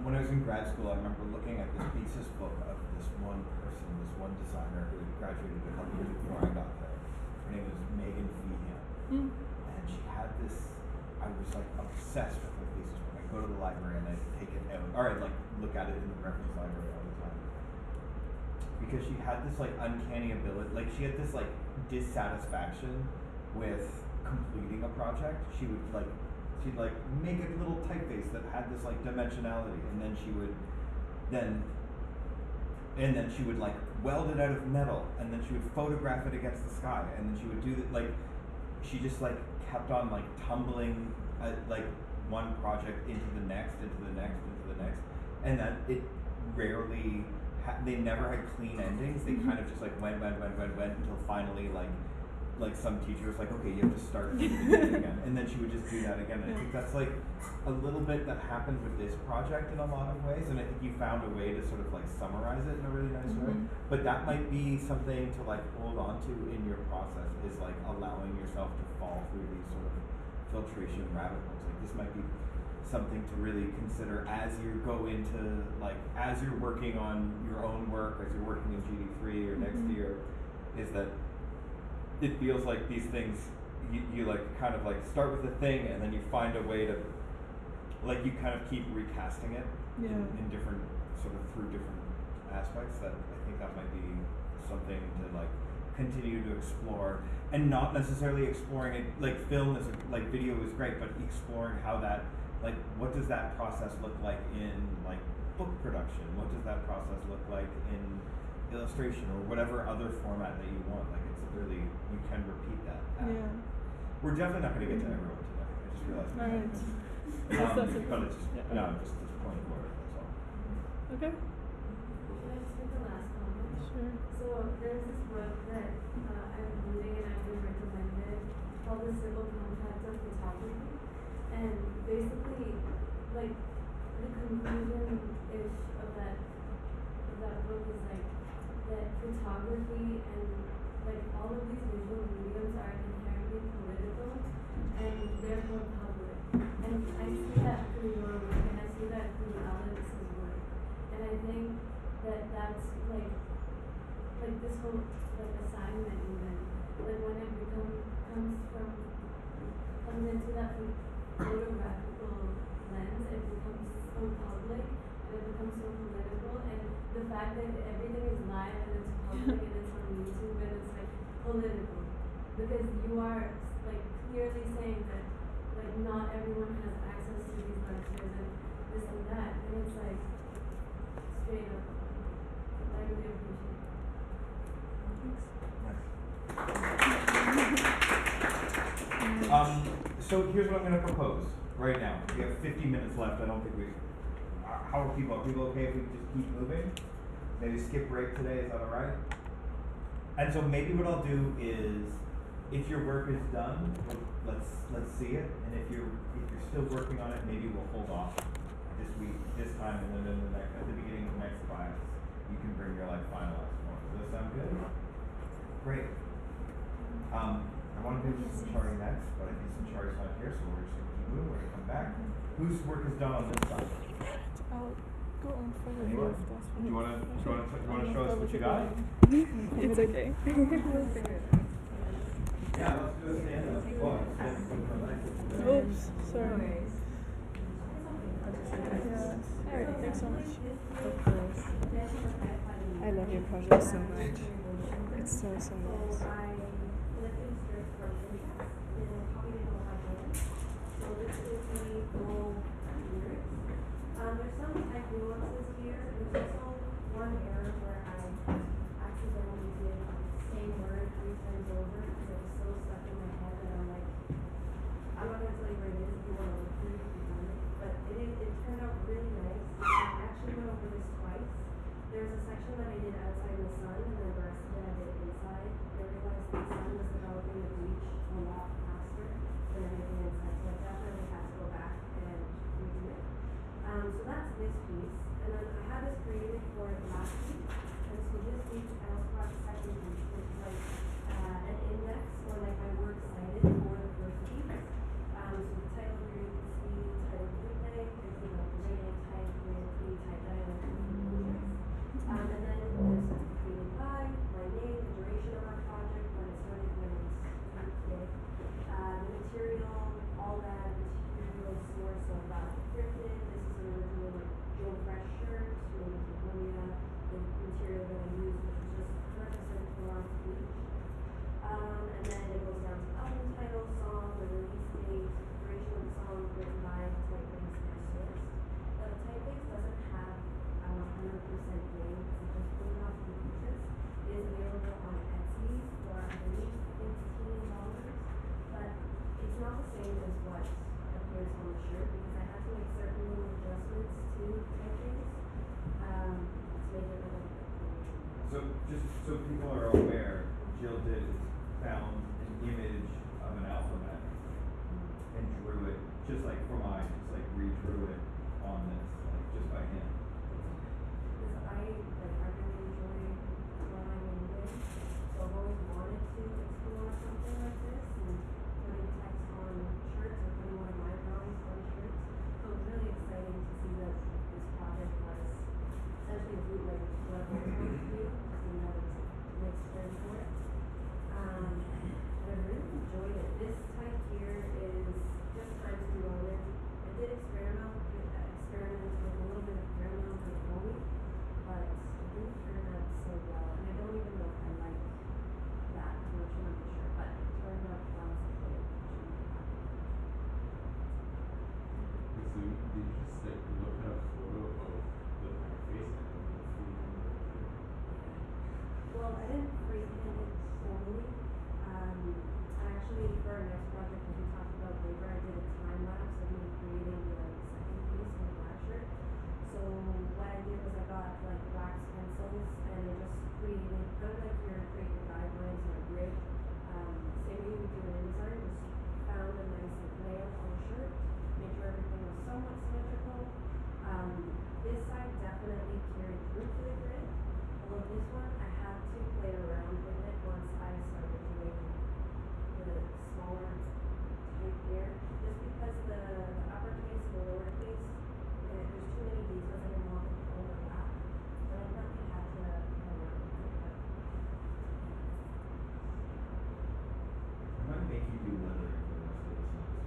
When I was in grad school, I remember looking at this thesis book of this one person, this one designer who had graduated a couple years before I got there. Her name was Megan Feehan. And she had this, I was like obsessed with her thesis book. I'd go to the library and I'd take it out, or I'd like look at it in the reference library all the time. Because she had this like uncanny ability, like she had this like dissatisfaction with completing a project. She she'd like make a little typeface that had this like dimensionality, and then she would like weld it out of metal, and then she would photograph it against the sky, and then she would do that. Like she just like kept on like tumbling like one project into the next, and that it rarely. They never had clean endings. They kind of just like went until finally like some teacher was like, okay, you have to start from the beginning again, and then she would just do that again. And I think that's like a little bit that happened with this project in a lot of ways, and I think you found a way to sort of like summarize it in a really nice way. But that might be something to like hold on to in your process, is like allowing yourself to fall through these sort of filtration rabbit holes. Like this might be something to really consider as you go into like as you're working on your own work, as you're working in GD3 or next year, is that it feels like these things you like kind of like start with a thing, and then you find a way to like you kind of keep recasting it in different sort of through different aspects. That I think that might be something to like continue to explore, and not necessarily exploring it like film is like video is great, but exploring how that like what does that process look like in like book production? What does that process look like in illustration or whatever other format that you want? Like it's really, you can repeat that. Yeah. We're definitely not going to get to everyone today. I just realized. All right. But it's just just point of order. That's all. Okay. Can I just make the last comment? Sure. So there's this book that I'm reading and I've been recommended called The Simple Concept of Photography. And basically, like, the conclusion-ish of that book is like that photography and like all of these visual mediums are inherently political and therefore public. And I see that through your work, and I see that through Alex's work. And I think that that's like this whole like assignment even, like when it comes into that photographical lens, it becomes so public and it becomes so political, and the fact that everything is live and it's public and it's on YouTube and it's like political, because you are like clearly saying that like not everyone has access to these lectures and this and that, and it's like straight up. I really appreciate it. So here's what I'm going to propose right now. We have 50 minutes left. I don't think we. How are people? Are people okay if we just keep moving? Maybe skip break today. Is that all right? And so maybe what I'll do is, if your work is done, let's see it. And if you're still working on it, maybe we'll hold off this time, and then at the beginning of the next class, you can bring your like finalized form. Does that sound good? Great. I want to do some charting next, but I think some charts not here, so we're just going to keep moving. We're going to come back. Whose work is done on this side? I'll go on further. Anyone? Do you want to show us what you got? It's okay. Yeah, let's do a stand-up. Oops, sorry. Yeah. Thanks so much. Of course. I love your project so much. It's so nice. There's some type nuances here. There's also one error where I accidentally did the same word 3 times over because it was so stuck in my head that I'm like, I'm not gonna tell you where it is if you want to look through it, you can find it. But it turned out really nice. I actually went over this twice. There's a section that I did outside in the sun, and then the rest of it I did inside. I realized the sun was developing the bleach a lot faster than anything inside, so I definitely had to go back and redo it. So that's this piece, and then I had this created for last week, and so this week I also brought the second piece, which is like an index or like my works cited for the first piece. So the title here you can see, title Weekday, it's you know, rating type with the type that I like to use. And then there's created by, my name, the duration of our project, when it started, when it's today, the material, all that material source of thrifted. This is an original like Joe Fresh shirt, made with Columbia, So just so people are aware, Jill found an image of an alphabet and drew it, just like for mine, just like redrew it on this, like just by hand. Because I really enjoy drawing anyway, so I've always wanted to explore something like this and putting text on shirts or putting one of my drawings on shirts. So it was really exciting to see that this project was essentially a bootleg of what I've always wanted to do, just didn't have a next spin for it. And I really enjoyed it. This type here is just Times New Roman. I did experiment with a little bit of caramel and Romy, but it didn't turn out so well. And I don't even know if I like that much, I'm not sure, but it turned out well, so I put it. So did you just like look at a photo of the typeface and then Well, I didn't freehand it solely. I actually, for our next project, when we talked about labor, I did a time lapse of me creating the second piece in the black shirt. So what I did was I got like wax pencils and I just created, kind of like you're creating guidelines or a grid. Same way you would do in InDesign, just found a nice layout on the shirt, made sure everything was somewhat symmetrical. This side definitely carried through to the grid. Although this one, I had to play around with it once I started doing the smaller type here, just because the uppercase and the lowercase, there's too many details I didn't want them to overlap. So I definitely had to play around with it. I might make you do lettering for the rest of this semester.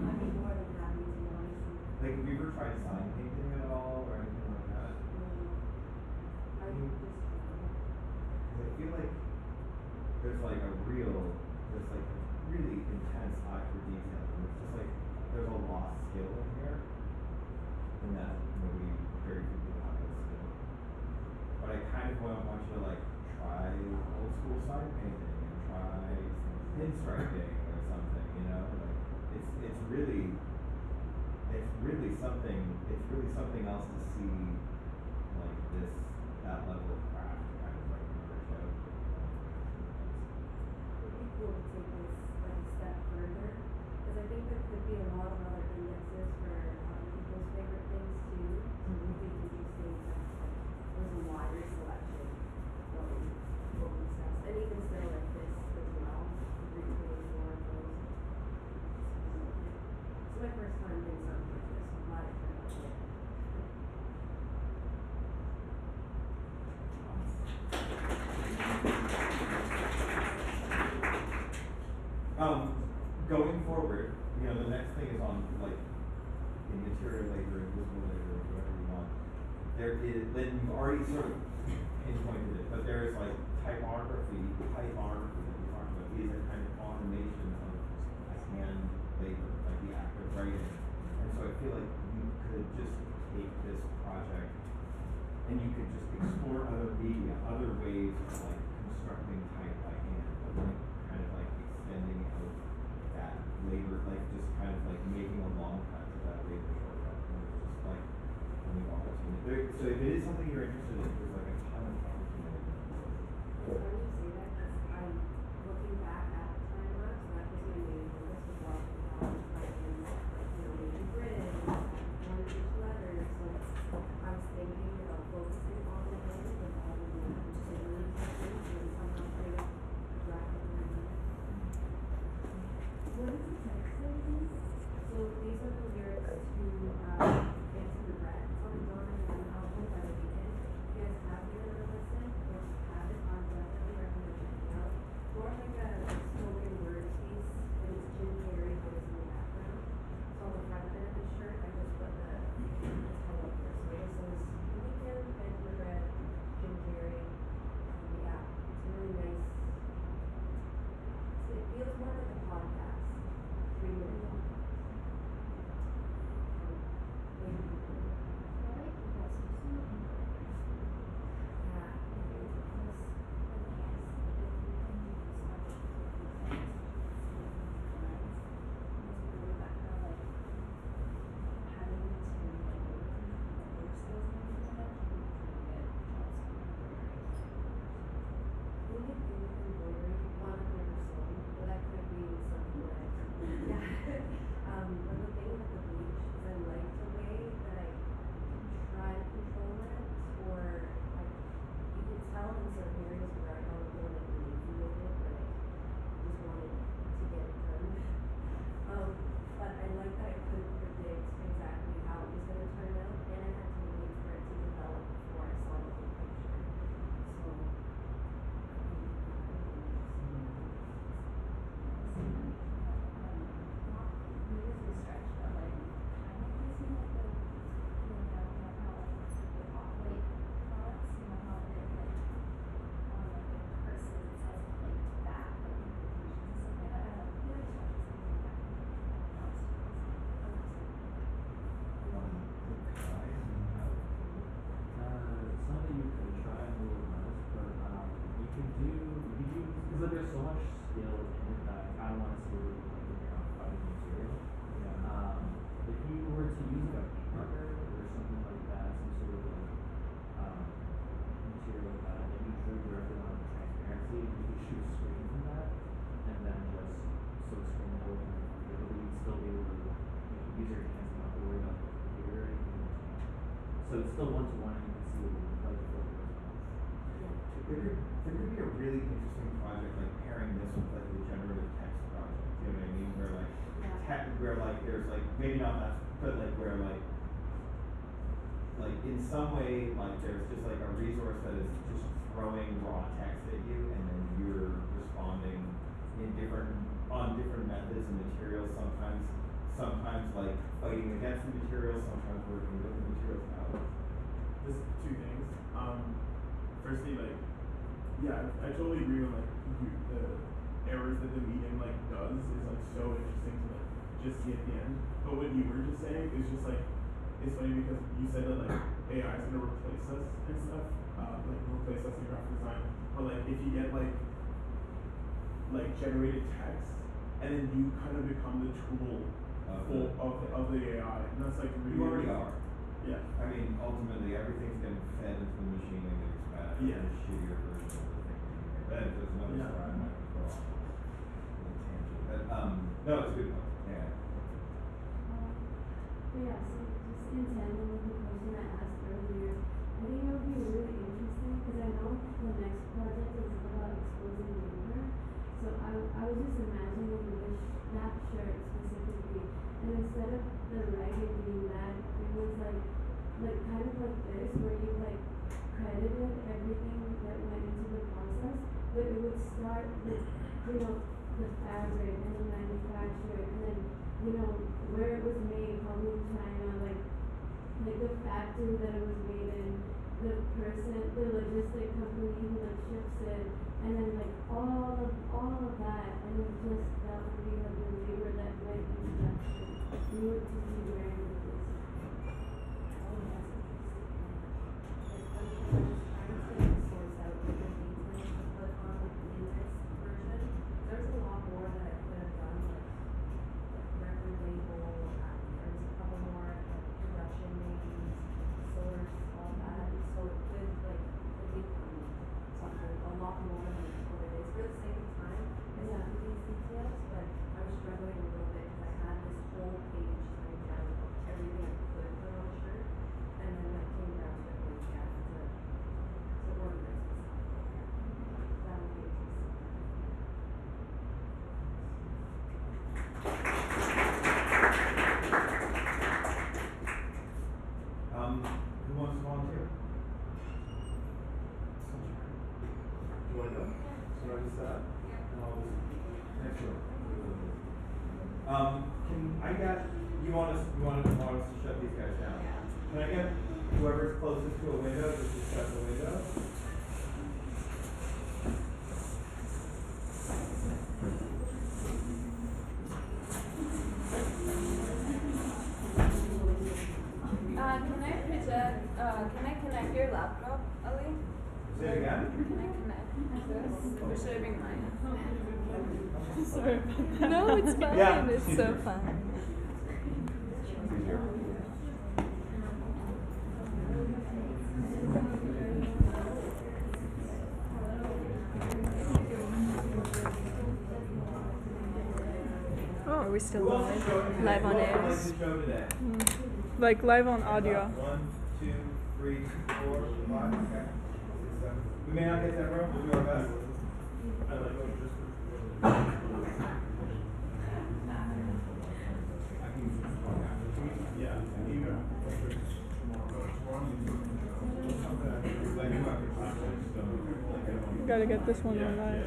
I'd be more than happy to, honestly. Like, have you ever tried sign painting at all or anything like that? I would just I feel like there's like a really intense eye for detail. And it's just like there's a lost skill in here, and that maybe very few people have this skill. But I kind of want you to like try old school sign painting and try pinstriping or something. You know, like it's really something else to see like that level of craft kind of like emerge out. It would be cool to take this like a step further, because I think there could be a lot of other indexes for other people's favorite things too. So it would be interesting to have like there's a wider selection of open sets, and even still like this as well. Recreating more of those. It's my first time doing something like this. I'm glad it turned out good. Going forward, the next thing is on like immaterial labor, invisible labor, whatever you want. There is, then you've already sort of pinpointed it, but there is like typography that we talked about is a kind of automation of hand labor, like the act of writing. And so I feel like you could just take this project and you could just explore other media, other ways of like constructing type by hand, but like kind of like extending out that labor, like just kind of like making a long cut to that labor shortcut. And it's just like a new opportunity. So if it is something you're interested in, there's like a ton of opportunity. It's funny you say that because I'm looking back at the time lapse, and that was my main focus was all how I can, making grid and one of each letter. So I was thinking about focusing on the hand and all of the utility techniques and somehow create a graphic around it. What is the text of these? So these are the lyrics to Into Regret. It's on the drawing and the album by the Weeknd. You guys there's so much skill in it that I kind of want to see what it would look like on cutting material. If you were to use like a paint marker or something like that, some sort of like material like that, and you drew directly on transparency, you could shoot a screen from that, and then just so the screen will open and you'd still be able to use your hands and not have to worry about the computer or anything. So it's still one-to-one and you can see what it looks like before it goes on. There could be a really interesting project like pairing this with like the generative text project. You know what I mean? Where like where like there's like maybe not that, but like where like in some way like there's just like a resource that is just throwing raw text at you, and then you're responding in different methods and materials. Sometimes like fighting against the materials, sometimes working with the materials out. Just two things. Firstly, like, yeah, I totally agree with like the errors that the medium like does is like so interesting to like just see at the end. But what you were just saying is just like it's funny because you said that like AI is gonna replace us and stuff, like replace us in graphic design. But like if you get like generated text and then you kind of become the tool of the AI, and that's like really. You already are. Yeah. I mean, ultimately, everything's getting fed into the machine and gets bad. Yeah. A shittier version of the thing. But there's another story I might go off on. But no, it's a good point. Yeah. But yeah, so just in tandem with the question I asked earlier, I think it would be really interesting because I know the next project is about exposing labor. So I was just imagining that shirt specifically, and instead of the ragged being that, it was like kind of like this, where you like credited everything that went into the process, but it would start with the fabric and the manufacturer, and then where it was made, probably in China, like the factory that it was made in, the logistic company who like ships it, and then like all of that, and then just that would be like the labor that went into that shirt. You would just be wearing the place. Oh, that's interesting. Like, I'm trying to source out the details to put on in this version. There's a lot more that I could have done, like record label, there's a couple more like production names, source, all that. So it could like become something a lot more than what it is. For the sake of time, it's not these details, but I was struggling a little bit because I had this whole page typed down of everything I could put on a shirt, and then I came down to it like, yeah, to organize myself. That would be interesting. Who wants to volunteer? You want to go? So I just and I'll just next row. Can I get you want us to shut these guys down? Can I get whoever's closest to a window just to shut the window? Can I connect your laptop, Ali? Say it again? Can I connect this? Or should I bring mine? Sorry about that. No, it's fine. Yeah. It's so fun. Oh, are we still live? Live on air? Like live on audio. 1, 2, 3, 4, 5. Okay. 6, 7. We may not get that room. We'll do our best. I like Gotta get this one on live.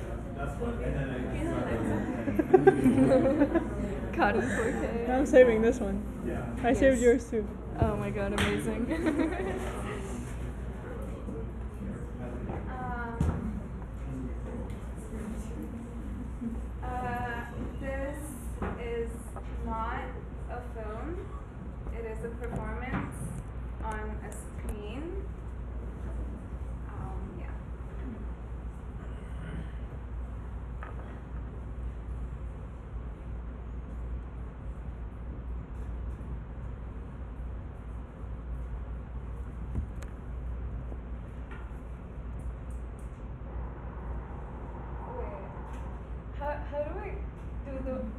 Caught in 4K. I'm saving this one. I saved yours too. Oh my god, amazing. This is not a film. It is a performance on a screen. Yeah.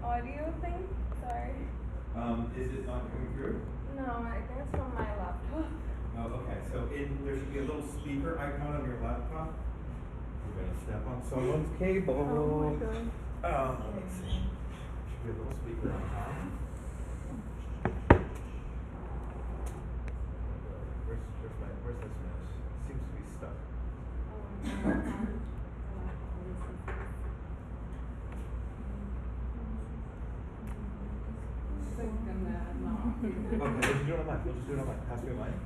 audio thing. Sorry. Is it not coming through? No, I think it's from my laptop. Oh, okay. So there should be a little speaker icon on your laptop. We're gonna step on someone's cable. Oh my god. Let's see. Should be a little speaker on top. Where's this mouse? Seems to be stuck. Okay, we'll just do it online. We'll just do it online. Pass me a line.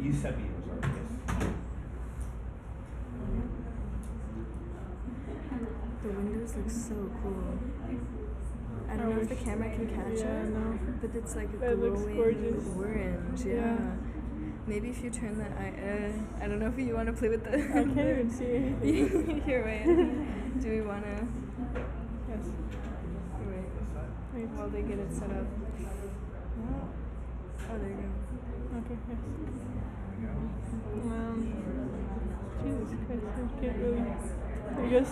You sent me yours already, yes. The windows look so cool. I don't know if the camera can catch it, but it's like a glowing orange. Yeah. Maybe if you turn the I don't know if you want to play with the. I can't even see anything. Here, wait. Do we want to? Yes. Wait. While they get it set up. Oh, there you go. Okay. Yes. Jesus Christ, I can't really. I guess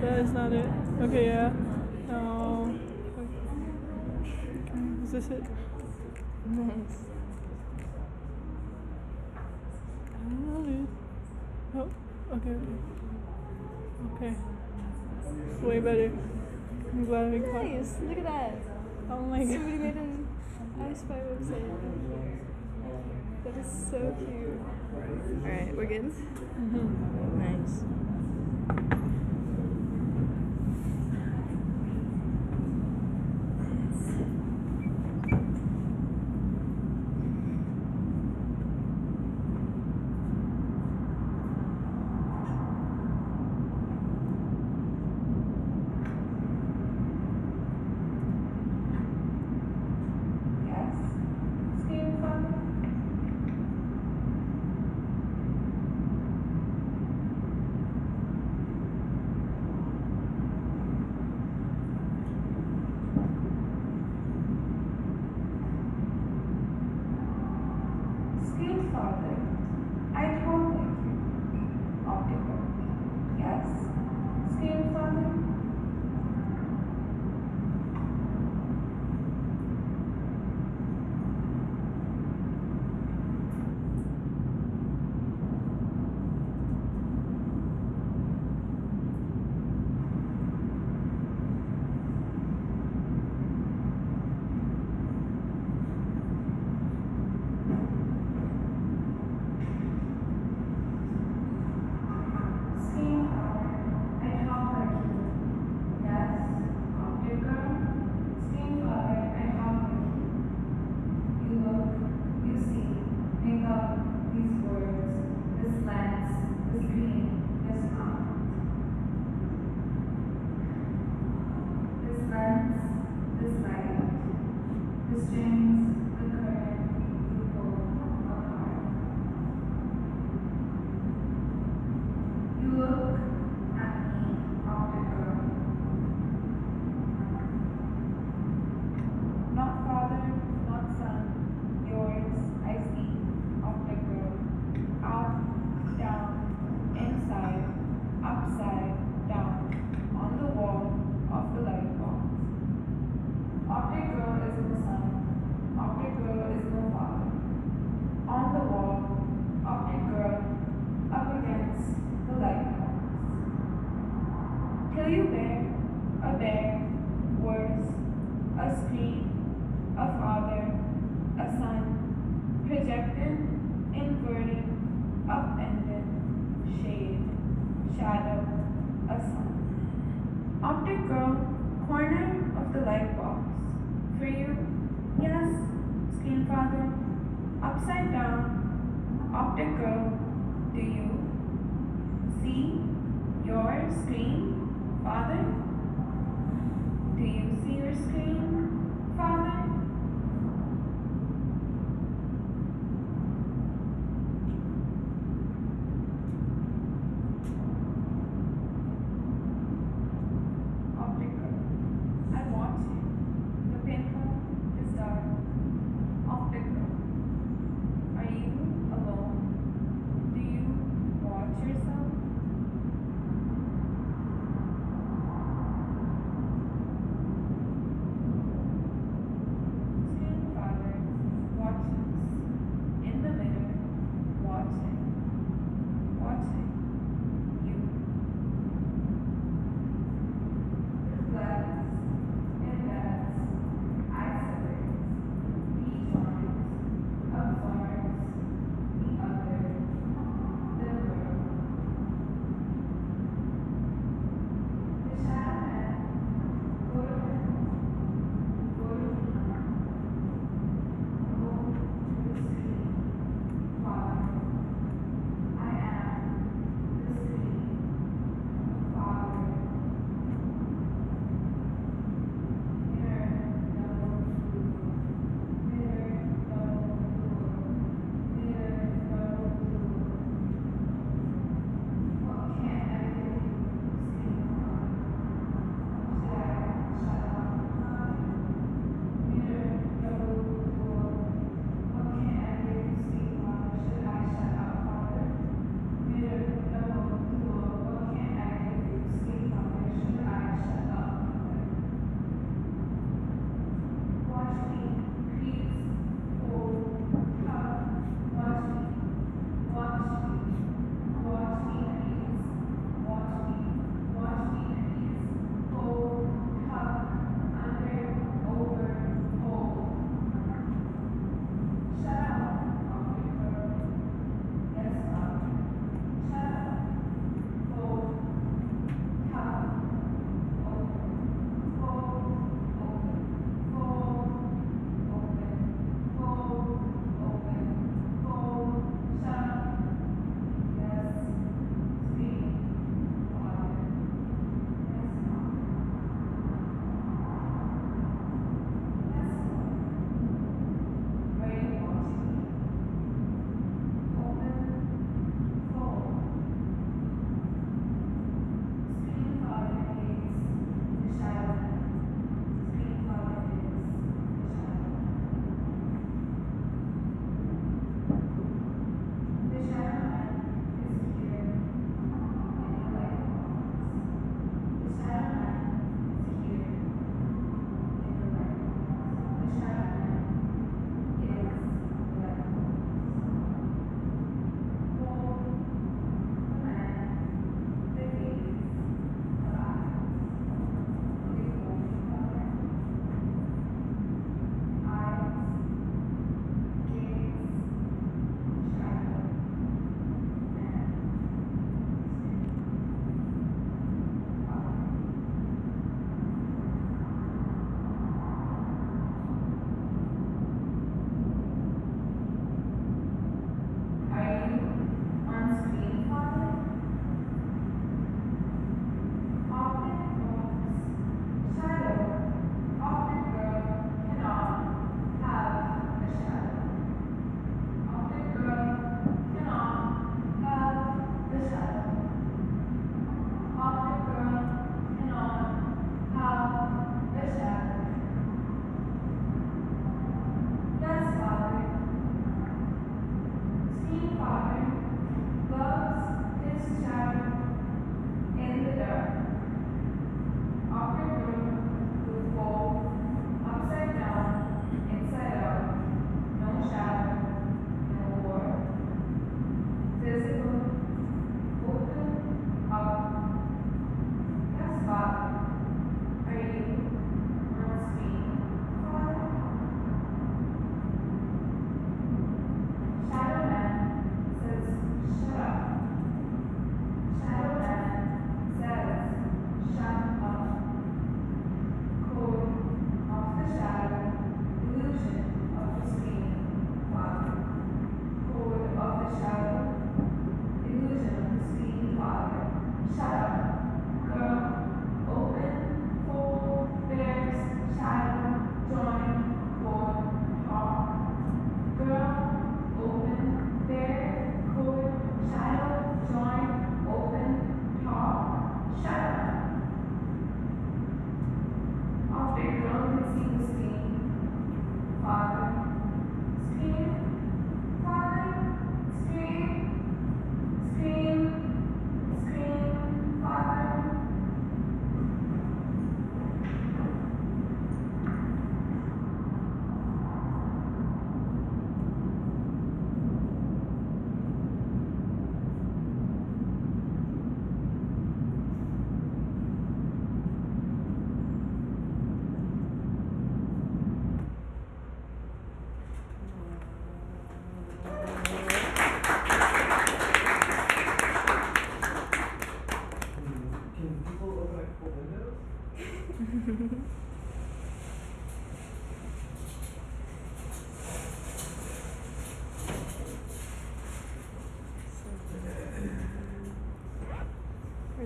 that is not it. Okay, yeah. No. Is this it? Nice. I don't know, dude. Oh, okay. Okay. Way better. I'm glad we caught. Nice. Look at that. Oh my god. Somebody made an I Spy website. That is so cute. Alright, we're good? Mm-hmm. Nice.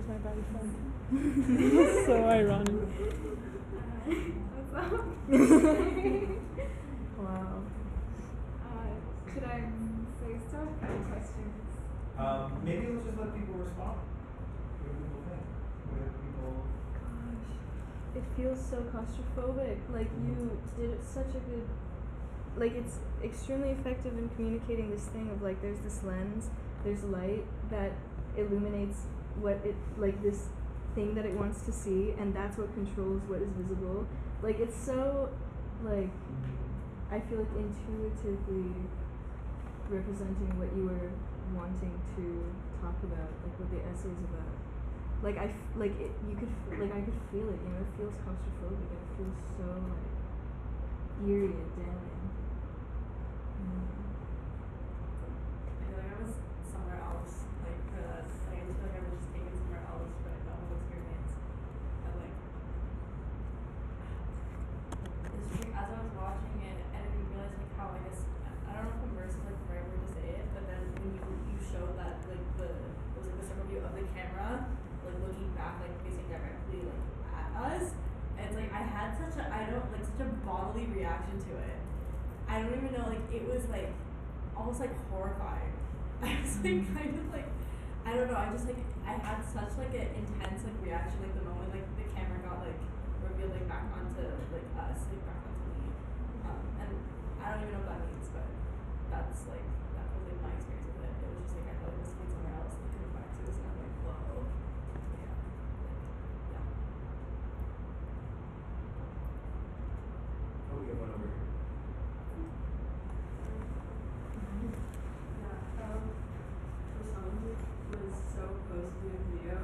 my body friend. So ironic. What's up? Wow. Should I say stuff? Any questions? Maybe let's just let people respond. What do people think? What do people? It feels so claustrophobic. Like you did such a good. Like it's extremely effective in communicating this thing of like there's this lens, there's light that illuminates what it like this thing that it wants to see, and that's what controls what is visible. Like it's so like I feel like intuitively representing what you were wanting to talk about, like what the essay is about. Like I could feel it, you know, it feels claustrophobic, it feels so like eerie and damning. I feel like I was somewhere else, like for this. Like I just feel like I was just taken somewhere else for like the whole experience. And like it's true, as I was watching it, I didn't realize like how I guess I don't know if immerse is like the right word to say it, but then when you showed that like it was like the circle view of the camera, like looking back, like facing directly like at us, and it's like I had such a such a bodily reaction to it. I don't even know, like it was like almost like horrifying. I was like kind of like I don't know, I just like I had such like an intense like reaction like the moment like the camera got like revealed like back onto like us, like back onto me. And I don't even know what that means, but that's like that was like my experience with it. It was just like I felt like I was sitting somewhere else and coming back to this and I'm like, whoa. Yeah. Yeah. Oh, we have one over here. Was so close to doing video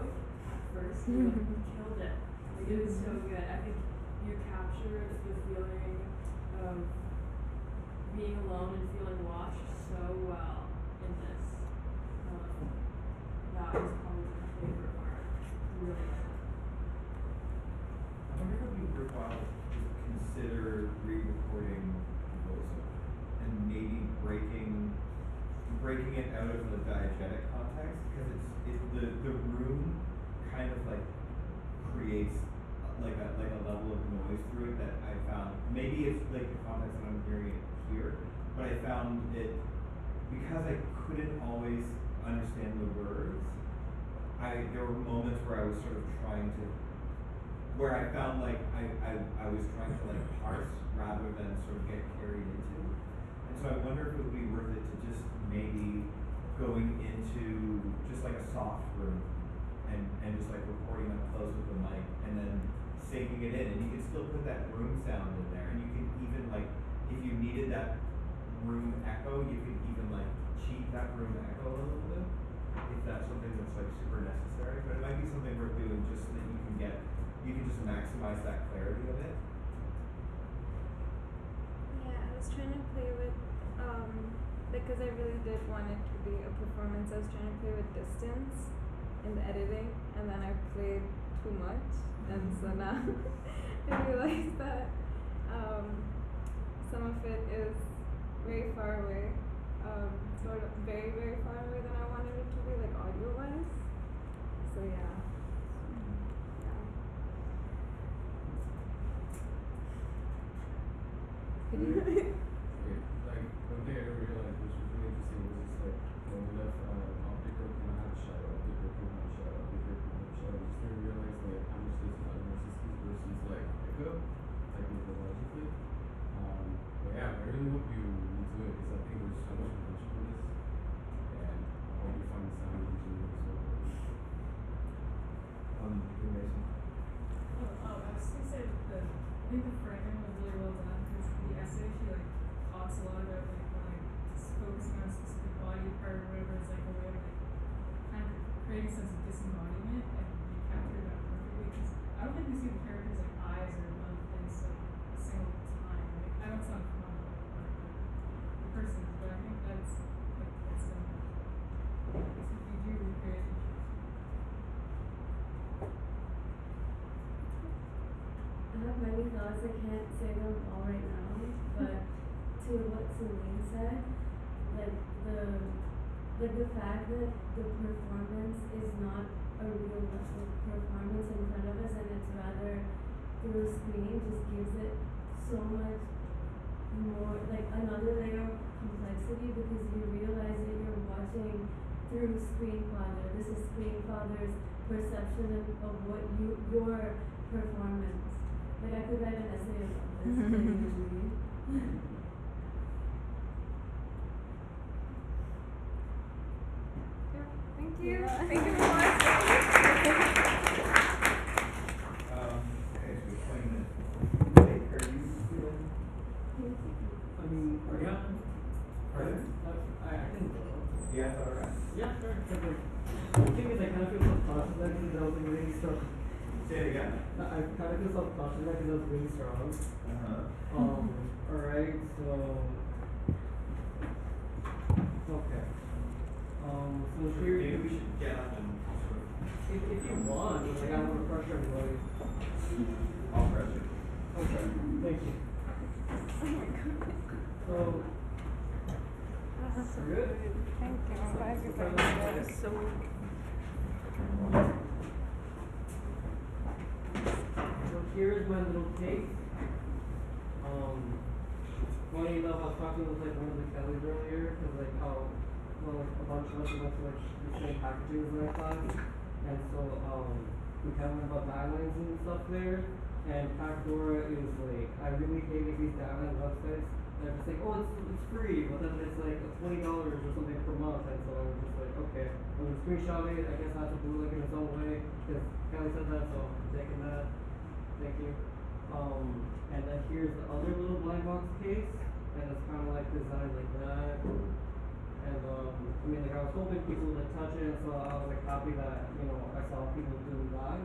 at first, you like killed it. Like it was so good. I think you captured the feeling of being alone and feeling watched so well in this. That was probably my favorite part. Really good. I wonder if it would be worthwhile to consider re-recording the voiceover and maybe breaking it out of the diegetic context, because the room kind of like creates like a level of noise through it that I found, maybe it's like the context that I'm hearing it here, but I found it because I couldn't always understand the words. There were moments where I was sort of trying to, where I found like I was trying to like parse rather than sort of get carried into. And so I wonder if it would be worth it to just maybe going into just like a soft room and just like recording up close with the mic and then syncing it in, and you can still put that room sound in there, and you can even like if you needed that room echo, you can even like cheat that room echo a little bit if that's something that's like super necessary. But it might be something worth doing just so that you can just maximize that clarity of it. Yeah, I was trying to play with, because I really did want it to be a performance, I was trying to play with distance in the editing, and then I played too much, and so now I realized that some of it is very far away, sort of very, very far away than I wanted it to be, like audio-wise. So yeah. Could you? Like one thing I didn't realize, which was really interesting, was just like when we left optical can have shadow, optical can have shadow, optical can have shadow. Just didn't realize like how much this is narcissistic versus like echo, technologically. But yeah, I really hope you do it because I think there's so much potential for this, and I hope you find the sound engineering as well. Mason. I was just gonna say that I think the framing was really well done because the essay she like talks a lot about like when like just focusing on a specific body part or whatever is like a way of like kind of creating a sense of disembodiment, and you captured that perfectly because I don't think we see the characters like eyes or one of the things like a single time. Like I know it's not common like the persons, but I think that's like it's done. So if you do recreate it. I have many thoughts, I can't say them all right now, but to what Celine said, like like the fact that the performance is not a real performance in front of us and it's rather through a screen just gives it so much more, like another layer of complexity because you realize that you're watching through Screenfather. This is Screenfather's perception of what your performance. Like I could write an essay about this very easily. Thank you. Yeah. Thank you for watching. Okay, so 20 minutes. Jake, are you feeling? I mean, yeah. Pardon? I can go. Yeah, all right. Yeah, sure. Cause like, the thing is, I kind of feel self-conscious because I was like really strong. Say it again. I kind of feel self-conscious because I was really strong. Alright, so. Okay. So here. Maybe we should get up and sort of. If you want, like, I don't want to pressure everybody. I'll pressure. Okay, thank you. So. That's good. Thank you. I'm glad you guys That are so. So here is my little cake. Funny enough, I was talking with like one of the Kellys earlier, because like well, like a bunch of us went to like the same packaging as my class, and so we kind of learned about guidelines and stuff there. And Pandora is like, I really hated these guideline websites. They're just like, oh, it's free, but then it's like $20 or something per month, and so I was just like, okay, I'm gonna screenshot it. I guess I have to do it like in its own way, because Kelly said that, so I'm taking that. Thank you. And then here's the other little blind box case, and it's kind of like designed like that. And I mean, like I was hoping people would like touch it, so I was like happy that I saw people doing that.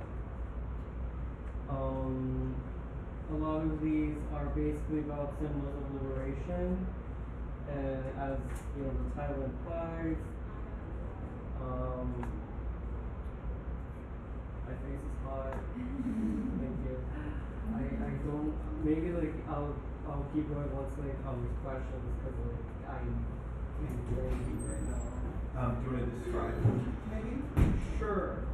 A lot of these are basically about symbols of liberation, and as the title implies, my face is hot. Thank you. I don't. Maybe like I'll keep going once like there's questions because like I'm enjoying right now. Do you want to describe maybe? Sure.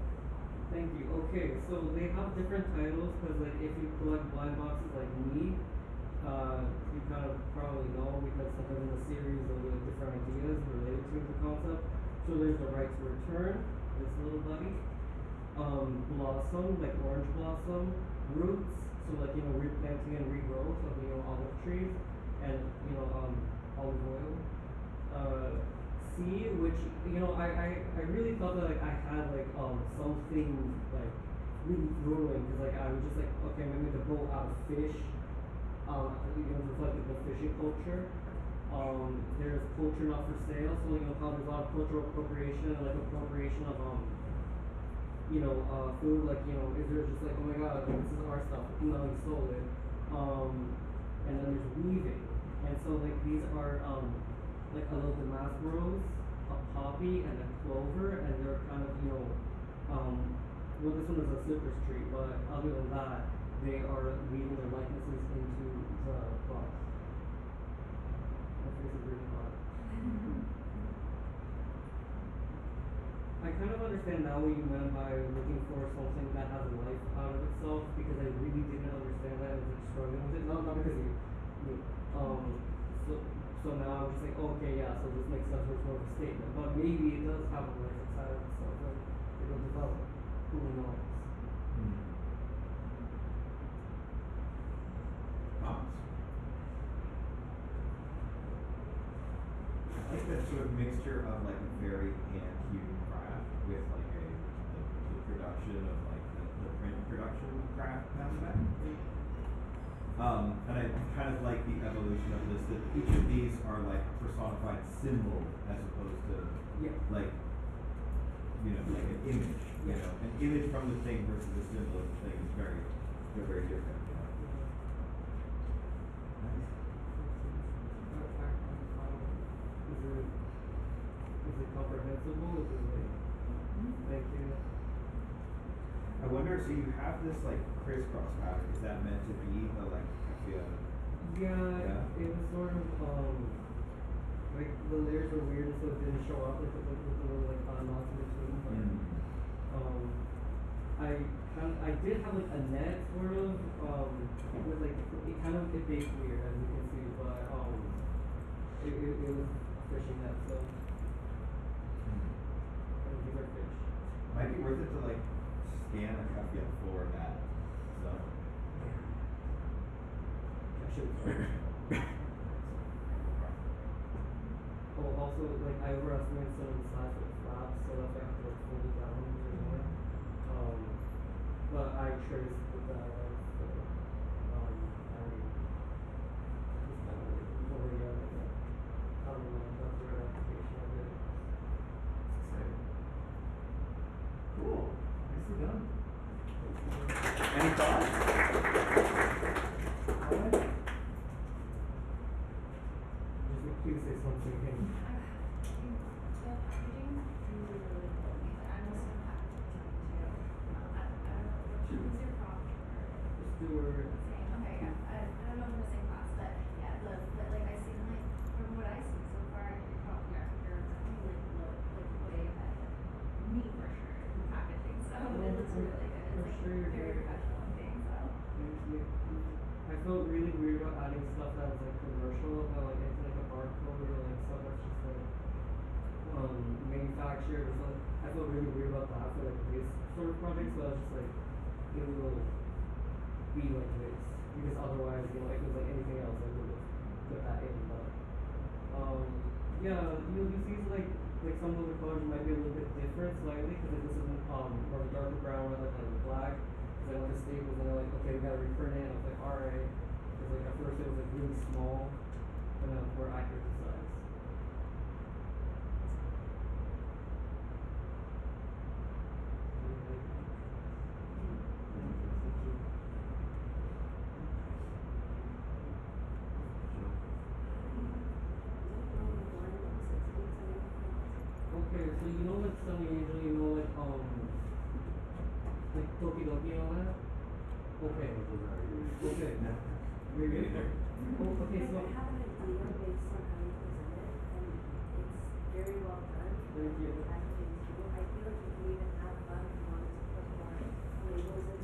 Thank you. Okay, so they have different titles because like if you collect blind boxes like me, you kind of probably know because sometimes in the series there'll be like different ideas related to the concept. So there's the right to return, this little buddy. Blossom, like orange blossom. Roots, so like replanting and regrowth of olive trees, and olive oil. Seed, which I really thought that like I had like something like really growing because like I was just like okay maybe the boat out of fish, reflecting the fishing culture. There's culture not for sale, so how there's a lot of cultural appropriation and like appropriation of food, like, is there just like, oh my god, like, this is our stuff, no, you stole it. And then there's weaving. And so, like, these are, like, a little damask rose, a poppy, and a clover, and they're kind of, well, this one is a cypress tree, but other than that, they are weaving their likenesses into the box. My face is really hot. I kind of understand now what you meant by looking for something that has life out of itself because I really didn't understand that and was like struggling with it. Not because of you. So now I'm just like, okay, yeah, so this makes sense for more of a statement. But maybe it does have a life inside of itself and it'll develop. Who knows? I think that sort of mixture of like a very hand-hewn craft with like the production of like the print production craft aspect. And I kind of like the evolution of this, that each of these are like personified symbol as opposed to like like an image. An image from the thing versus a symbol of the thing is they're very different. Is it comprehensible? Is it like, thank you. I wonder, so you have this like crisscross pattern, is that meant to be the like, Yeah, it was sort of, like, the layers were weird, so it didn't show up like with the little like knots in between. But I did have like a net sort of with like it baked weird as you can see, but it was a fishing net, so these are fish. Might be worth it to like scan a copy for that. So. I should. Oh, also, like, I overestimated some of the size of the flaps, so that's why I have to like fold it down or more. But I traced with that, so, I just kind of like already got like a, I don't know, that's the right application of it. Cool. Nicely done. Any thoughts? Alright. Just please say something. Okay, yeah. I don't know if we're in the same class, but yeah, like I seen like from what I see so far, you're probably definitely like way ahead of me for sure in packaging. So it looks really good. It's like very professional looking. So. Thank you. I felt really weird about adding stuff that was like commercial, like into like a barcode or like stuff that's just like manufactured or something. I felt really weird about that for like this sort of project, so I was just like, it will be like this. Because otherwise, if it was like anything else, I would have put that in. But yeah, you'll see like some of the colors might be a little bit different slightly because this is more of a darker brown rather than black. Because I went to Staples and they're like, okay, we gotta reprint it. And I was like, alright. Because like at first it was like really small, and then more accurate to size. Okay, so you know like Sunny Angel, you know like Tokidoki and all that? Okay. Okay. Maybe. Oh, okay, so I have an idea based on how you present it, and it's very well done. Thank you. Packaging too. I feel like you can even have fun if you wanted to put more labels in